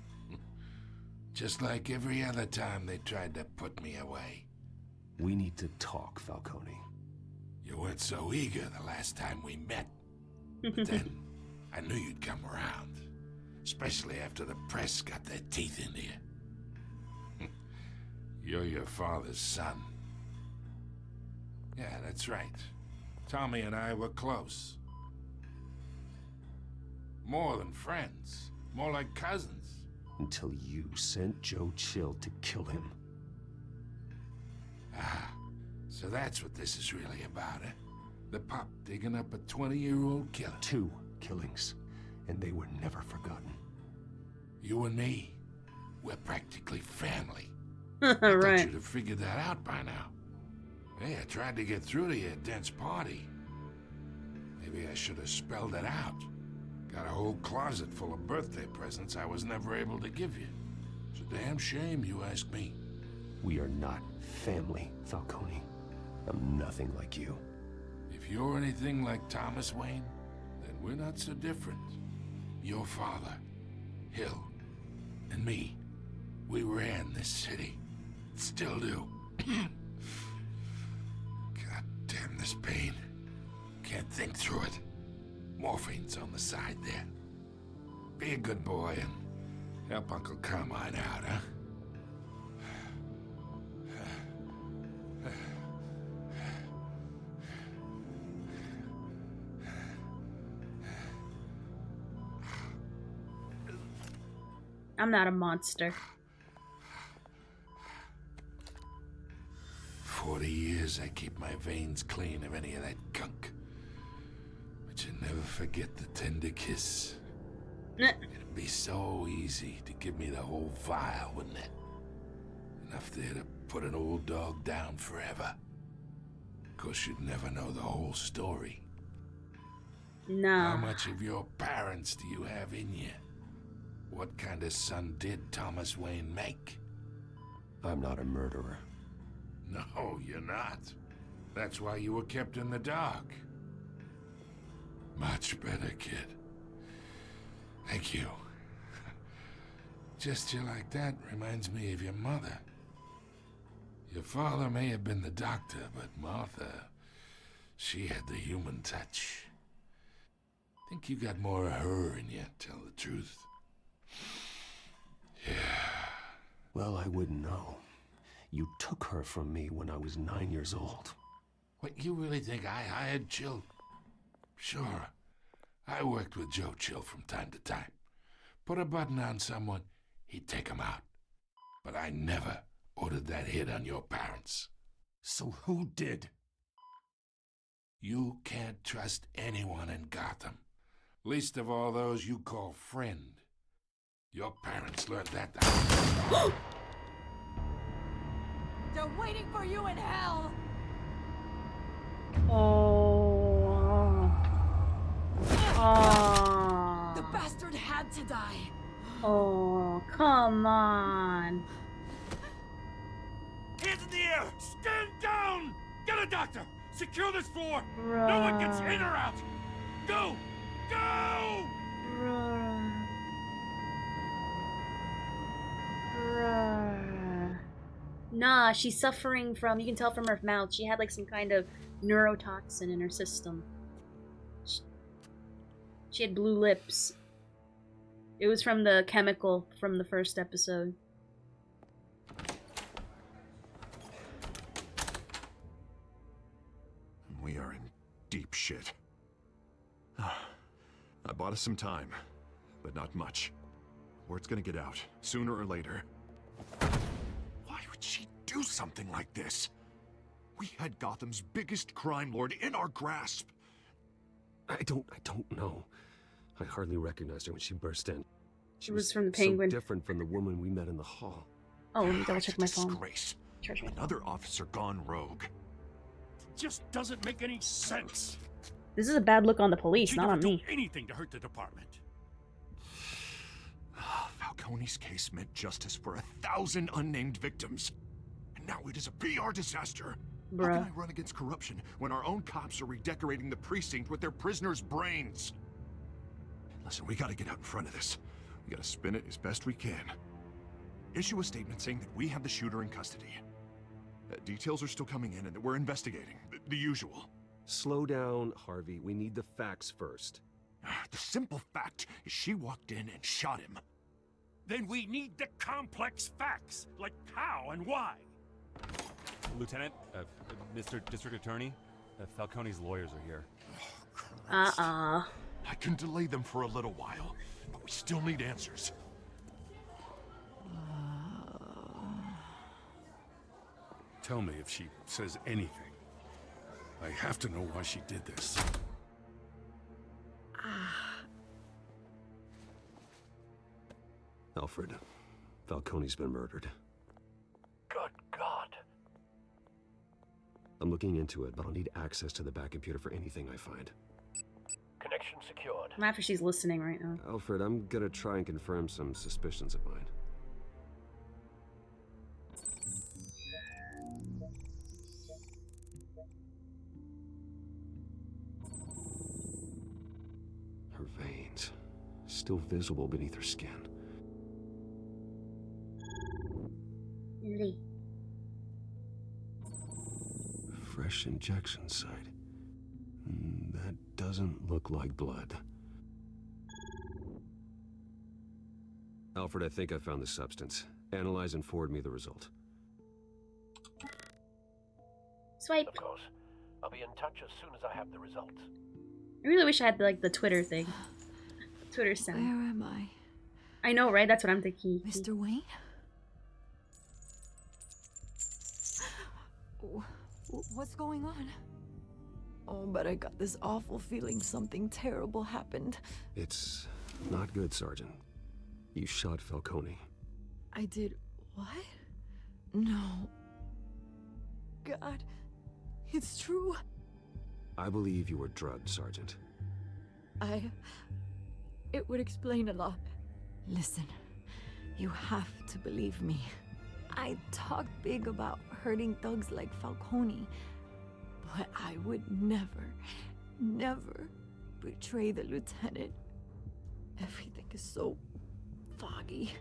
Just like every other time they tried to put me away. We need to talk, Falcone. You weren't so eager the last time we met. But then, I knew you'd come around. Especially after the press got their teeth into you. You're your father's son. Yeah, that's right. Tommy and I were close. More than friends. More like cousins. Until you sent Joe Chill to kill him. Ah, so that's what this is really about, eh? The pup digging up a 20-year-old killer. 2 killings, and they were never forgotten. You and me, we're practically family. Right. I thought you'd have figured that out by now. Hey, I tried to get through to your dense party. Maybe I should have spelled it out. Got a whole closet full of birthday presents I was never able to give you. It's a damn shame, you ask me. We are not family, Falcone. I'm nothing like you. If you're anything like Thomas Wayne, then we're not so different. Your father, Hill, and me, we ran this city. Still do. God damn this pain. Can't think through it. Morphine's on the side there. Be a good boy and help Uncle Carmine out, huh? I'm not a monster. 40 years I keep my veins clean of any of that gunk. But you never forget the tender kiss. It'd be so easy to give me the whole vial, wouldn't it? Enough there to put an old dog down forever. Of course, you'd never know the whole story. Nah. How much of your parents do you have in you? What kind of son did Thomas Wayne make? I'm not a murderer. No, you're not. That's why you were kept in the dark. Much better, kid. Thank you. Gesture like that reminds me of your mother. Your father may have been the doctor, but Martha, she had the human touch. Think you got more of her in you, tell the truth. Yeah. Well, I wouldn't know. You took her from me when I was 9 years old. What, you really think I hired Chill? Sure. I worked with Joe Chill from time to time. Put a button on someone, he'd take him out. But I never ordered that hit on your parents. So who did? You can't trust anyone in Gotham. Least of all those you call friend. Your parents learned that. They're waiting for you in hell! Oh. Oh. The bastard had to die. Oh, come on. Hands in the air! Stand down! Get a doctor! Secure this floor! No one gets in or out! Go! Go! Nah, she's suffering from, you can tell from her mouth, she had like some kind of neurotoxin in her system. She had blue lips. It was from the chemical from the first episode. We are in deep shit. I bought us some time, but not much. Word's gonna get out, sooner or later. Why would she do something like this? We had Gotham's biggest crime lord in our grasp. I don't know. I hardly recognized her when she burst in. She was from the Penguin. So different from the woman we met in the hall. Oh, let me double check my phone. Disgrace. Charge me. Another officer gone rogue. Just doesn't make any sense. This is a bad look on the police, She not never on do me. anything to hurt the department. Falcone's case meant justice for 1,000 unnamed victims. And now it is a PR disaster. How can I run against corruption when our own cops are redecorating the precinct with their prisoners' brains? Listen, we gotta get out in front of this. We gotta spin it as best we can. Issue a statement saying that we have the shooter in custody. Details are still coming in and that we're investigating. The usual. Slow down, Harvey. We need the facts first. The simple fact is she walked in and shot him. Then we need the complex facts, like how and why. Lieutenant, Mr. District Attorney, Falcone's lawyers are here. I can delay them for a little while, but we still need answers. Tell me if she says anything. I have to know why she did this. Alfred, Falcone's been murdered. Good God. I'm looking into it, but I'll need access to the back computer for anything I find. Connection secured. I'm after she's listening right now. Alfred, I'm gonna try and confirm some suspicions of mine. Her veins, still visible beneath her skin. Really? Fresh injection site. That doesn't look like blood. Alfred, I think I found the substance. Analyze and forward me the result. Swipe. Of course. I'll be in touch as soon as I have the results. I really wish I had like the Twitter thing. Twitter sound. Where am I? I know, right? That's what I'm thinking. Mr. Wayne? What's going on? Oh, but I got this awful feeling something terrible happened. It's not good, Sergeant. You shot Falcone. I did what? No. God, it's true. I believe you were drugged, Sergeant. It would explain a lot. Listen, you have to believe me. I talk big about hurting thugs like Falcone, but I would never, never betray the lieutenant. Everything is so foggy.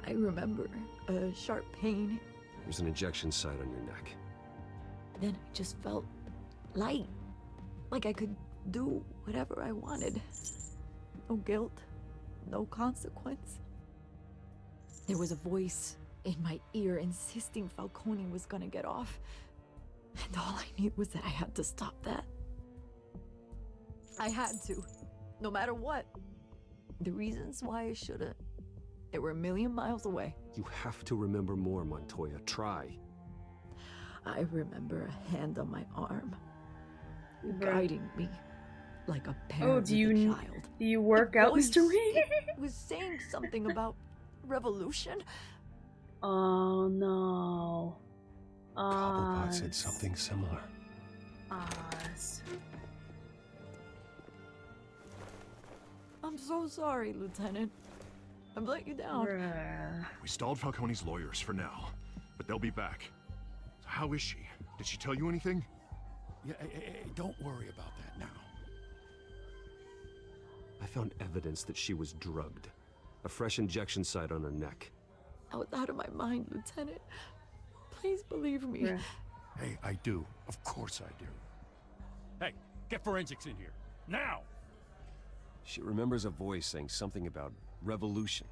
I remember a sharp pain. There's an injection site on your neck. Then I just felt light, like I could do whatever I wanted. No guilt, no consequence. There was a voice in my ear insisting Falcone was gonna get off. And all I knew was that I had to stop that. I had to, no matter what. The reasons why I shouldn't, they were a million miles away. You have to remember more, Montoya. Try. I remember a hand on my arm, guiding me like a parent with a child. Do you work out, Mr. Wayne? It was saying something about revolution. Oh no. Cobblepot said something similar. I'm so sorry, Lieutenant. I've let you down. We stalled Falcone's lawyers for now, but they'll be back. So how is she? Did she tell you anything? Yeah, don't worry about that now. I found evidence that she was drugged. A fresh injection site on her neck. I was out of my mind, Lieutenant. Please believe me. Hey, I do. Of course I do. Hey, get forensics in here. Now! She remembers a voice saying something about revolution.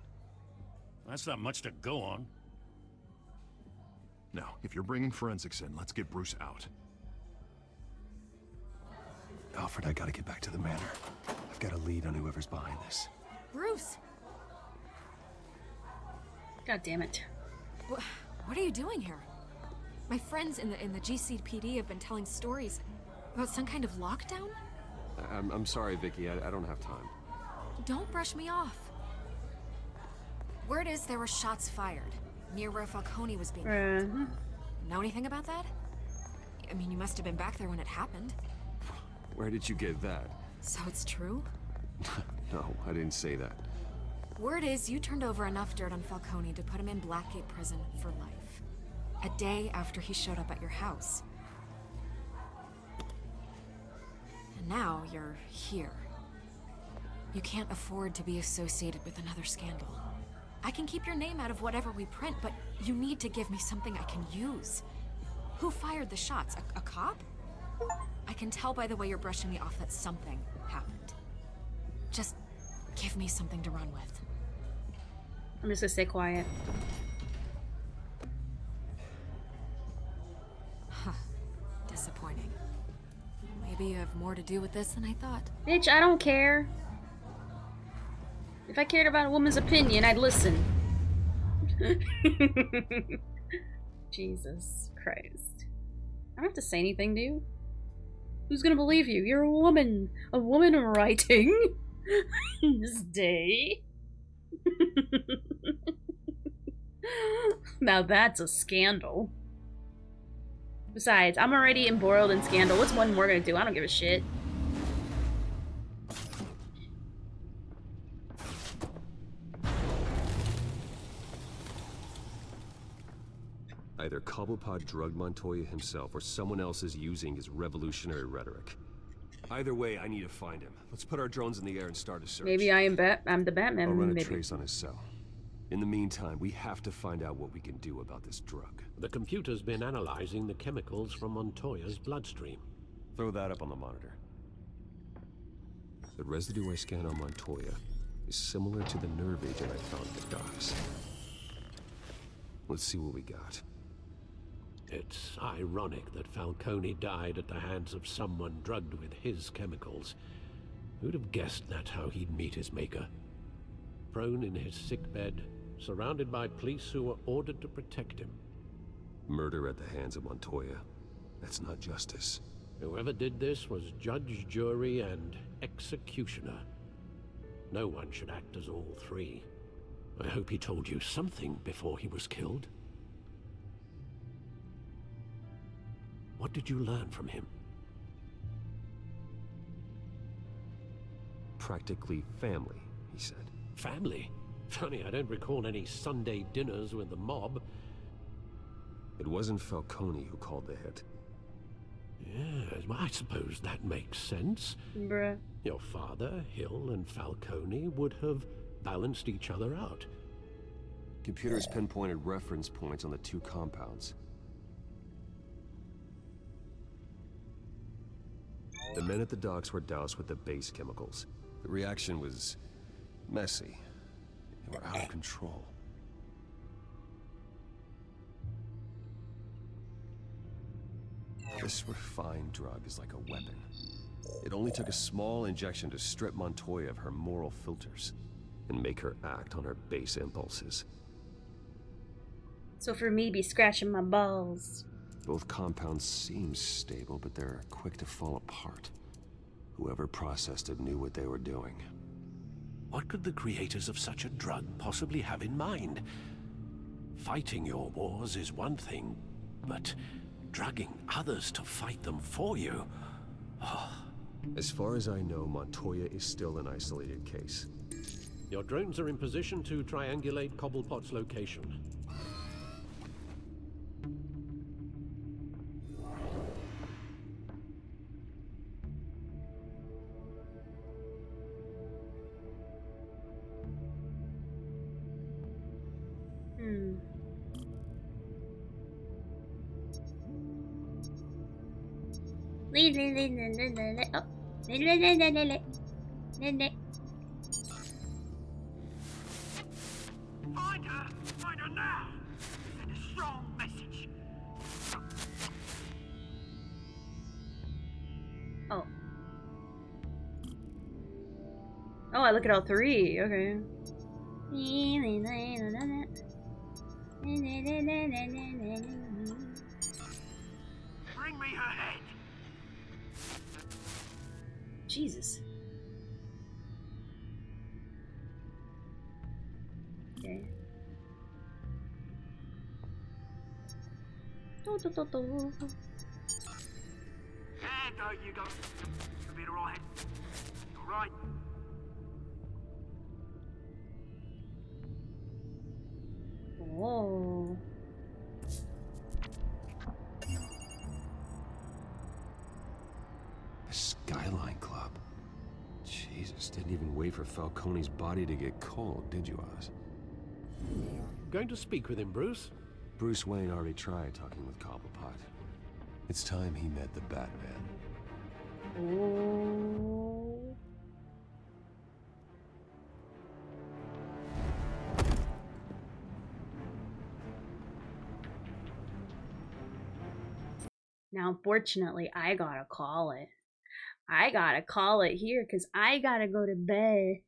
That's not much to go on. Now, if you're bringing forensics in, let's get Bruce out. Alfred, I gotta get back to the manor. I've got a lead on whoever's behind this. Bruce! God damn it. What are you doing here? My friends in the GCPD have been telling stories about some kind of lockdown? I'm sorry, Vicky. I don't have time. Don't brush me off. Word is there were shots fired near where Falcone was being held. Know anything about that? I mean, you must have been back there when it happened. Where did you get that? So it's true? No, I didn't say that. Word is you turned over enough dirt on Falcone to put him in Blackgate Prison for life. A day after he showed up at your house. And now you're here. You can't afford to be associated with another scandal. I can keep your name out of whatever we print, but you need to give me something I can use. Who fired the shots? A cop? I can tell by the way you're brushing me off that something happened. Just give me something to run with. I'm just gonna stay quiet. Huh. Disappointing. Maybe you have more to do with this than I thought. Bitch, I don't care. If I cared about a woman's opinion, I'd listen. Jesus Christ. I don't have to say anything to you. Who's gonna believe you? You're a woman. A woman writing this day. Now that's a scandal. Besides, I'm already embroiled in scandal. What's one more gonna do? I don't give a shit. Either Cobblepot drugged Montoya himself or someone else is using his revolutionary rhetoric. Either way, I need to find him. Let's put our drones in the air and start a search. Maybe I'm the Batman. I'll run a maybe. trace on his cell. In the meantime, we have to find out what we can do about this drug. The computer's been analyzing the chemicals from Montoya's bloodstream. Throw that up on the monitor. The residue I scanned on Montoya is similar to the nerve agent I found at the docks. Let's see what we got. It's ironic that Falcone died at the hands of someone drugged with his chemicals. Who'd have guessed that's how he'd meet his maker? Prone in his sickbed, surrounded by police who were ordered to protect him. Murder at the hands of Montoya. That's not justice. Whoever did this was judge, jury, and executioner. No one should act as all three. I hope he told you something before he was killed. What did you learn from him? Practically family, he said. Family? Funny, I don't recall any Sunday dinners with the mob. It wasn't Falcone who called the hit. Yes, well, I suppose that makes sense. Bruh. Your father, Hill, and Falcone would have balanced each other out. Computers pinpointed reference points on the two compounds. The men at the docks were doused with the base chemicals. The reaction was messy. They were out of control. This refined drug is like a weapon. It only took a small injection to strip Montoya of her moral filters and make her act on her base impulses. So for me, be scratching my balls. Both compounds seem stable, but they're quick to fall apart. Whoever processed it knew what they were doing. What could the creators of such a drug possibly have in mind? Fighting your wars is one thing, but drugging others to fight them for you? Oh. As far as I know, Montoya is still an isolated case. Your drones are in position to triangulate Cobblepot's location. Find her! Find her now! Send a strong message. Oh. Oh, I look at all three. Okay. Bring me her head. Jesus. Okay. There you go. You'll be alright. Alright. Oh. The Skyline Club. Jesus, didn't even wait for Falcone's body to get cold, did you, Oz? Going to speak with him, Bruce? Bruce Wayne already tried talking with Cobblepot. It's time he met the Batman. Oh. Now, unfortunately, I gotta call it. I gotta call it here because I gotta go to bed.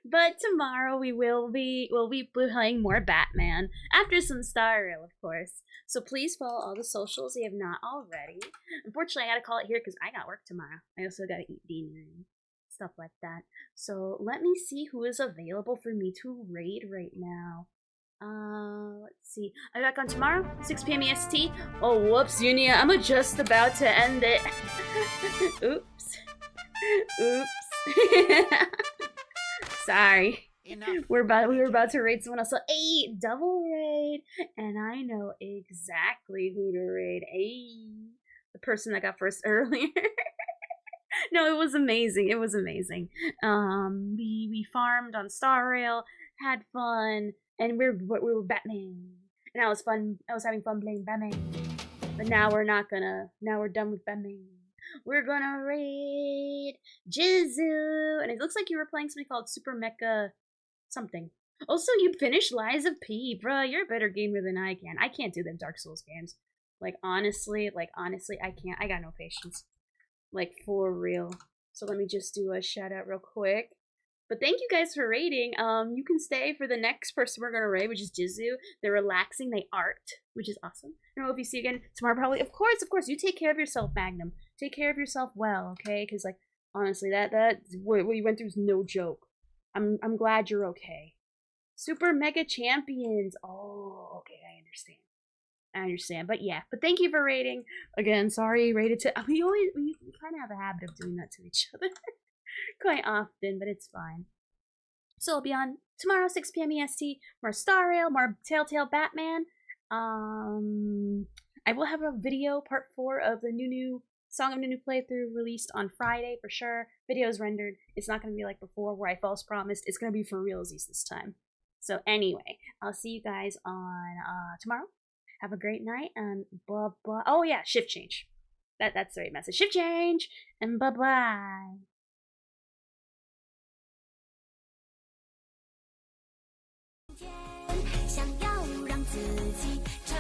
But tomorrow we'll be playing more Batman after some Star Rail, of course. So please follow all the socials if you have not already. Unfortunately, I gotta call it here because I got work tomorrow. I also gotta eat dinner and stuff like that. So let me see who is available for me to raid right now. Let's see. I'm back on tomorrow, 6 p.m. EST. Oh, whoops, Unia. I'm just about to end it. Oops. Oops. Sorry. We were about to raid someone else. So, hey, double raid. And I know exactly who to raid. Hey, the person that got first earlier. No, it was amazing. It was amazing. We farmed on Star Rail, had fun. And we were Batman, and that was fun. I was having fun playing Batman. But now we're not gonna. Now we're done with Batman. We're gonna raid Jizu, and it looks like you were playing something called Super Mecha something. Also, you finished Lies of P, bruh. You're a better gamer than I can. I can't do them Dark Souls games. Like honestly, I can't. I got no patience. Like for real. So let me just do a shout out real quick. But thank you guys for raiding. You can stay for the next person we're gonna raid, which is Jizu. They're relaxing, they art, which is awesome. I don't know if you see you again tomorrow, probably. Of course. You take care of yourself, Magnum. Take care of yourself well, okay? Because like honestly, that what you went through is no joke. I'm glad you're okay. Super Mega Champions. Oh, okay, I understand. But yeah, but thank you for raiding. Again, sorry, raided to. We kind of have a habit of doing that to each other. Quite often, but it's fine. So I'll be on tomorrow, 6 p.m. EST. More Star Rail, more Telltale Batman. I will have a video, part 4 of the new Song of Nunu playthrough released on Friday for sure. Video's rendered. It's not going to be like before where I false promised. It's going to be for realsies this time. So anyway, I'll see you guys on tomorrow. Have a great night and blah blah. Oh yeah, shift change. That's the right message. Shift change and bye bye. 想要让自己成